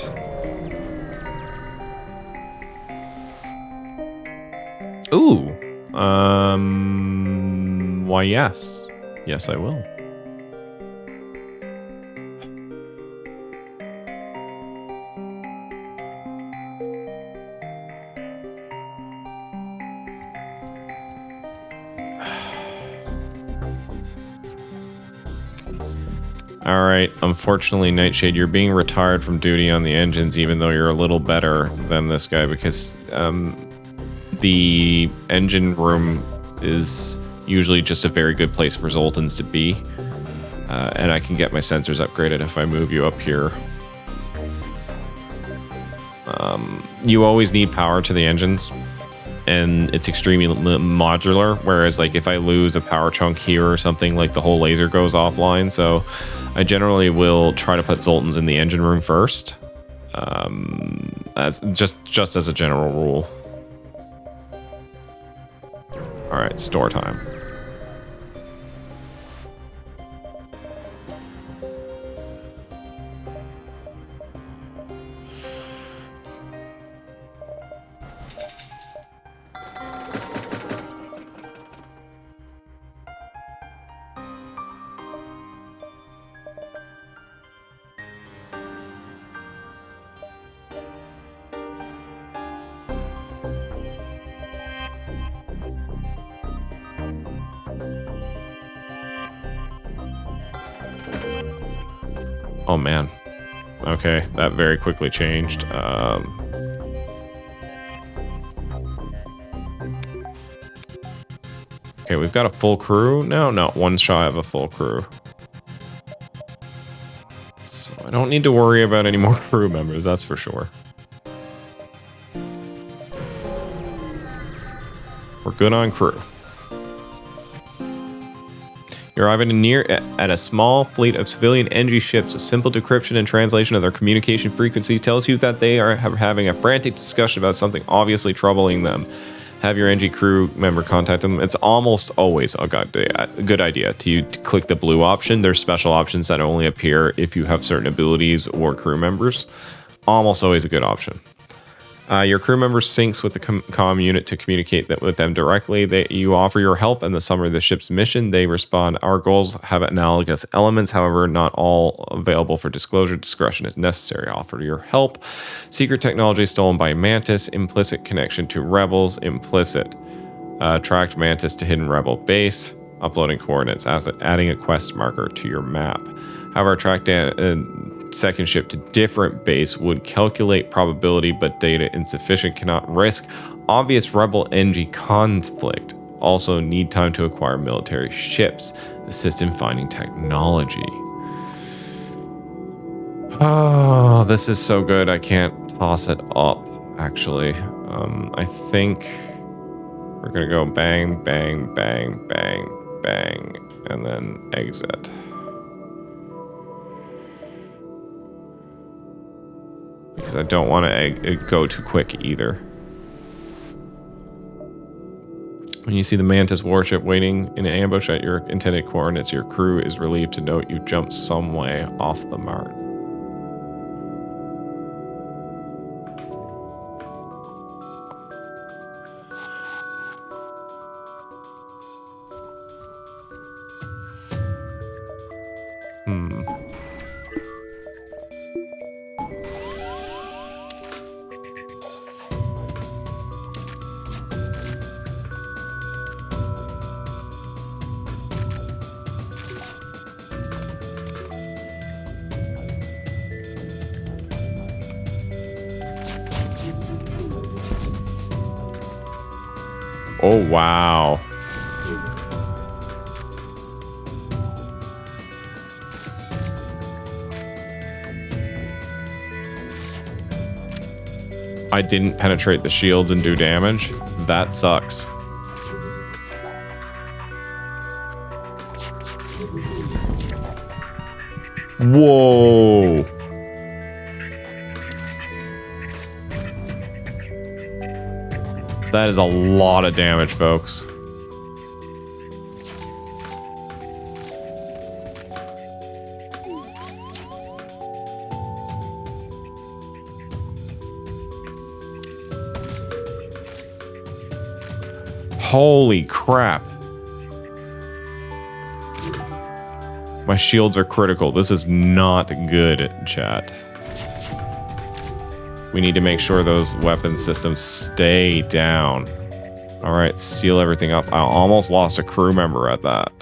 Ooh. Why, yes. Yes, I will. Alright, unfortunately, Nightshade, you're being retired from duty on the engines, even though you're a little better than this guy, because the engine room is usually just a very good place for Zoltans to be. And I can get my sensors upgraded if I move you up here. You always need power to the engines, and it's extremely modular, whereas like if I lose a power chunk here or something, like the whole laser goes offline. So I generally will try to put Zoltans in the engine room first, as just as a general rule. All right, store time. Oh man. Okay, that very quickly changed. Okay, we've got a full crew. No, one shy of a full crew. So I don't need to worry about any more crew members, that's for sure. We're good on crew. You're arriving at a small fleet of civilian Engi ships. A simple decryption and translation of their communication frequency tells you that they are having a frantic discussion about something obviously troubling them. Have your Engi crew member contact them. It's almost always a good idea to click the blue option. There's special options that only appear if you have certain abilities or crew members. Almost always a good option. Your crew member syncs with the comm unit to communicate with them directly. You offer your help and the summary of the ship's mission. They respond, our goals have analogous elements, however, not all available for disclosure. Discretion is necessary. Offer your help. Secret technology stolen by Mantis. Implicit connection to rebels. Implicit. Tracked Mantis to hidden rebel base. Uploading coordinates. Adding a quest marker to your map. However, tracked second ship to different base would calculate probability, but data insufficient, cannot risk obvious rebel Engi conflict. Also need time to acquire military ships. Assist in finding technology. Oh, this is so good. I can't toss it up, actually. I think we're gonna go bang, bang, bang, bang, bang, and then exit. Because I don't want to go too quick either. When you see the Mantis warship waiting in an ambush at your intended coordinates, your crew is relieved to note you jumped some way off the mark. Oh, wow. I didn't penetrate the shields and do damage. That sucks. Whoa. That is a lot of damage, folks. Holy crap. My shields are critical. This is not good, chat. We need to make sure those weapon systems stay down. All right, seal everything up. I almost lost a crew member at that.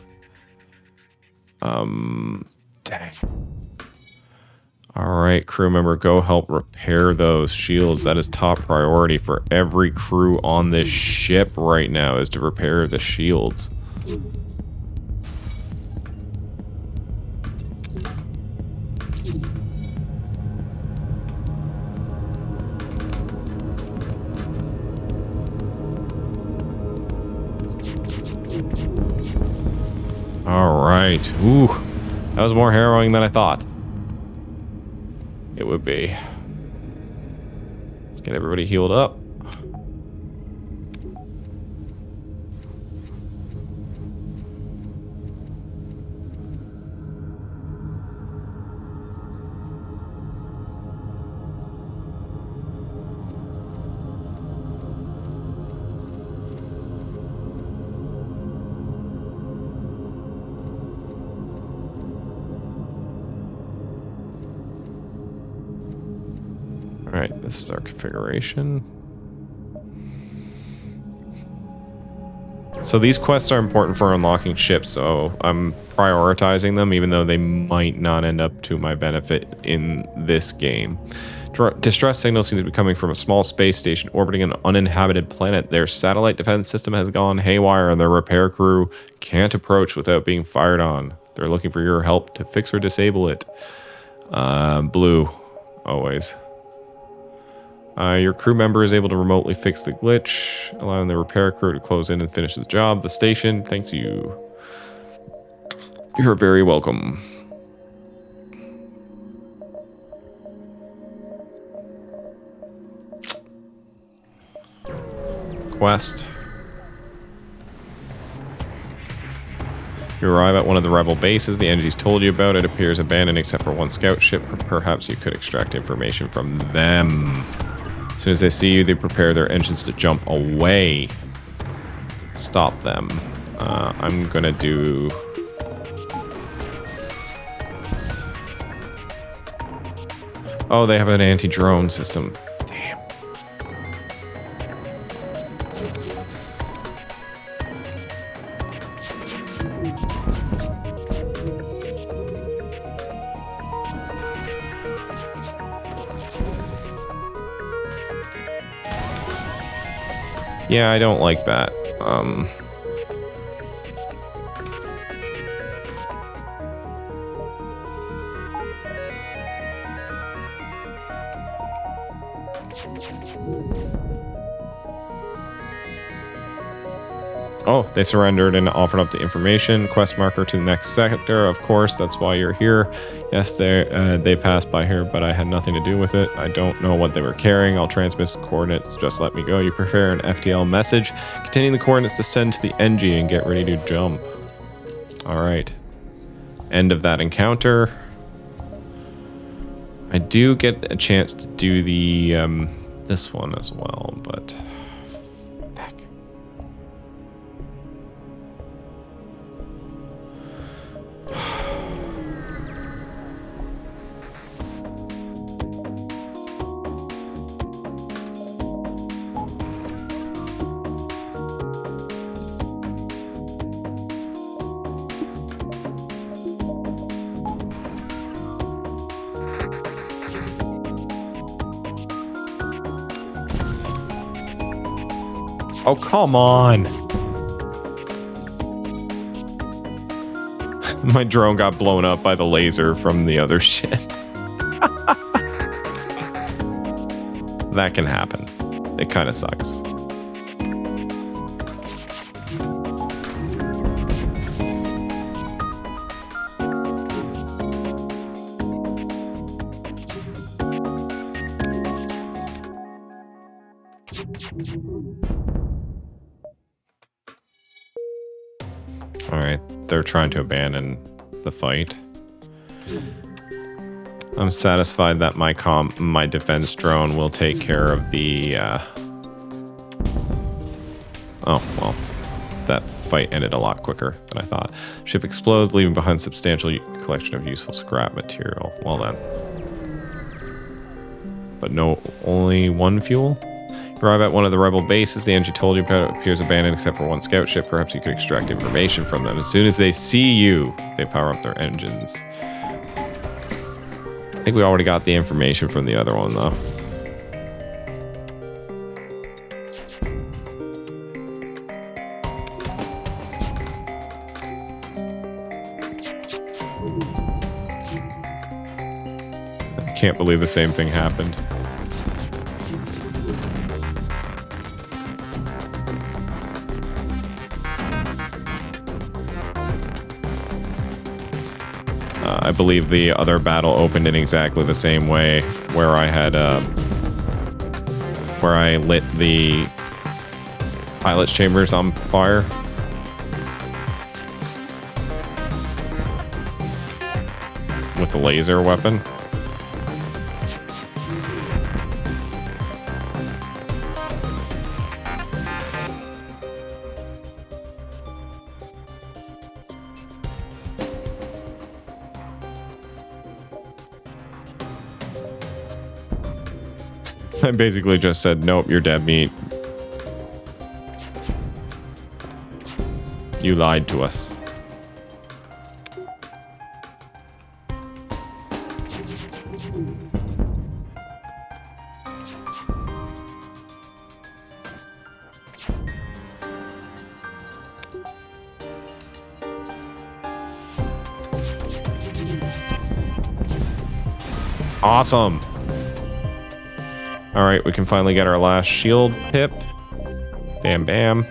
Dang. All right, crew member, go help repair those shields. That is top priority for every crew on this ship right now, is to repair the shields. All right. Ooh, that was more harrowing than I thought it would be. Let's get everybody healed up. All right, this is our configuration. So these quests are important for unlocking ships, so I'm prioritizing them, even though they might not end up to my benefit in this game. Distress signals seem to be coming from a small space station orbiting an uninhabited planet. Their satellite defense system has gone haywire, and their repair crew can't approach without being fired on. They're looking for your help to fix or disable it. Blue, always. Your crew member is able to remotely fix the glitch, allowing the repair crew to close in and finish the job. The station thanks you. You're very welcome. Quest. You arrive at one of the rebel bases the Engi's told you about. It appears abandoned except for one scout ship. Perhaps you could extract information from them. As soon as they see you, they prepare their engines to jump away. Stop them. I'm gonna do... Oh, they have an anti-drone system. Damn. Yeah, I don't like that. Oh, they surrendered and offered up the information. Quest marker to the next sector. Of course, that's why you're here. Yes, they passed by here, but I had nothing to do with it. I don't know what they were carrying. I'll transmit the coordinates. Just let me go. You prepare an FTL message containing the coordinates to send to the Engi and get ready to jump. All right. End of that encounter. I do get a chance to do the this one as well, but... Oh, come on. My drone got blown up by the laser from the other ship. That can happen. It kind of sucks. Alright, they're trying to abandon the fight. I'm satisfied that my defense drone will take care of the, Oh, well, that fight ended a lot quicker than I thought. Ship explodes, leaving behind a substantial collection of useful scrap material. Well then. But no, only one fuel? You arrive at one of the rebel bases the Engi told you about. It appears abandoned except for one scout ship. Perhaps you could extract information from them. As soon as they see you, they power up their engines. I think we already got the information from the other one, though. I can't believe the same thing happened. I believe the other battle opened in exactly the same way, where I had, where I lit the pilot's chambers on fire. With a laser weapon. I basically just said, nope, you're dead meat. You lied to us. Awesome. All right, we can finally get our last shield pip. Bam, bam.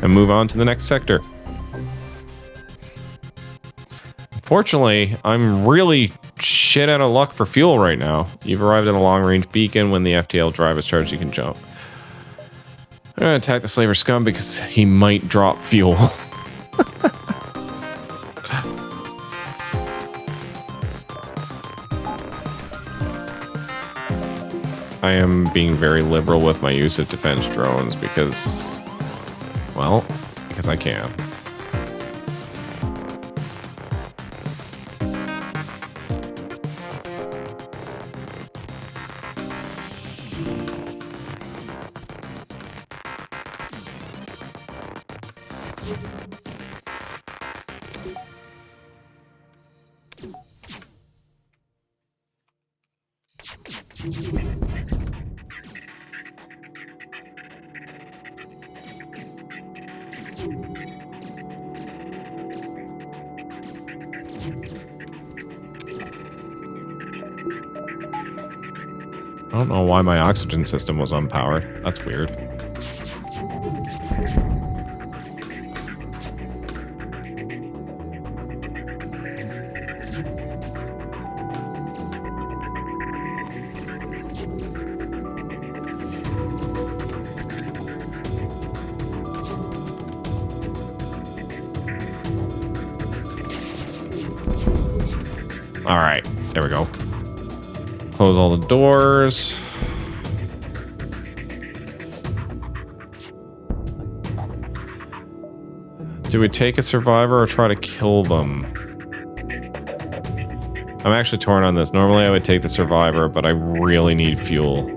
And move on to the next sector. Fortunately, I'm really shit out of luck for fuel right now. You've arrived at a long-range beacon. When the FTL drive is charged, you can jump. I'm gonna attack the slaver scum because he might drop fuel. I am being very liberal with my use of defense drones because, well, because I can. I don't know why my oxygen system was unpowered. That's weird. All right, there we go. Close all the doors. Do we take a survivor or try to kill them? I'm actually torn on this. Normally I would take the survivor, but I really need fuel.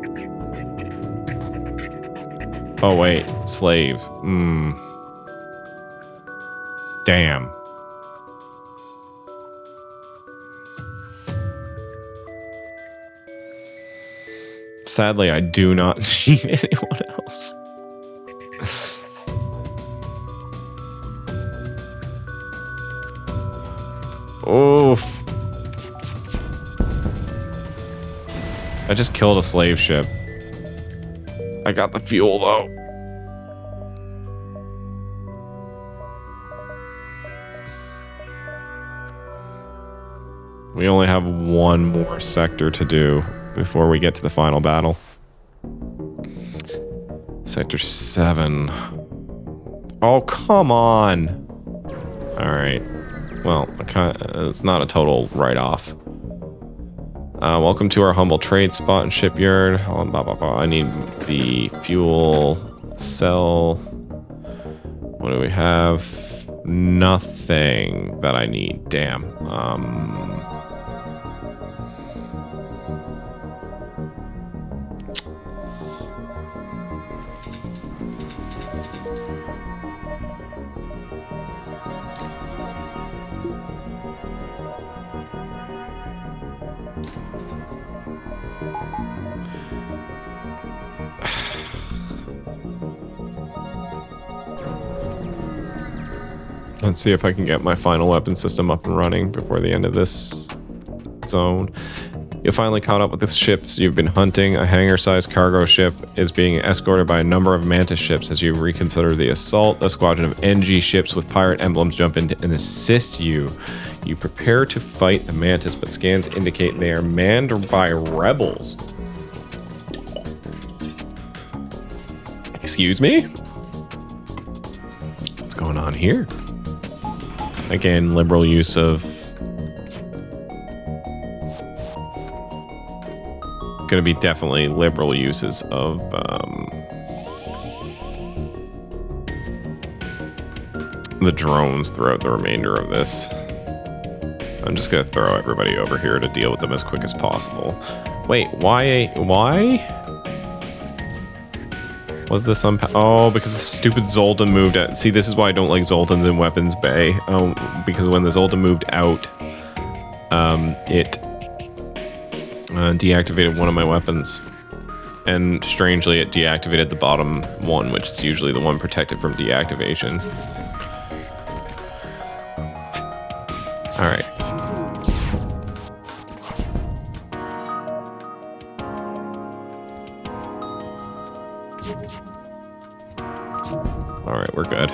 Oh wait, slaves. Damn. Sadly, I do not need anyone else. Oof. I just killed a slave ship. I got the fuel, though. We only have one more sector to do before we get to the final battle. Sector 7. Oh, come on. All right. Well, it's not a total write-off. Welcome to our humble trade spot and shipyard. Oh, blah, blah, blah. I need the fuel cell. What do we have? Nothing that I need. Damn. Let's see if I can get my final weapon system up and running before the end of this zone. You finally caught up with the ships you've been hunting. A hangar-sized cargo ship is being escorted by a number of Mantis ships. As you reconsider the assault, a squadron of Engi ships with pirate emblems jump in and assist you. You prepare to fight the Mantis, but scans indicate they are manned by rebels. Excuse me? What's going on here? Again, liberal use of... Gonna be definitely liberal uses of the drones throughout the remainder of this. I'm just gonna throw everybody over here to deal with them as quick as possible. Wait, why? Was this oh, because the stupid Zoltan moved out. See, this is why I don't like Zoltans in Weapons Bay. Oh, because when the Zoltan moved out, it deactivated one of my weapons. And strangely, it deactivated the bottom one, which is usually the one protected from deactivation. All right. All right, we're good. I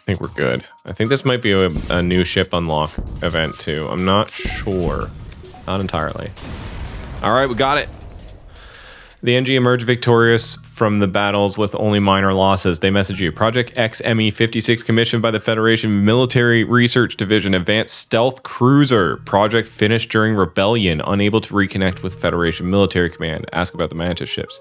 think we're good. I think this might be a new ship unlock event too. I'm not sure. Not entirely. All right, we got it. The Engi emerged victorious from the battles with only minor losses. They message you. Project XME-56 commissioned by the Federation Military Research Division. Advanced Stealth Cruiser. Project finished during Rebellion. Unable to reconnect with Federation Military Command. Ask about the Mantis ships.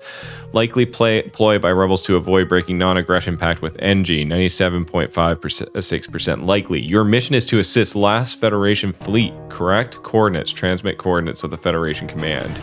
Likely ploy by rebels to avoid breaking non-aggression pact with Engi. 97.56% likely. Your mission is to assist last Federation fleet. Correct coordinates. Transmit coordinates of the Federation Command.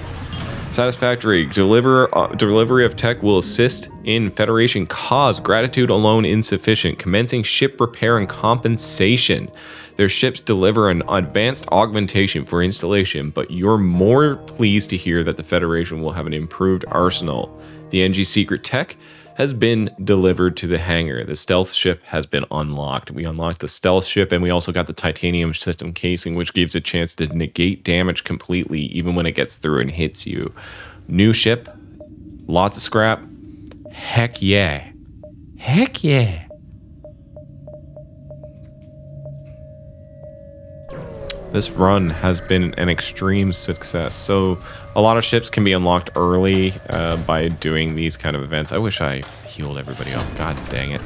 Satisfactory. Delivery of tech will assist in Federation cause. Gratitude alone insufficient. Commencing ship repair and compensation. Their ships deliver an advanced augmentation for installation, but you're more pleased to hear that the Federation will have an improved arsenal. The Engi secret tech has been delivered to the hangar. The stealth ship has been unlocked. We unlocked the stealth ship, and we also got the titanium system casing, which gives a chance to negate damage completely, even when it gets through and hits you. New ship, lots of scrap. Heck yeah. Heck yeah. This run has been an extreme success. So a lot of ships can be unlocked early by doing these kind of events. I wish I healed everybody up. God dang it.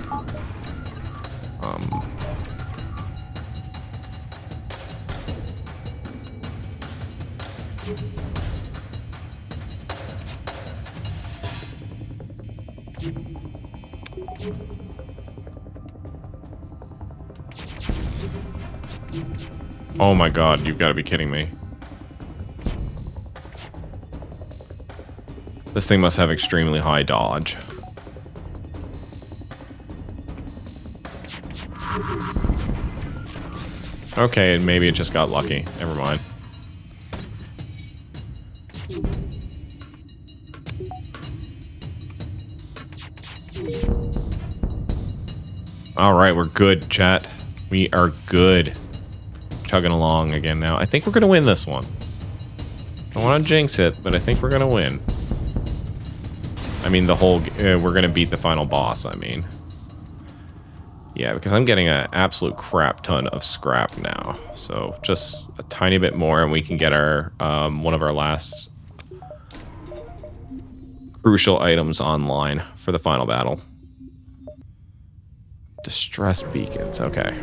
Oh my god, you've got to be kidding me. This thing must have extremely high dodge. Okay, maybe it just got lucky. Never mind. Alright, we're good, chat. We are good. Chugging along again now. I think we're gonna win this one. I don't want to jinx it, but I think we're gonna win. I mean, the whole we're gonna beat the final boss. I mean, yeah, because I'm getting an absolute crap ton of scrap now. So just a tiny bit more, and we can get our one of our last crucial items online for the final battle. Distress beacons. Okay.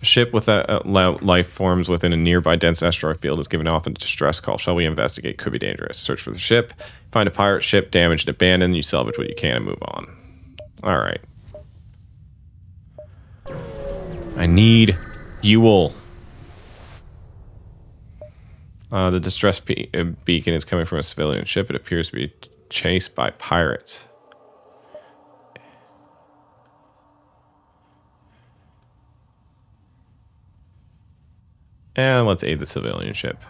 A ship with life forms within a nearby dense asteroid field is given off a distress call. Shall we investigate? Could be dangerous. Search for the ship. Find a pirate ship damaged and abandoned. You salvage what you can and move on. Alright. I need fuel. The distress beacon is coming from a civilian ship. It appears to be chased by pirates. And let's aid the civilian ship.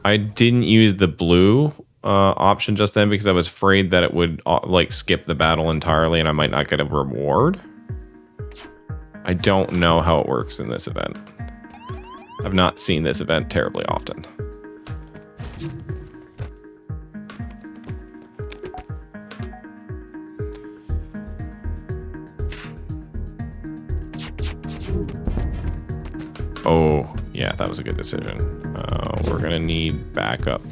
I didn't use the blue option just then because I was afraid that it would like skip the battle entirely and I might not get a reward. I don't know how it works in this event. I've not seen this event terribly often. Oh, yeah, that was a good decision. We're gonna need backup.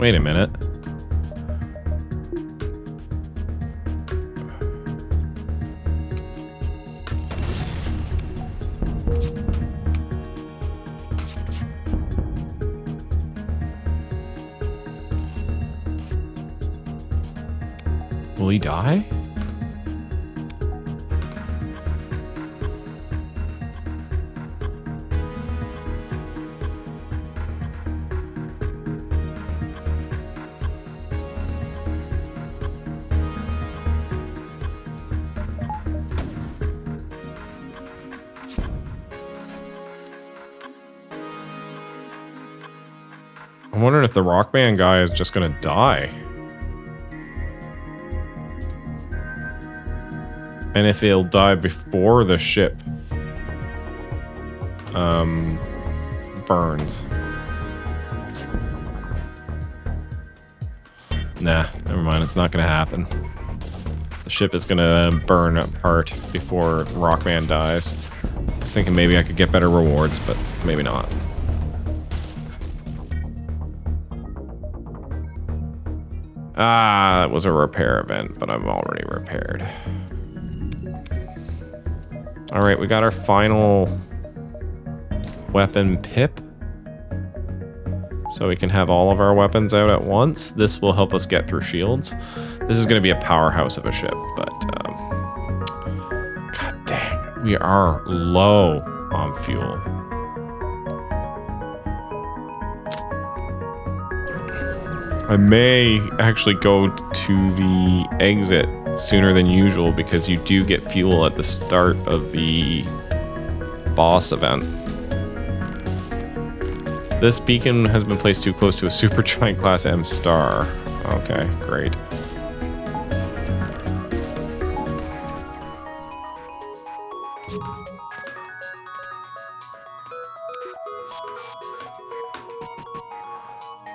Wait a minute. Will he die? I'm wondering if the rock band guy is just gonna die. And if he'll die before the ship burns. Nah, never mind. It's not gonna happen. The ship is gonna burn apart before Rockman dies. I was thinking maybe I could get better rewards, but maybe not. Ah, that was a repair event, but I'm already repaired. All right, we got our final weapon pip. So we can have all of our weapons out at once. This will help us get through shields. This is going to be a powerhouse of a ship, but god dang, we are low on fuel. I may actually go to the exit sooner than usual because you do get fuel at the start of the boss event. This beacon has been placed too close to a Supergiant Class M star. Okay, great.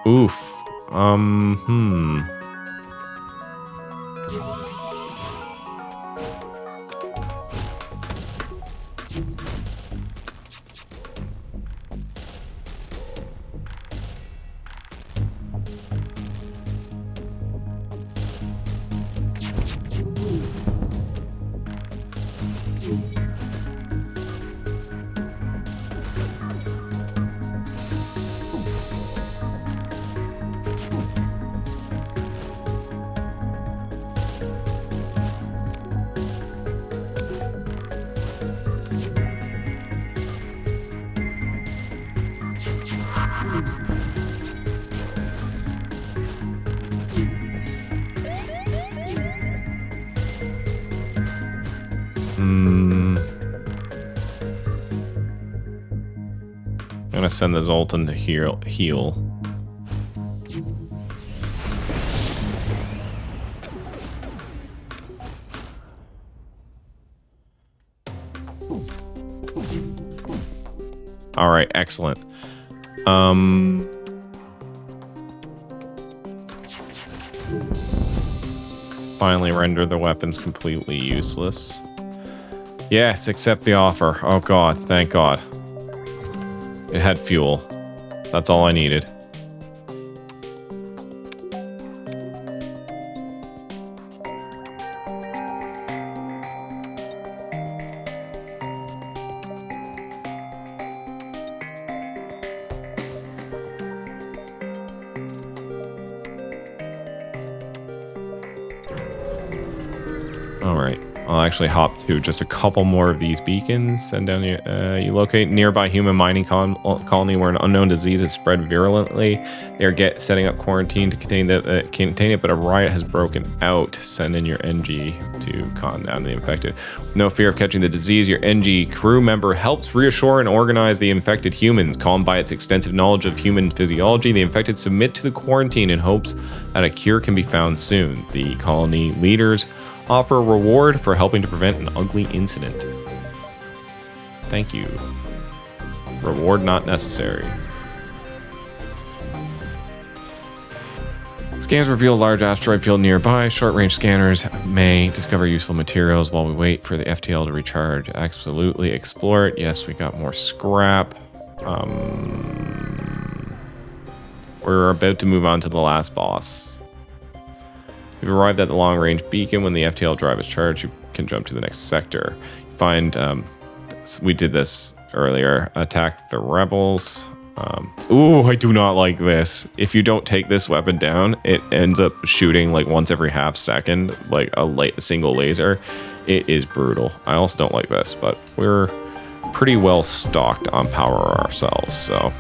Oof. I'm gonna send the Zoltan to heal. All right, excellent. Finally render the weapons completely useless. Yes, accept the offer. Oh god, thank god. It had fuel. That's all I needed. All right. I'll actually hop to just a couple more of these beacons. Send down you locate nearby human mining colony where an unknown disease is spread virulently. They are setting up quarantine to contain it, but a riot has broken out. Send in your Engi to calm down the infected. With no fear of catching the disease, your Engi crew member helps reassure and organize the infected humans. Calmed by its extensive knowledge of human physiology, the infected submit to the quarantine in hopes that a cure can be found soon. The colony leaders offer a reward for helping to prevent an ugly incident. Thank you. Reward not necessary. Scans reveal a large asteroid field nearby. Short-range scanners may discover useful materials while we wait for the FTL to recharge. Absolutely explore it. Yes, we got more scrap. We're about to move on to the last boss. You've arrived at the long-range beacon. When the FTL drive is charged, you can jump to the next sector. Find, we did this earlier. Attack the rebels. Ooh, I do not like this. If you don't take this weapon down, it ends up shooting like once every half second, like a single laser. It is brutal. I also don't like this, but we're pretty well stocked on power ourselves, so.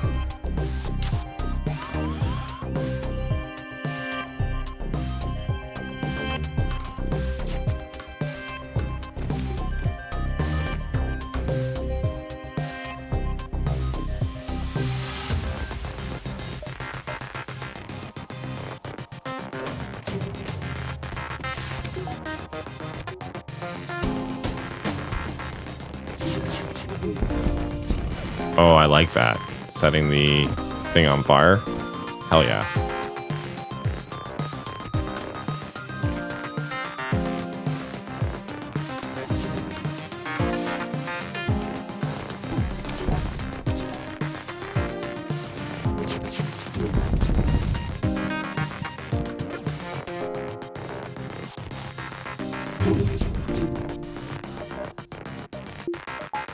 Oh, I like that. Setting the thing on fire. Hell yeah.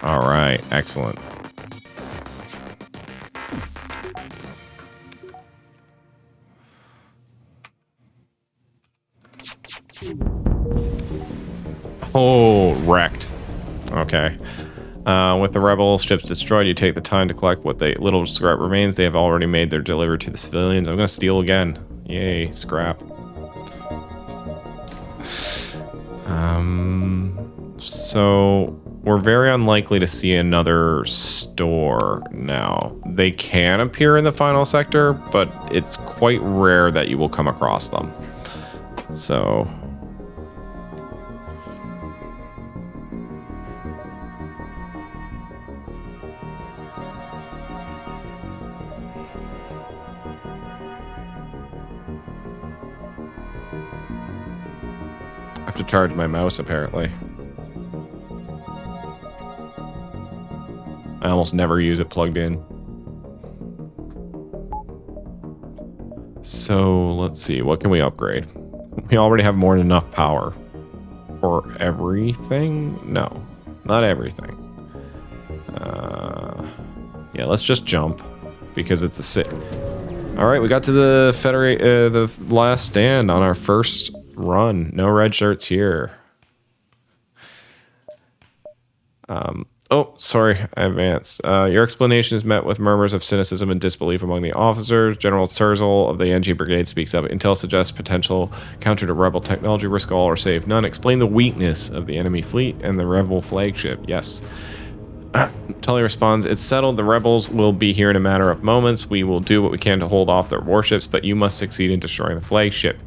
All right, excellent. Oh, wrecked. Okay. With the rebel ships destroyed, you take the time to collect what little scrap remains. They have already made their delivery to the civilians. I'm going to steal again. Yay, scrap. So we're very unlikely to see another store now. They can appear in the final sector, but it's quite rare that you will come across them. So I have to charge my mouse apparently. I almost never use it plugged in. So let's see, what can we upgrade? We already have more than enough power. For everything? No, not everything. Yeah, let's just jump because it's a sit. All right, we got to the last stand on our first run. No red shirts here. Oh, sorry, I advanced. Your explanation is met with murmurs of cynicism and disbelief among the officers. General Terzel of the Engi Brigade speaks up. Intel suggests potential counter to rebel technology, risk all or save none. Explain the weakness of the enemy fleet and the rebel flagship. Yes. Tully responds, it's settled. The rebels will be here in a matter of moments. We will do what we can to hold off their warships, but you must succeed in destroying the flagship.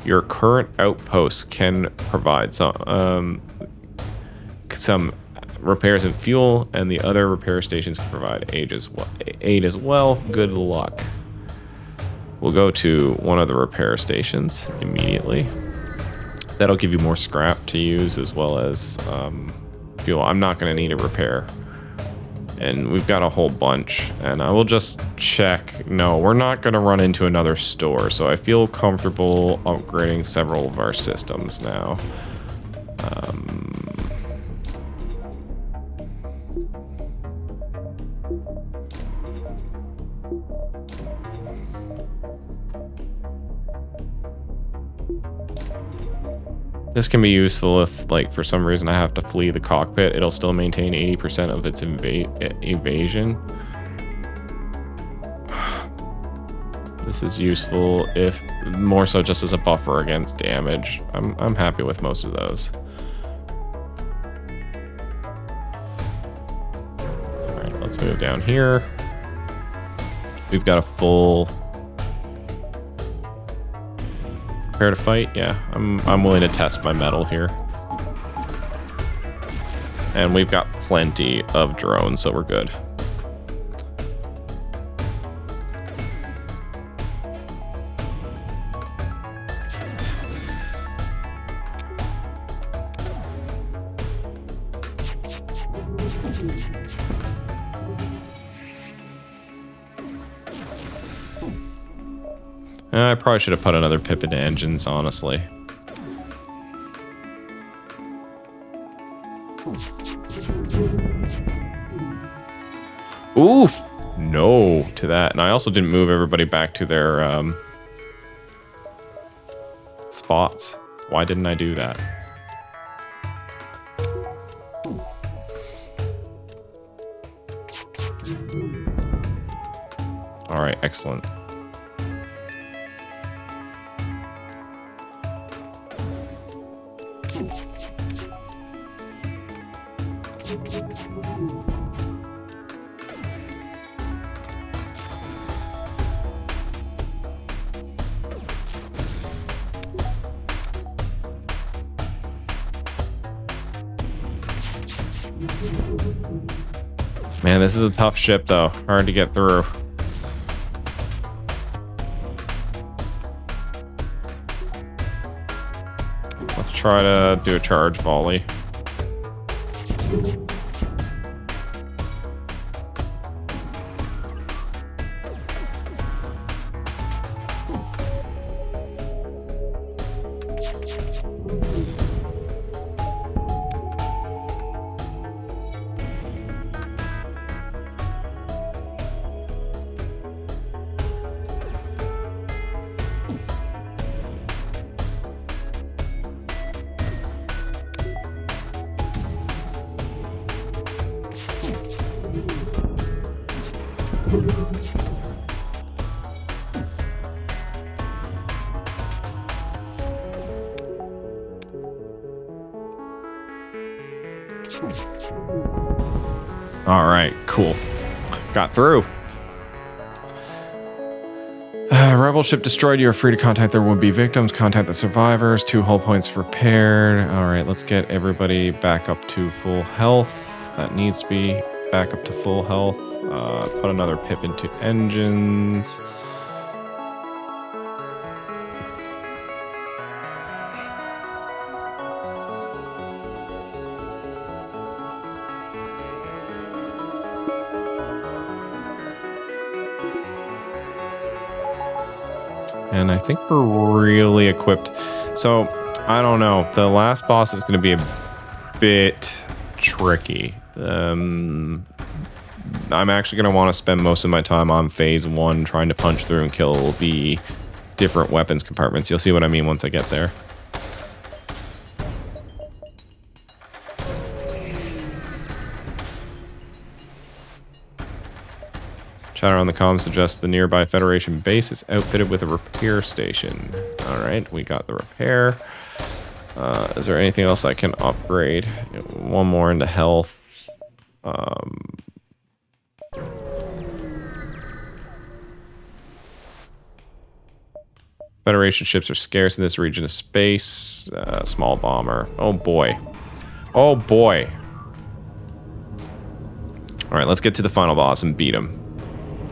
Your current outpost can provide some repairs and fuel, and the other repair stations can provide aid as well. Good luck. We'll go to one of the repair stations immediately. That'll give you more scrap to use as well as fuel. I'm not going to need a repair. And we've got a whole bunch. And I will just check. No, we're not going to run into another store. So I feel comfortable upgrading several of our systems now. This can be useful if, like, for some reason I have to flee the cockpit. It'll still maintain 80% of its evasion. This is useful if more so just as a buffer against damage. I'm happy with most of those. All right, let's move down here. We've got a full prepare to fight. Yeah, I'm willing to test my metal here. And we've got plenty of drones, so we're good. I probably should have put another pip into engines, honestly. Oof! No to that. And I also didn't move everybody back to their spots. Why didn't I do that? All right, excellent. Man, this is a tough ship, though. Hard to get through. Let's try to do a charge volley. All right, cool. Got through. Rebel ship destroyed. You are free to contact their would-be victims. Contact the survivors. 2 hull points repaired. All right, let's get everybody back up to full health. That needs to be back up to full health. Put another pip into engines. And I think we're really equipped. So, I don't know. The last boss is going to be a bit tricky. I'm actually going to want to spend most of my time on phase 1 trying to punch through and kill the different weapons compartments. You'll see what I mean once I get there. Chatter on the comms suggests the nearby Federation base is outfitted with a repair station. All right, we got the repair. Is there anything else I can upgrade? One more into health. Federation ships are scarce in this region of space. Small bomber. Oh boy. Oh boy. All right, let's get to the final boss and beat him.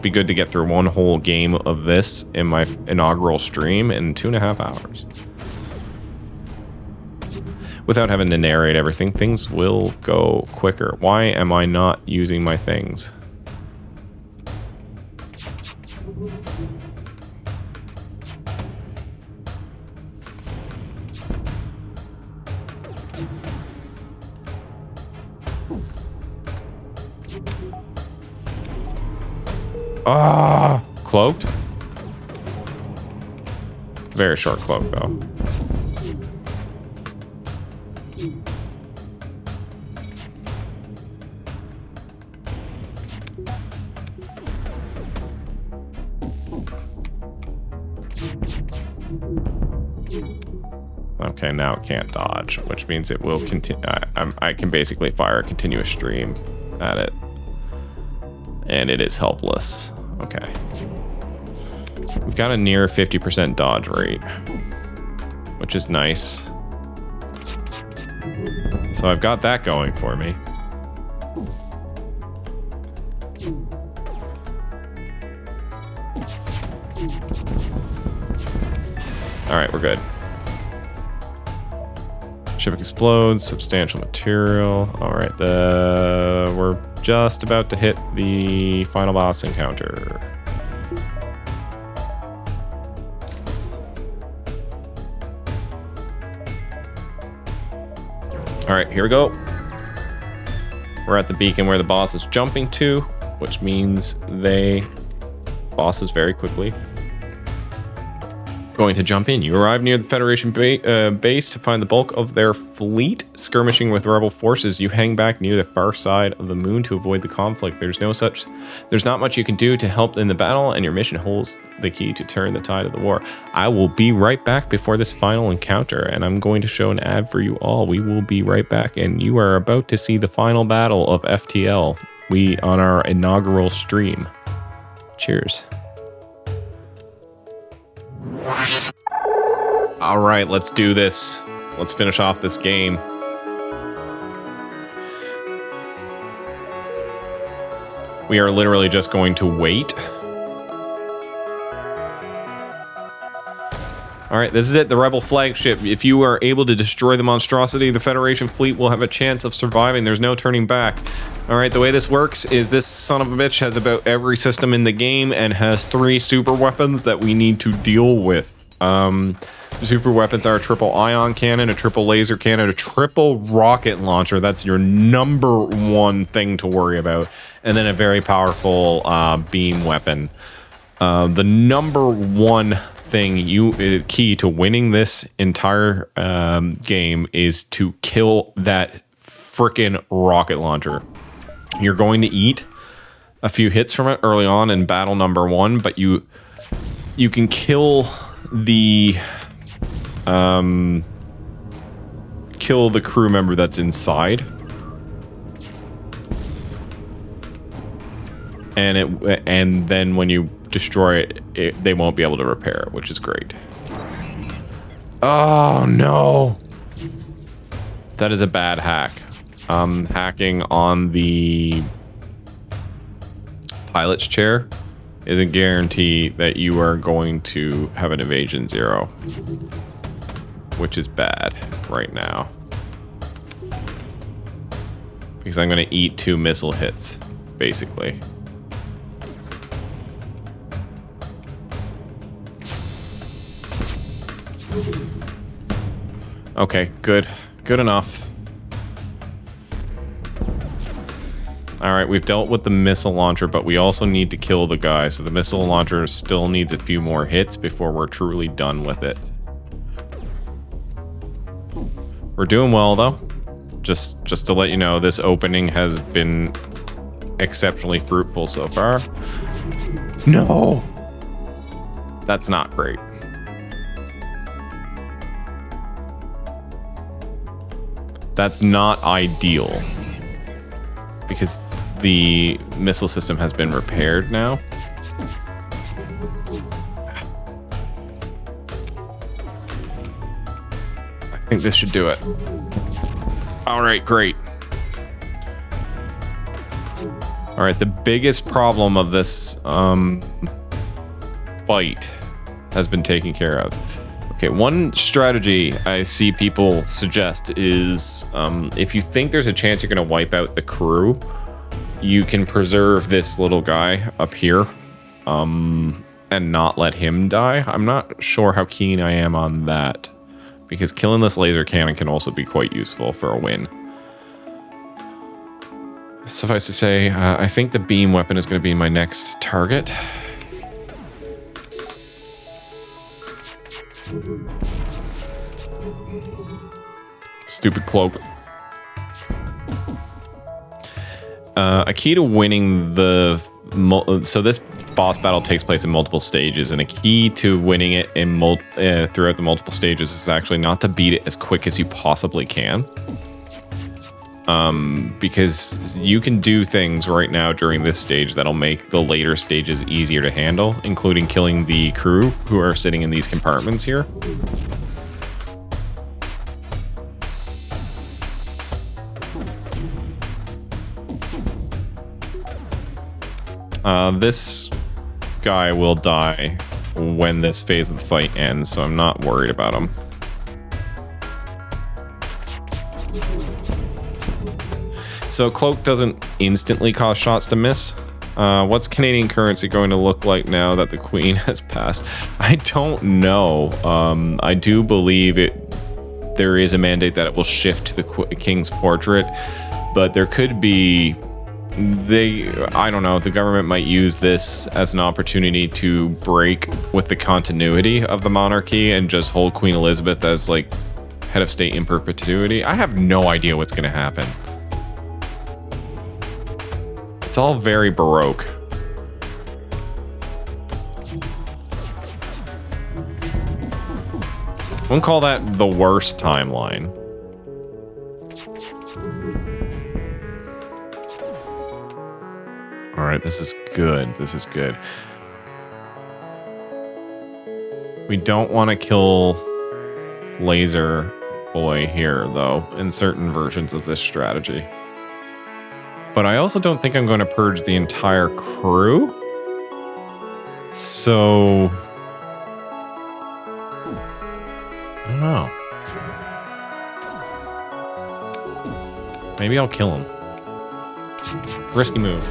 Be good to get through one whole game of this in my inaugural stream in 2.5 hours. Without having to narrate everything, things will go quicker. Why am I not using my things? Ah, cloaked? Very short cloak, though. Okay, now it can't dodge, which means it will continue. I can basically fire a continuous stream at it. And it is helpless. Okay. We've got a near 50% dodge rate, which is nice. So I've got that going for me. All right, we're good. Ship explodes, substantial material. All right, we're just about to hit the final boss encounter. All right, here we go. We're at the beacon where the boss is jumping to, which means boss is very quickly going to jump in. You arrive near the Federation base to find the bulk of their fleet skirmishing with rebel forces. You hang back near the far side of the moon to avoid the conflict. There's not much you can do to help in the battle, and your mission holds the key to turn the tide of the war. I will be right back before this final encounter, and I'm going to show an ad for you all. We will be right back, and you are about to see the final battle of FTL. On our inaugural stream. Cheers. All right, let's do this. Let's finish off this game. We are literally just going to wait. All right, this is it, the Rebel flagship. If you are able to destroy the monstrosity, the Federation fleet will have a chance of surviving. There's no turning back. All right, the way this works is this son of a bitch has about every system in the game and has 3 super weapons that we need to deal with. The super weapons are a triple ion cannon, a triple laser cannon, a triple rocket launcher. That's your number 1 thing to worry about. And then a very powerful beam weapon. The number 1 thing key to winning this entire game is to kill that frickin' rocket launcher. You're going to eat a few hits from it early on in battle number 1, but you can kill the crew member that's inside, and then when you destroy it, they won't be able to repair it, which is great. Oh no, that is a bad hack. Hacking on the pilot's chair is a guarantee that you are going to have an evasion 0, which is bad right now. Because I'm going to eat 2 missile hits, basically. Okay, good. Good enough. Alright, we've dealt with the missile launcher, but we also need to kill the guy, so the missile launcher still needs a few more hits before we're truly done with it. We're doing well, though. Just to let you know, this opening has been exceptionally fruitful so far. No! That's not great. That's not ideal. Because the missile system has been repaired now. I think this should do it. All right, great. All right, the biggest problem of this fight has been taken care of. Okay, one strategy I see people suggest is if you think there's a chance you're going to wipe out the crew, you can preserve this little guy up here and not let him die. I'm not sure how keen I am on that, because killing this laser cannon can also be quite useful for a win. Suffice to say, I think the beam weapon is going to be my next target. Stupid cloak. A key to winning so this boss battle takes place in multiple stages, and a key to winning it in throughout the multiple stages is actually not to beat it as quick as you possibly can. Because you can do things right now during this stage that'll make the later stages easier to handle, including killing the crew who are sitting in these compartments here. This guy will die when this phase of the fight ends, so I'm not worried about him. So Cloak doesn't instantly cause shots to miss. What's Canadian currency going to look like now that the Queen has passed? I don't know. I do believe there is a mandate that it will shift to the king's portrait, but there could be I don't know, the government might use this as an opportunity to break with the continuity of the monarchy and just hold Queen Elizabeth as like head of state in perpetuity. I have no idea what's going to happen. It's all very Baroque. I wouldn't call that the worst timeline. All right, this is good. This is good. We don't want to kill Laser Boy here, though, in certain versions of this strategy. But I also don't think I'm going to purge the entire crew. So I don't know. Maybe I'll kill him. Risky move.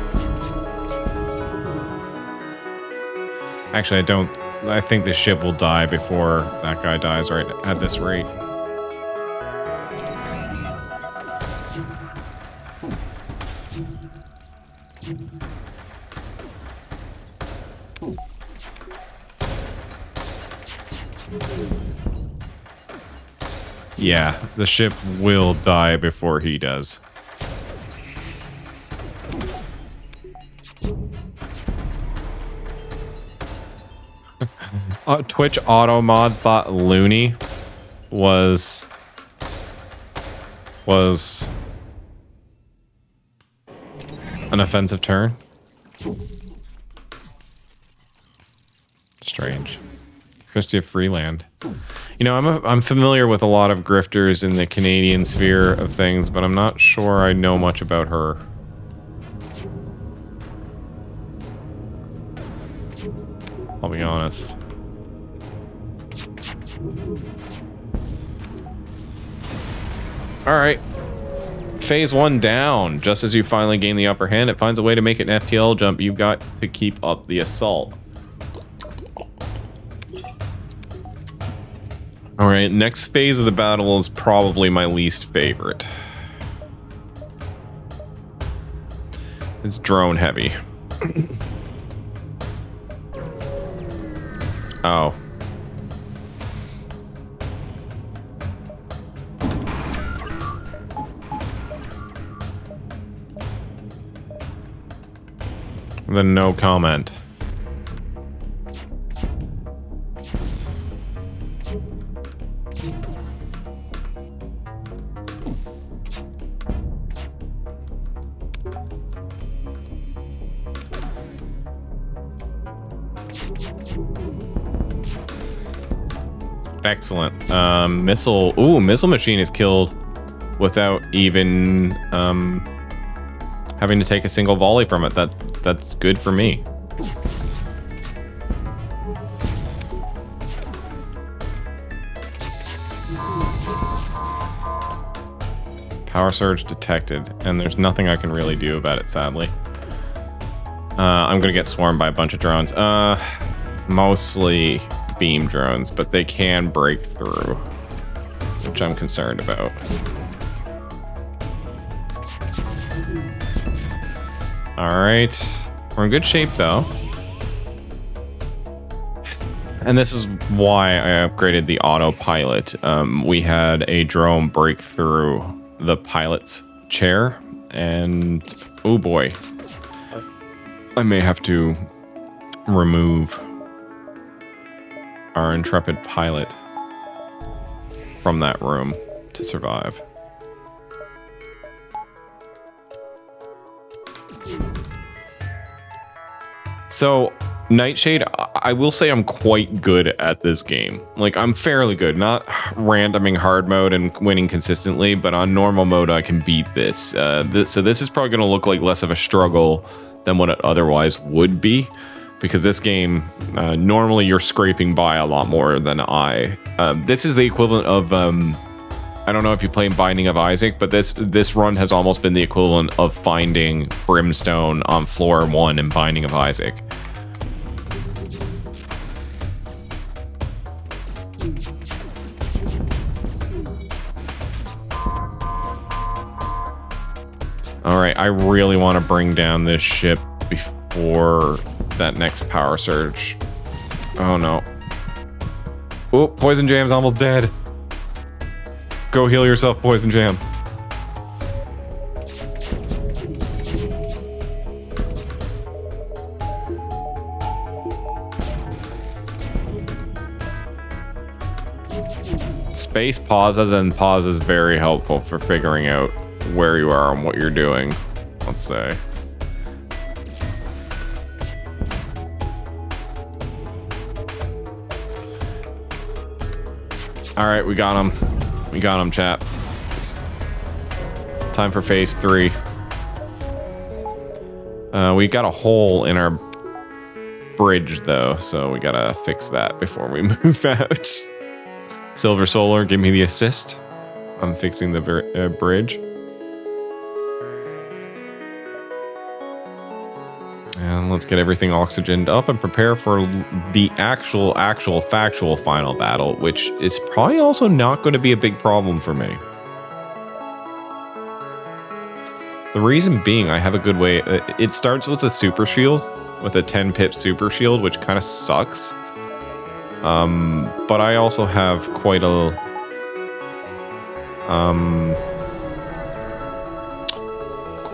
Actually, I don't. I think the ship will die before that guy dies right at this rate. Yeah, the ship will die before he does. Twitch auto mod thought Looney was an offensive turn. Strange. Christy of Freeland. You know, I'm familiar with a lot of grifters in the Canadian sphere of things, but I'm not sure I know much about her. I'll be honest. All right. Phase 1 down. Just as you finally gain the upper hand, it finds a way to make it an FTL jump. You've got to keep up the assault. All right, next phase of the battle is probably my least favorite. It's drone heavy. Oh. Then no comment. Excellent. Missile. Ooh, missile machine is killed without even having to take a single volley from it. That's good for me. Power surge detected, and there's nothing I can really do about it, sadly. I'm gonna get swarmed by a bunch of drones. Mostly beam drones, but they can break through, which I'm concerned about. All right, we're in good shape though. And this is why I upgraded the autopilot. We had a drone break through the pilot's chair, and oh boy, I may have to remove our intrepid pilot from that room to survive. So, Nightshade, I will say I'm quite good at this game. Like, I'm fairly good. Not randoming hard mode and winning consistently, but on normal mode, I can beat this. So this is probably going to look like less of a struggle than what it otherwise would be. Because this game, normally you're scraping by a lot more than I. This is the equivalent of, I don't know if you play Binding of Isaac, but this run has almost been the equivalent of finding Brimstone on floor 1 in Binding of Isaac. All right, I really want to bring down this ship before that next power surge. Oh no. Oh, PoizenJam's almost dead. Go heal yourself, PoizenJam. Space pauses and pause is very helpful for figuring out where you are and what you're doing, let's say. All right, we got him. We got him, chat. It's time for phase 3. We got a hole in our bridge, though, so we gotta fix that before we move out. Silver Solar, give me the assist. I'm fixing the bridge. And let's get everything oxygened up and prepare for the actual factual final battle, which is probably also not going to be a big problem for me. The reason being, I have a good way. It starts with a super shield, with a 10 pip super shield, which kind of sucks. But I also have quite a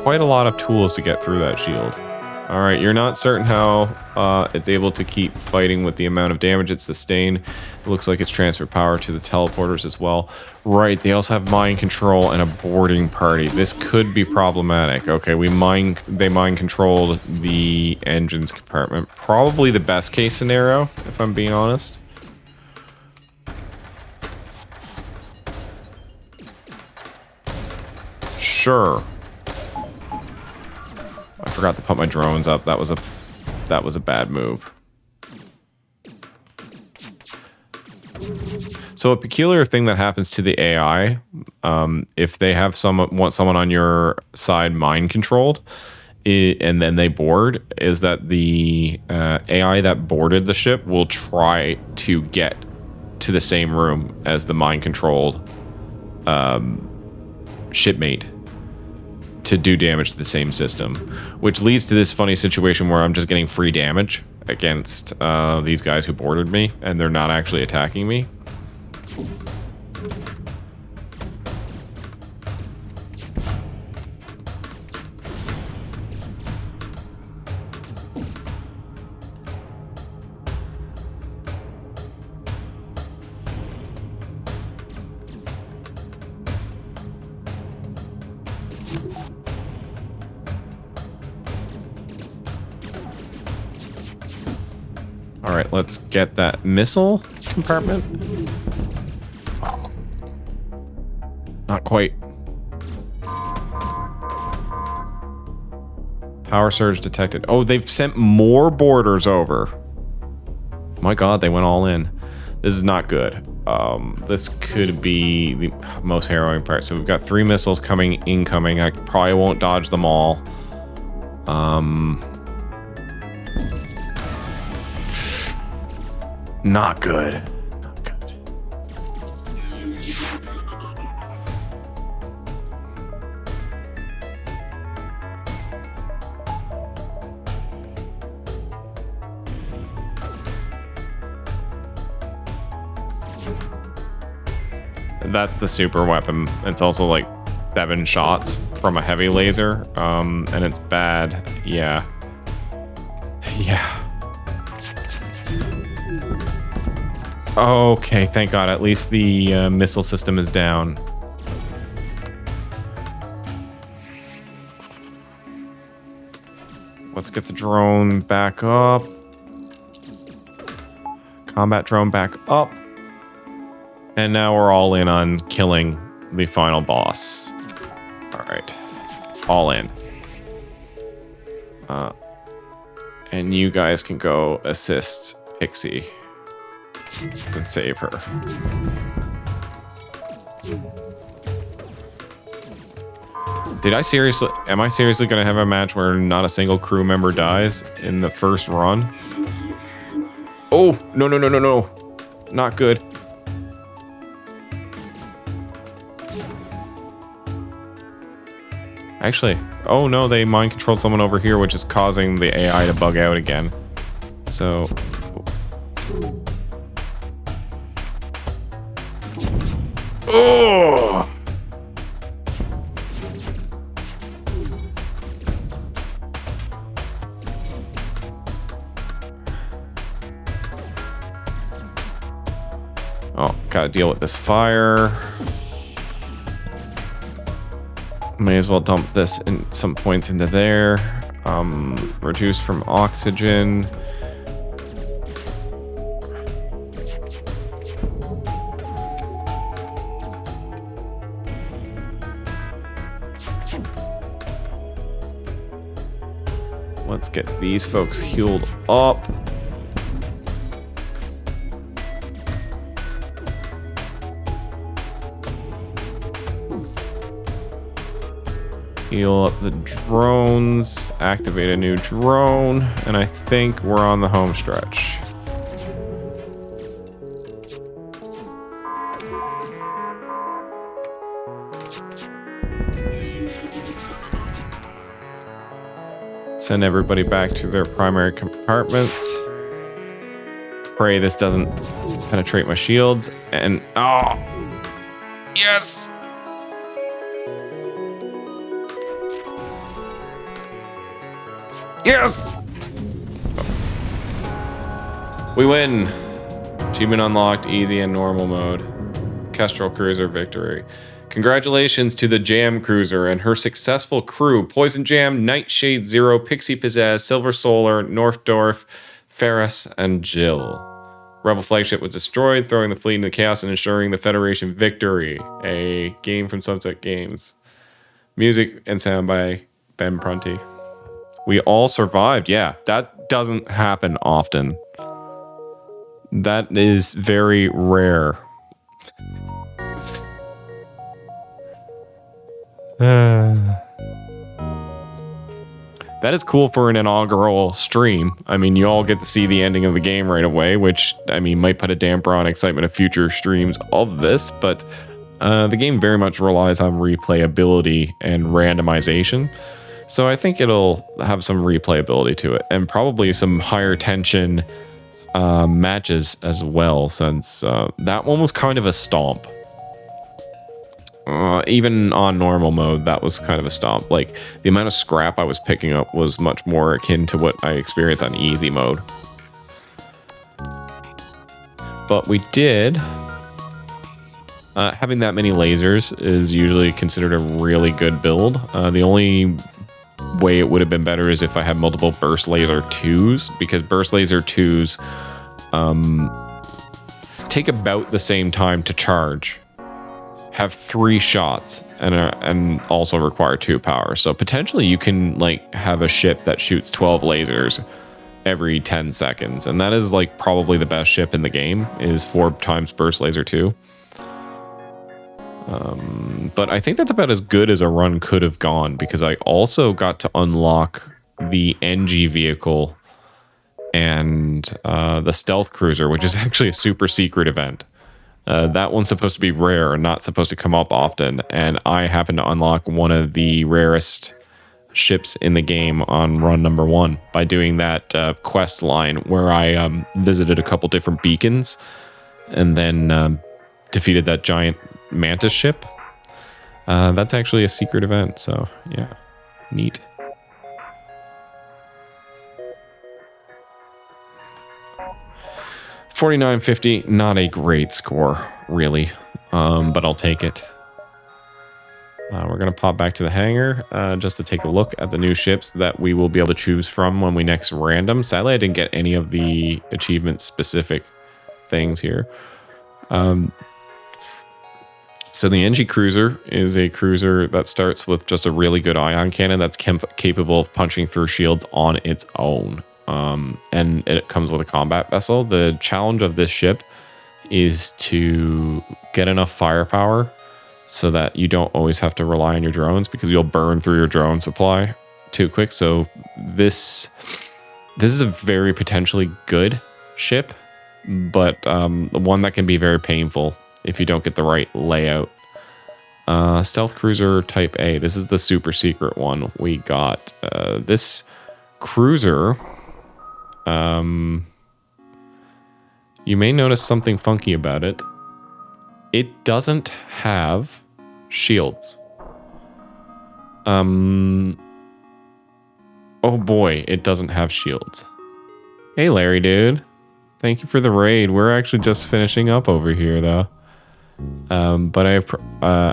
lot of tools to get through that shield. All right, you're not certain how it's able to keep fighting with the amount of damage it's sustained. It looks like it's transferred power to the teleporters as well. Right, they also have mind control and a boarding party. This could be problematic. Okay, they mind controlled the engines compartment. Probably the best case scenario, if I'm being honest. Sure. I forgot to put my drones up. That was a bad move. So a peculiar thing that happens to the AI, if they have want someone on your side mind controlled, and then they board, is that the AI that boarded the ship will try to get to the same room as the mind controlled shipmate to do damage to the same system, which leads to this funny situation where I'm just getting free damage against these guys who boarded me, and they're not actually attacking me. All right, let's get that missile compartment. Not quite. Power surge detected. Oh, they've sent more boarders over. My God, they went all in. This is not good. This could be the most harrowing part. So we've got 3 missiles incoming. I probably won't dodge them all. Not good. Not good. That's the super weapon. It's also like 7 shots from a heavy laser, and it's bad. Yeah. Yeah. Okay, thank God. At least the missile system is down. Let's get the drone back up. Combat drone back up. And now we're all in on killing the final boss. All right. All in. And you guys can go assist Pixie and save her. Am I seriously gonna have a match where not a single crew member dies in the first run? Oh, no. Not good. Actually, oh no, they mind controlled someone over here, which is causing the AI to bug out again. So... Oh! Oh, gotta deal with this fire. May as well dump this in some points into there. Reduce from oxygen. Let's get these folks healed up. Heal up the drones, activate a new drone, and I think we're on the home stretch. Send everybody back to their primary compartments. Pray this doesn't penetrate my shields, and oh, yes! Yes! We win! Achievement unlocked, easy and normal mode. Kestral Cruiser victory. Congratulations to the Jam Cruiser and her successful crew. PoizenJam, Nightshade Zero, Pixie Pizzazz, Silver Solar, Northdorf, Ferris, and Jill. Rebel flagship was destroyed, throwing the fleet into chaos and ensuring the Federation victory. A game from Sunset Games. Music and sound by Ben Prunty. We all survived. Yeah, that doesn't happen often. That is very rare. That is cool for an inaugural stream. I mean, you all get to see the ending of the game right away, which, I mean, might put a damper on excitement of future streams of this, but the game very much relies on replayability and randomization. So I think it'll have some replayability to it, and probably some higher tension matches as well, since that one was kind of a stomp. Even on normal mode, that was kind of a stomp. Like, the amount of scrap I was picking up was much more akin to what I experienced on easy mode. But we did... having that many lasers is usually considered a really good build. The only way it would have been better is if I had multiple burst laser 2s, because burst laser 2s take about the same time to charge, have 3 shots, and also require 2 power. So potentially you can like have a ship that shoots 12 lasers every 10 seconds, and that is like probably the best ship in the game, is 4 times burst laser 2. But I think that's about as good as a run could have gone, because I also got to unlock the Engi vehicle and the stealth cruiser, which is actually a super secret event. That one's supposed to be rare and not supposed to come up often, and I happened to unlock one of the rarest ships in the game on run number 1 by doing that quest line where I visited a couple different beacons and then defeated that giant mantis ship. That's actually a secret event, so yeah, neat. $49.50, not a great score, really, but I'll take it. We're going to pop back to the hangar just to take a look at the new ships that we will be able to choose from when we next random. Sadly, I didn't get any of the achievement-specific things here. So the Engi cruiser is a cruiser that starts with just a really good ion cannon that's capable of punching through shields on its own. And it comes with a combat vessel. The challenge of this ship is to get enough firepower so that you don't always have to rely on your drones, because you'll burn through your drone supply too quick. So this is a very potentially good ship, but one that can be very painful if you don't get the right layout. Stealth cruiser type A. This is the super secret one. We got this cruiser. You may notice something funky about it. It doesn't have shields. Oh boy, it doesn't have shields. Hey Larry, dude. Thank you for the raid. We're actually just finishing up over here though. But I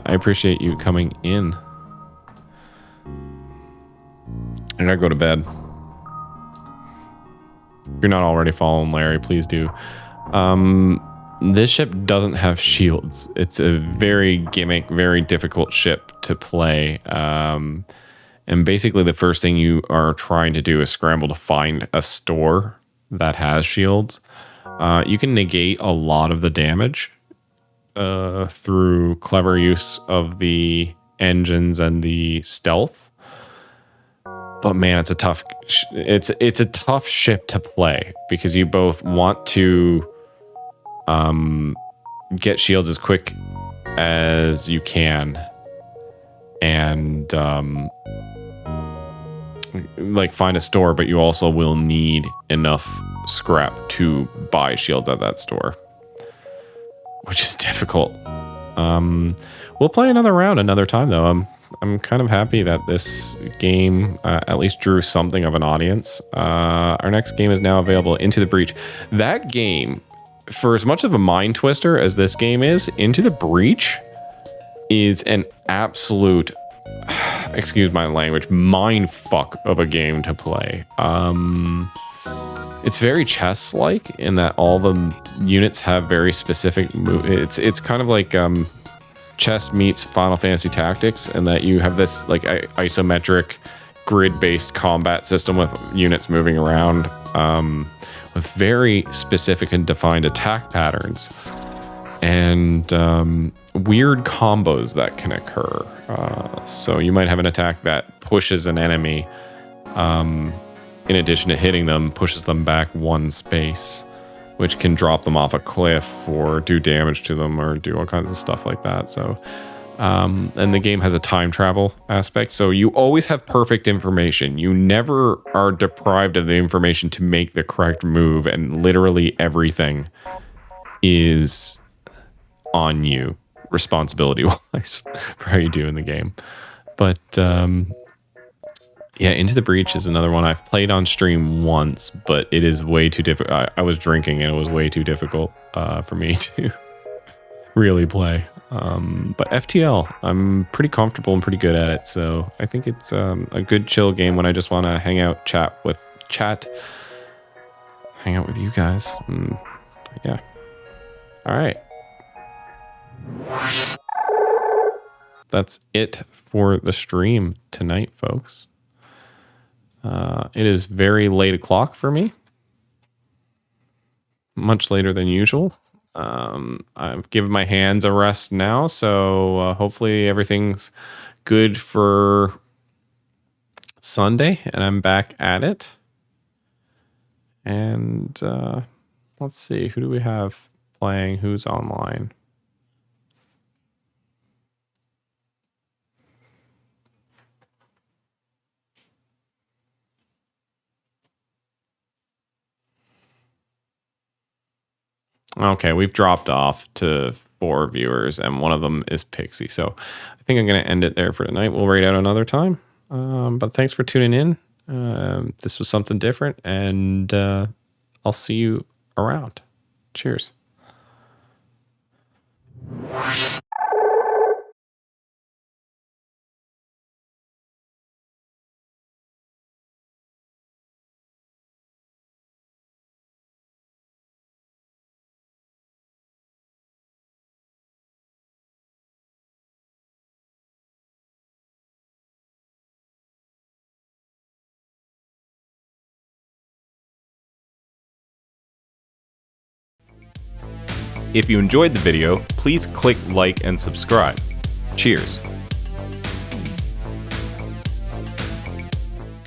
appreciate you coming in. I gotta go to bed. If you're not already following Larry, please do. This ship doesn't have shields. It's a very gimmick, very difficult ship to play. And basically the first thing you are trying to do is scramble to find a store that has shields. You can negate a lot of the damage through clever use of the engines and the stealth. But man, it's a tough ship to play because you both want to get shields as quick as you can and like find a store, but you also will need enough scrap to buy shields at that store, which is difficult. We'll play another round another time though. I'm kind of happy that this game at least drew something of an audience. Our next game is now available, Into the Breach. That game, for as much of a mind twister as this game is, Into the Breach is an absolute, excuse my language, mind fuck of a game to play. It's very chess-like in that all the units have very specific moves. It's kind of like chess meets Final Fantasy Tactics, and that you have this like isometric grid-based combat system with units moving around with very specific and defined attack patterns and weird combos that can occur. So you might have an attack that pushes an enemy, in addition to hitting them, pushes them back one space, which can drop them off a cliff or do damage to them or do all kinds of stuff like that. So, and the game has a time travel aspect. So you always have perfect information. You never are deprived of the information to make the correct move. And literally everything is on you, responsibility wise, for how you do in the game. But, yeah, Into the Breach is another one I've played on stream once, but it is way too difficult. I was drinking and it was way too difficult for me to really play. But FTL, I'm pretty comfortable and pretty good at it. So I think it's a good chill game when I just want to hang out, hang out with you guys. Yeah. All right. That's it for the stream tonight, folks. It is very late o'clock for me. Much later than usual. I've given my hands a rest now, so hopefully everything's good for Sunday, and I'm back at it. And let's see, who do we have playing? Who's online? Okay, we've dropped off to 4 viewers, and one of them is Pixie. So I think I'm going to end it there for tonight. We'll raid out another time. But thanks for tuning in. This was something different, and I'll see you around. Cheers. If you enjoyed the video, please click like and subscribe. Cheers.